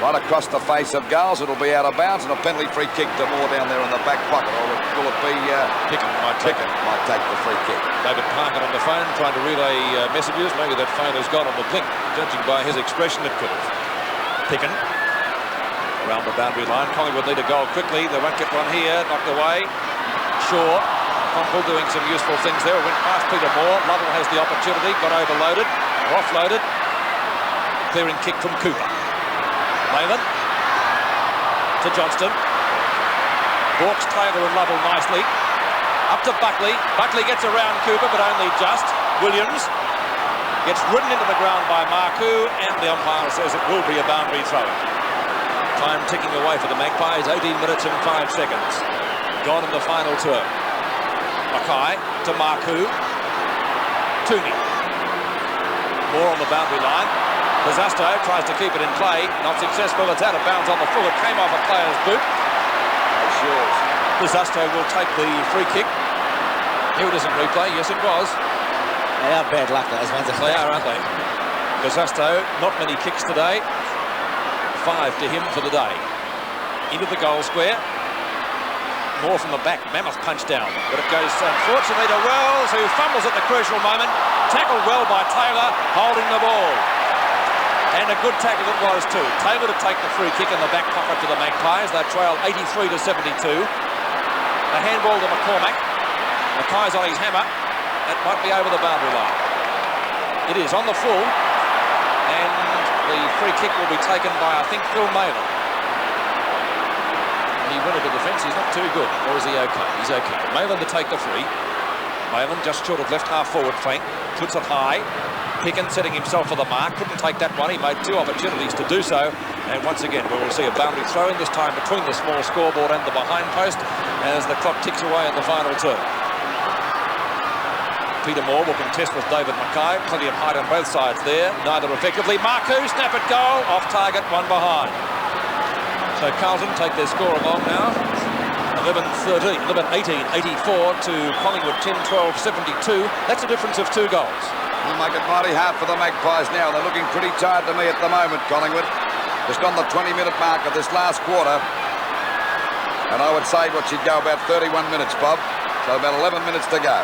Right across the face of goals. It'll be out of bounds, and a penalty free kick to Moore down there in the back pocket. Or will it be Picken might take the free kick. David Parker on the phone trying to relay messages. Maybe that phone has gone on the blink. Judging by his expression, it could have. Picken around the boundary line. Collingwood need a goal quickly. They won't get one here. Knocked away. Shaw, Pomple doing some useful things there. Went past Peter Moore. Lovell has the opportunity. Got overloaded. Or offloaded. Clearing kick from Cooper. Leyland to Johnston. Walks Taylor and Lovell nicely. Up to Buckley. Buckley gets around Cooper, but only just. Williams gets ridden into the ground by Marku, and the umpire says it will be a boundary throw. Time ticking away for the Magpies. 18 minutes and 5 seconds. Gone in the final term. Mackay to Marku. Tooney. Moore on the boundary line. Pizzusto tries to keep it in play. Not successful. It's out of bounds on the full. It came off a player's boot. That's yours. Pizzusto will take the free kick. Here it is in replay. Yes, it was. They are bad luck, those ones. They are, aren't they? Pizzusto, not many kicks today. 5 to him for the day. Into the goal square. More from the back. Mammoth punch down. But it goes, unfortunately, to Wells, who fumbles at the crucial moment. Tackled well by Taylor, holding the ball. And a good tackle it was too. Taylor to take the free kick in the back pocket to the Magpies. They trail 83-72. A handball to McCormack. Mackay's on his hammer. That might be over the boundary line. It is on the full. And the free kick will be taken by, I think, Phil Mayland. He went into defence. He's not too good. Or is he okay? He's okay. Mayland to take the free. Mayland just short of left half forward flank. Puts it high. Picken setting himself for the mark. Couldn't take that one. He made 2 opportunities to do so. And once again, we will see a boundary throw in, this time between the small scoreboard and the behind post, as the clock ticks away in the final term. Peter Moore will contest with David Mackay. Plenty of height on both sides there. Neither effectively. Marku, snap at goal. Off target, one behind. So Carlton take their score along now. 11-18, 84 to Collingwood 10-12-72. That's a difference of 2 goals. They'll make it mighty hard for the Magpies now. They're looking pretty tired to me at the moment, Collingwood. Just on the 20-minute mark of this last quarter. And I would say what should go about 31 minutes, Bob. So about 11 minutes to go.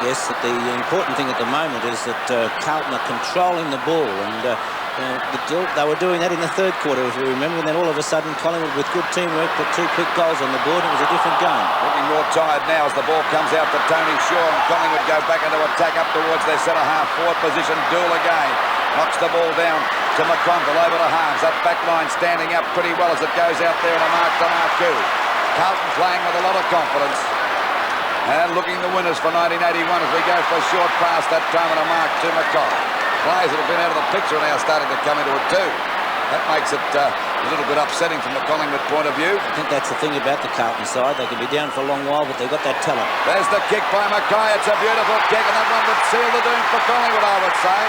Yes, the important thing at the moment is that Carlton are controlling the ball, and they were doing that in the third quarter, if you remember, and then all of a sudden Collingwood, with good teamwork, put 2 quick goals on the board, and it was a different game. Looking more tired now as the ball comes out to Tony Shaw, and Collingwood go back into attack up towards their centre-half forward position. Dool again knocks the ball down to McConville over to Harms. That back line standing up pretty well as it goes out there and a mark to Marcoux. Carlton playing with a lot of confidence. And looking the winners for 1981 as we go for a short pass that time and a mark to McConnell. Players that have been out of the picture are now starting to come into it too. That makes it a little bit upsetting from the Collingwood point of view. I think that's the thing about the Carlton side. They can be down for a long while, but they've got that talent. There's the kick by Mackay. It's a beautiful kick, and that one would seal the doom for Collingwood, I would say.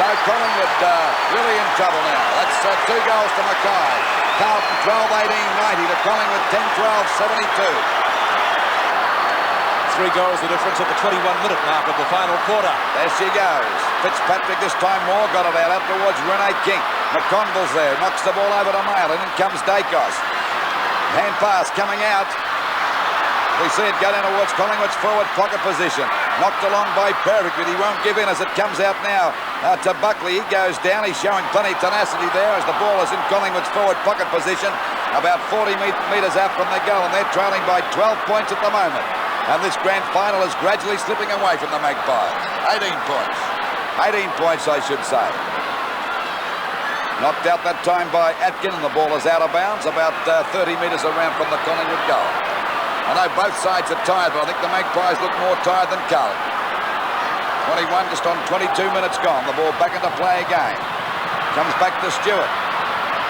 So Collingwood really in trouble now. That's 2 goals to Mackay. Carlton 12-18-90 to Collingwood 10-12-72. 3 goals the difference at the 21-minute mark of the final quarter. There she goes. Fitzpatrick this time more got it out towards Rene King. McConville's there. Knocks the ball over to Mail. And in comes Dacos. Hand pass coming out. We see it go down towards Collingwood's forward pocket position. Knocked along by Perrick, but he won't give in as it comes out now to Buckley. He goes down. He's showing plenty of tenacity there as the ball is in Collingwood's forward pocket position. About 40 metres out from their goal, and they're trailing by 12 points at the moment. And this grand final is gradually slipping away from the Magpies. 18 points. 18 points, I should say. Knocked out that time by Atkin, and the ball is out of bounds, about 30 metres around from the Collingwood goal. I know both sides are tired, but I think the Magpies look more tired than Carlton. 21 just on 22 minutes gone. The ball back into play again. Comes back to Stewart.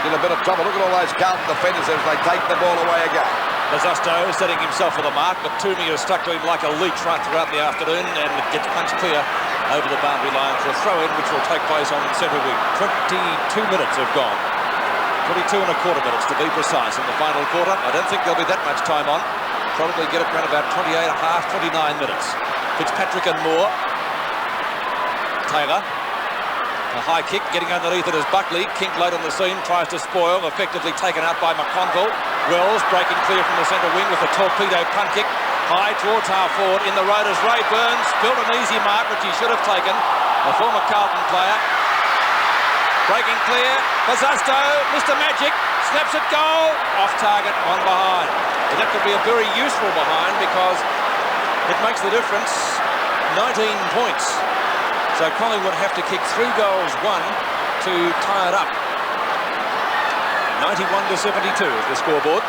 In a bit of trouble. Look at all those Carlton defenders as they take the ball away again. Mazusto setting himself for the mark, but Toomey has stuck to him like a leech right throughout the afternoon, and it gets punched clear over the boundary line for a throw-in, which will take place on centre wing. 22 minutes have gone. 22 and a quarter minutes to be precise in the final quarter. I don't think there'll be that much time on. Probably get it around about 28 and a half, 29 minutes. Fitzpatrick and Moore. Taylor. A high kick, getting underneath it as Buckley. Kink late on the scene, tries to spoil, effectively taken out by McConville. Wells breaking clear from the centre wing with a torpedo punt kick. High towards half forward. In the road as Ray Burns built an easy mark, which he should have taken. A former Carlton player. Breaking clear. Mazusto, Mr. Magic, snaps it goal. Off target, one behind. And that could be a very useful behind because it makes the difference. 19 points. So Collingwood have to kick 3 goals, 1 to tie it up. 91-72 is the scoreboard.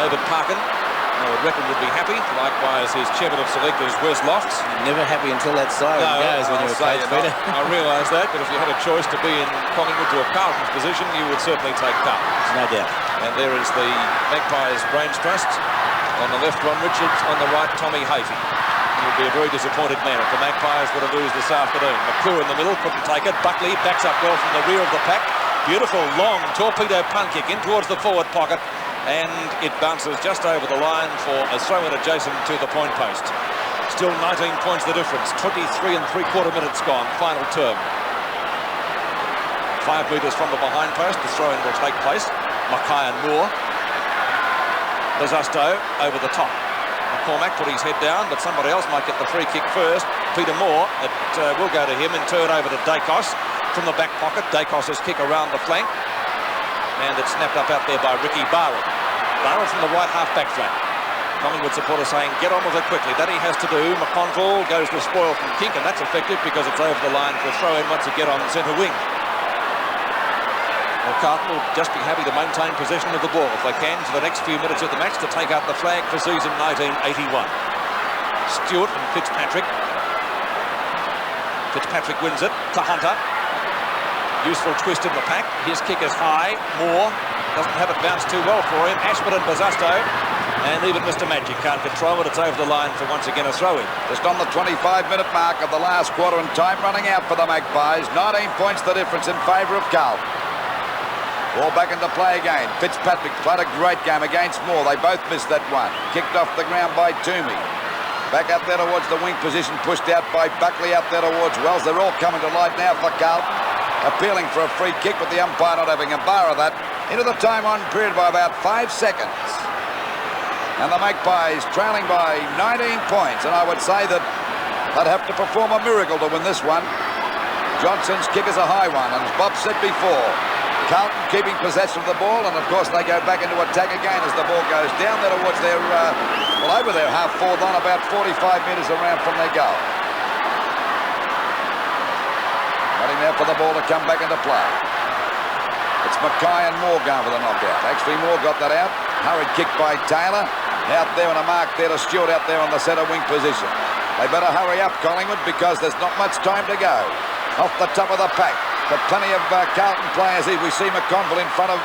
David Parkin, I would reckon, would be happy. Likewise, his chairman of selectors, Wes Lofts. Never happy until that siren goes when you're a coach, Peter. I realise that, but if you had a choice to be in Collingwood to a Carlton's position, you would certainly take Carlton. No doubt. And there is the Magpies Brains Trust. On the left, Ron Richards. On the right, Tommy Hafey. He would be a very disappointed man if the Magpies were to lose this afternoon. McClure in the middle, couldn't take it. Buckley backs up well from the rear of the pack. Beautiful, long torpedo punt kick in towards the forward pocket. And it bounces just over the line for a throw-in adjacent to the point post. Still 19 points the difference. 23 and 3/4 minutes gone, final term. 5 metres from the behind post, the throw-in will take place. Mackay and Moore. Mazusto over the top. McCormack put his head down, but somebody else might get the free kick first. Peter Moore, it will go to him and turn over to Dacos from the back pocket. Dacos' kick around the flank. And it's snapped up out there by Ricky Barrett. Barrett from the right half-back flank. Collingwood supporters saying, get on with it quickly. That he has to do. McConville goes to spoil from Kink, and that's effective because it's over the line for a throw-in once again on centre wing. Well, Carlton will just be happy to maintain possession of the ball if they can for the next few minutes of the match to take out the flag for season 1981. Stewart and Fitzpatrick. Fitzpatrick wins it to Hunter. Useful twist in the pack. His kick is high. Moore doesn't have it bounce too well for him. Ashford and Mazusto. And even Mr. Magic can't control it. It's over the line for once again a throw-in. Just on the 25-minute mark of the last quarter and time running out for the Magpies. 19 points the difference in favour of Carlton. Ball back into play again. Fitzpatrick played a great game against Moore. They both missed that one. Kicked off the ground by Toomey. Back out there towards the wing position, pushed out by Buckley out there towards Wells. They're all coming to light now for Carlton. Appealing for a free kick, but the umpire not having a bar of that. Into the time-on period by about 5 seconds. And the Magpies trailing by 19 points. And I would say that they'd have to perform a miracle to win this one. Johnson's kick is a high one, and as Bob said before, Carlton keeping possession of the ball, and of course they go back into attack again as the ball goes down there towards their, over their half-forward line, about 45 metres around from their goal. Waiting now for the ball to come back into play. It's Mackay and Moore going for the knockout. Actually, Moore got that out. Hurried kick by Taylor. Out there on a mark there to Stewart out there on the centre wing position. They better hurry up, Collingwood, because there's not much time to go. Off the top of the pack. But plenty of Carlton players here. We see McConville in front of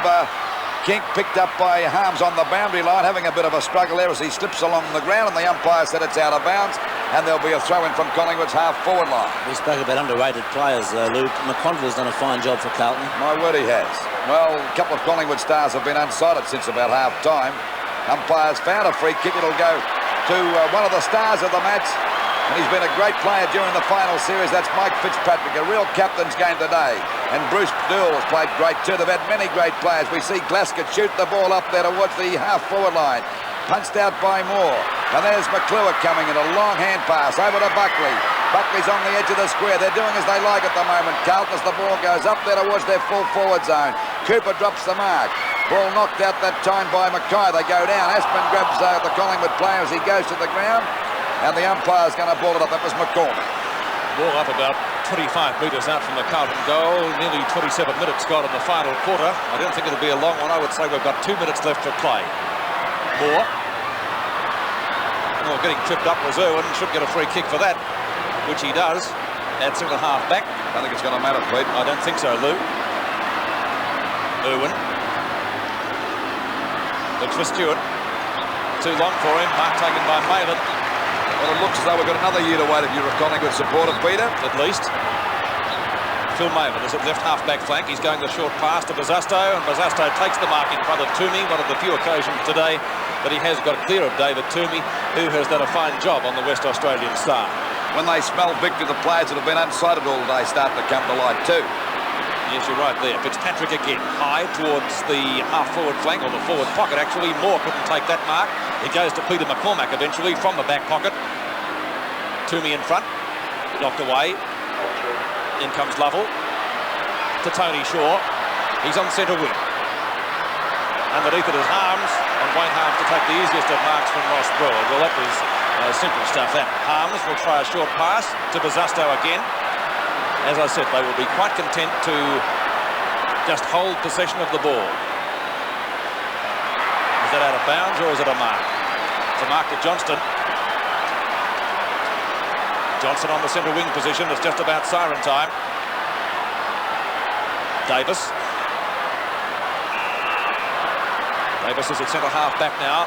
Kink, picked up by Harms on the boundary line, having a bit of a struggle there as he slips along the ground, and the umpire said it's out of bounds, and there'll be a throw-in from Collingwood's half-forward line. We spoke about underrated players, Lou. McConville's done a fine job for Carlton. My word, he has. Well, a couple of Collingwood stars have been unsighted since about half-time. Umpires found a free kick. It'll go to one of the stars of the match, and he's been a great player during the final series. That's Mike Fitzpatrick, a real captain's game today. And Bruce Dool has played great too. They've had many great players. We see Glasgow shoot the ball up there towards the half-forward line. Punched out by Moore. And there's McClure coming in, a long hand pass over to Buckley. Buckley's on the edge of the square. They're doing as they like at the moment. Carlton, as the ball goes up there towards their full forward zone. Cooper drops the mark. Ball knocked out that time by Mackay. They go down. Aspin grabs the Collingwood player as he goes to the ground. And the umpire's going to ball it up. That was McCormick. Ball up about 25 metres out from the Carlton goal. Nearly 27 minutes gone in the final quarter. I don't think it'll be a long one. I would say we've got 2 minutes left to play. Moore. Well, getting tripped up was Irwin. Should get a free kick for that, which he does. At centre-half back. I think it's going to matter, Pete. I don't think so, Lou. Irwin. Looks for Stewart. Too long for him. Mark taken by Malin. Well, it looks as though we've got another year to wait if you're a Collingwood supporter, Peter. At least. Phil Malin is at left half-back flank. He's going the short pass to Bazasto, and Bazasto takes the mark in front of Toomey, one of the few occasions today that he has got clear of David Toomey, who has done a fine job on the West Australian star. When they smell victory, the players that have been unsighted all day start to come to light too. Yes, you're right there. Fitzpatrick again, high towards the half-forward flank, or the forward pocket, actually. Moore couldn't take that mark. It goes to Peter McCormack eventually from the back pocket. Toomey in front, knocked away. In comes Lovell to Tony Shaw. He's on centre wing. Underneath it is Harms, and Wayne Harms to take the easiest of marks from Ross Broad. Well, that was simple stuff, that. Harms will try a short pass to Bazasto again. As I said, they will be quite content to just hold possession of the ball. Is that out of bounds, or is it a mark? It's a mark to Johnston. Johnson on the centre wing position. It's just about siren time. Davis. Davis is at centre half back now.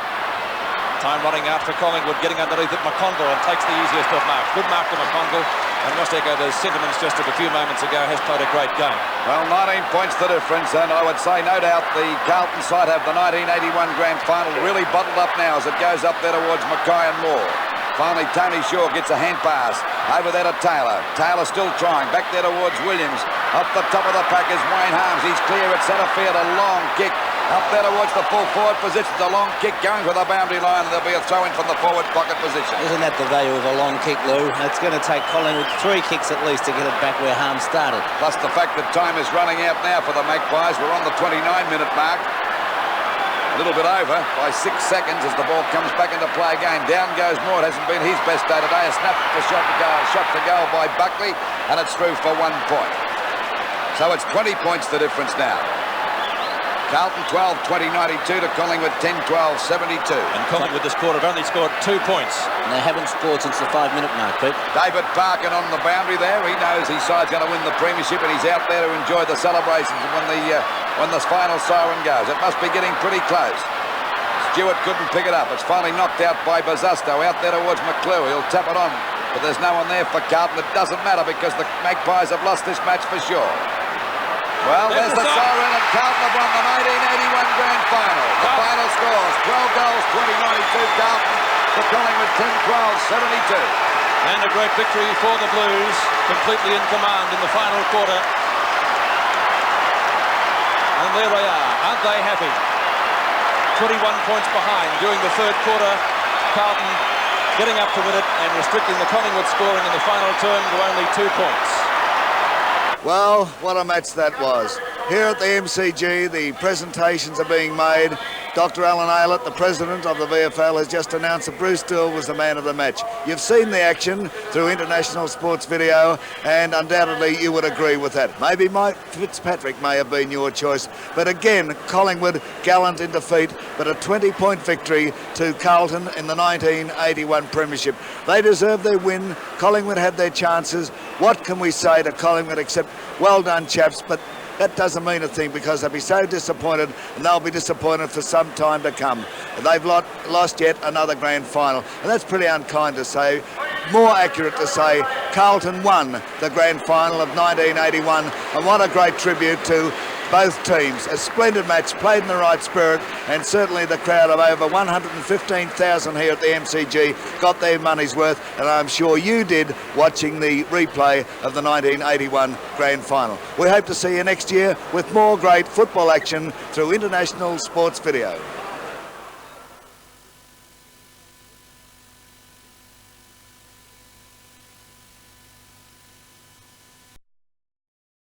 Time running out for Collingwood, getting underneath at McConville, and takes the easiest of marks. Good mark to McConville, and must echo those sentiments just of a few moments ago. Has played a great game. Well, 19 points the difference, and I would say no doubt the Carlton side have the 1981 grand final really bottled up now as it goes up there towards Mackay and Moore. Finally, Tony Shaw gets a hand pass over there to Taylor. Taylor still trying. Back there towards Williams. Up the top of the pack is Wayne Harms. He's clear at centre field. A long kick. Up there towards the full forward position. A long kick going for the boundary line. There'll be a throw-in from the forward pocket position. Isn't that the value of a long kick, Lou? It's going to take Collingwood 3 kicks at least to get it back where Harms started. Plus the fact that time is running out now for the Magpies. We're on the 29-minute mark. A little bit over by 6 seconds as the ball comes back into play again. Down goes Moore. It hasn't been his best day today. A snap for shot to goal by Buckley, and it's through for 1 point. So it's 20 points the difference now. Carlton 12-20-92 to Collingwood 10-12-72. And Collingwood this quarter have only scored 2 points. And they haven't scored since the 5-minute mark, Pete. David Parkin on the boundary there. He knows his side's going to win the premiership, and he's out there to enjoy the celebrations when the final siren goes. It must be getting pretty close. Stewart couldn't pick it up. It's finally knocked out by Bazasto out there towards McClure. He'll tap it on, but there's no one there for Carlton. It doesn't matter because the Magpies have lost this match for sure. Well, there's the siren, and Carlton have won the 1981 grand final. The final scores, 12 goals, 20-92 Carlton, for Collingwood 10-12, 72. And a great victory for the Blues, completely in command in the final quarter. And there they are, aren't they happy? 21 points behind during the third quarter. Carlton getting up to win it and restricting the Collingwood scoring in the final term to only 2 points. Well, what a match that was. Here at the MCG, the presentations are being made. Dr. Alan Aylett, the president of the VFL, has just announced that Bruce Dill was the man of the match. You've seen the action through international sports video, and undoubtedly you would agree with that. Maybe Mike Fitzpatrick may have been your choice, but again, Collingwood gallant in defeat, but a 20-point victory to Carlton in the 1981 Premiership. They deserved their win. Collingwood had their chances. What can we say to Collingwood except well done, chaps, but that doesn't mean a thing because they'll be so disappointed, and they'll be disappointed for some time to come. They've lost yet another grand final, and that's pretty unkind to say. More accurate to say Carlton won the grand final of 1981, and what a great tribute to both teams. A splendid match, played in the right spirit, and certainly the crowd of over 115,000 here at the MCG got their money's worth, and I'm sure you did watching the replay of the 1981 grand final. We hope to see you next year with more great football action through international sports video.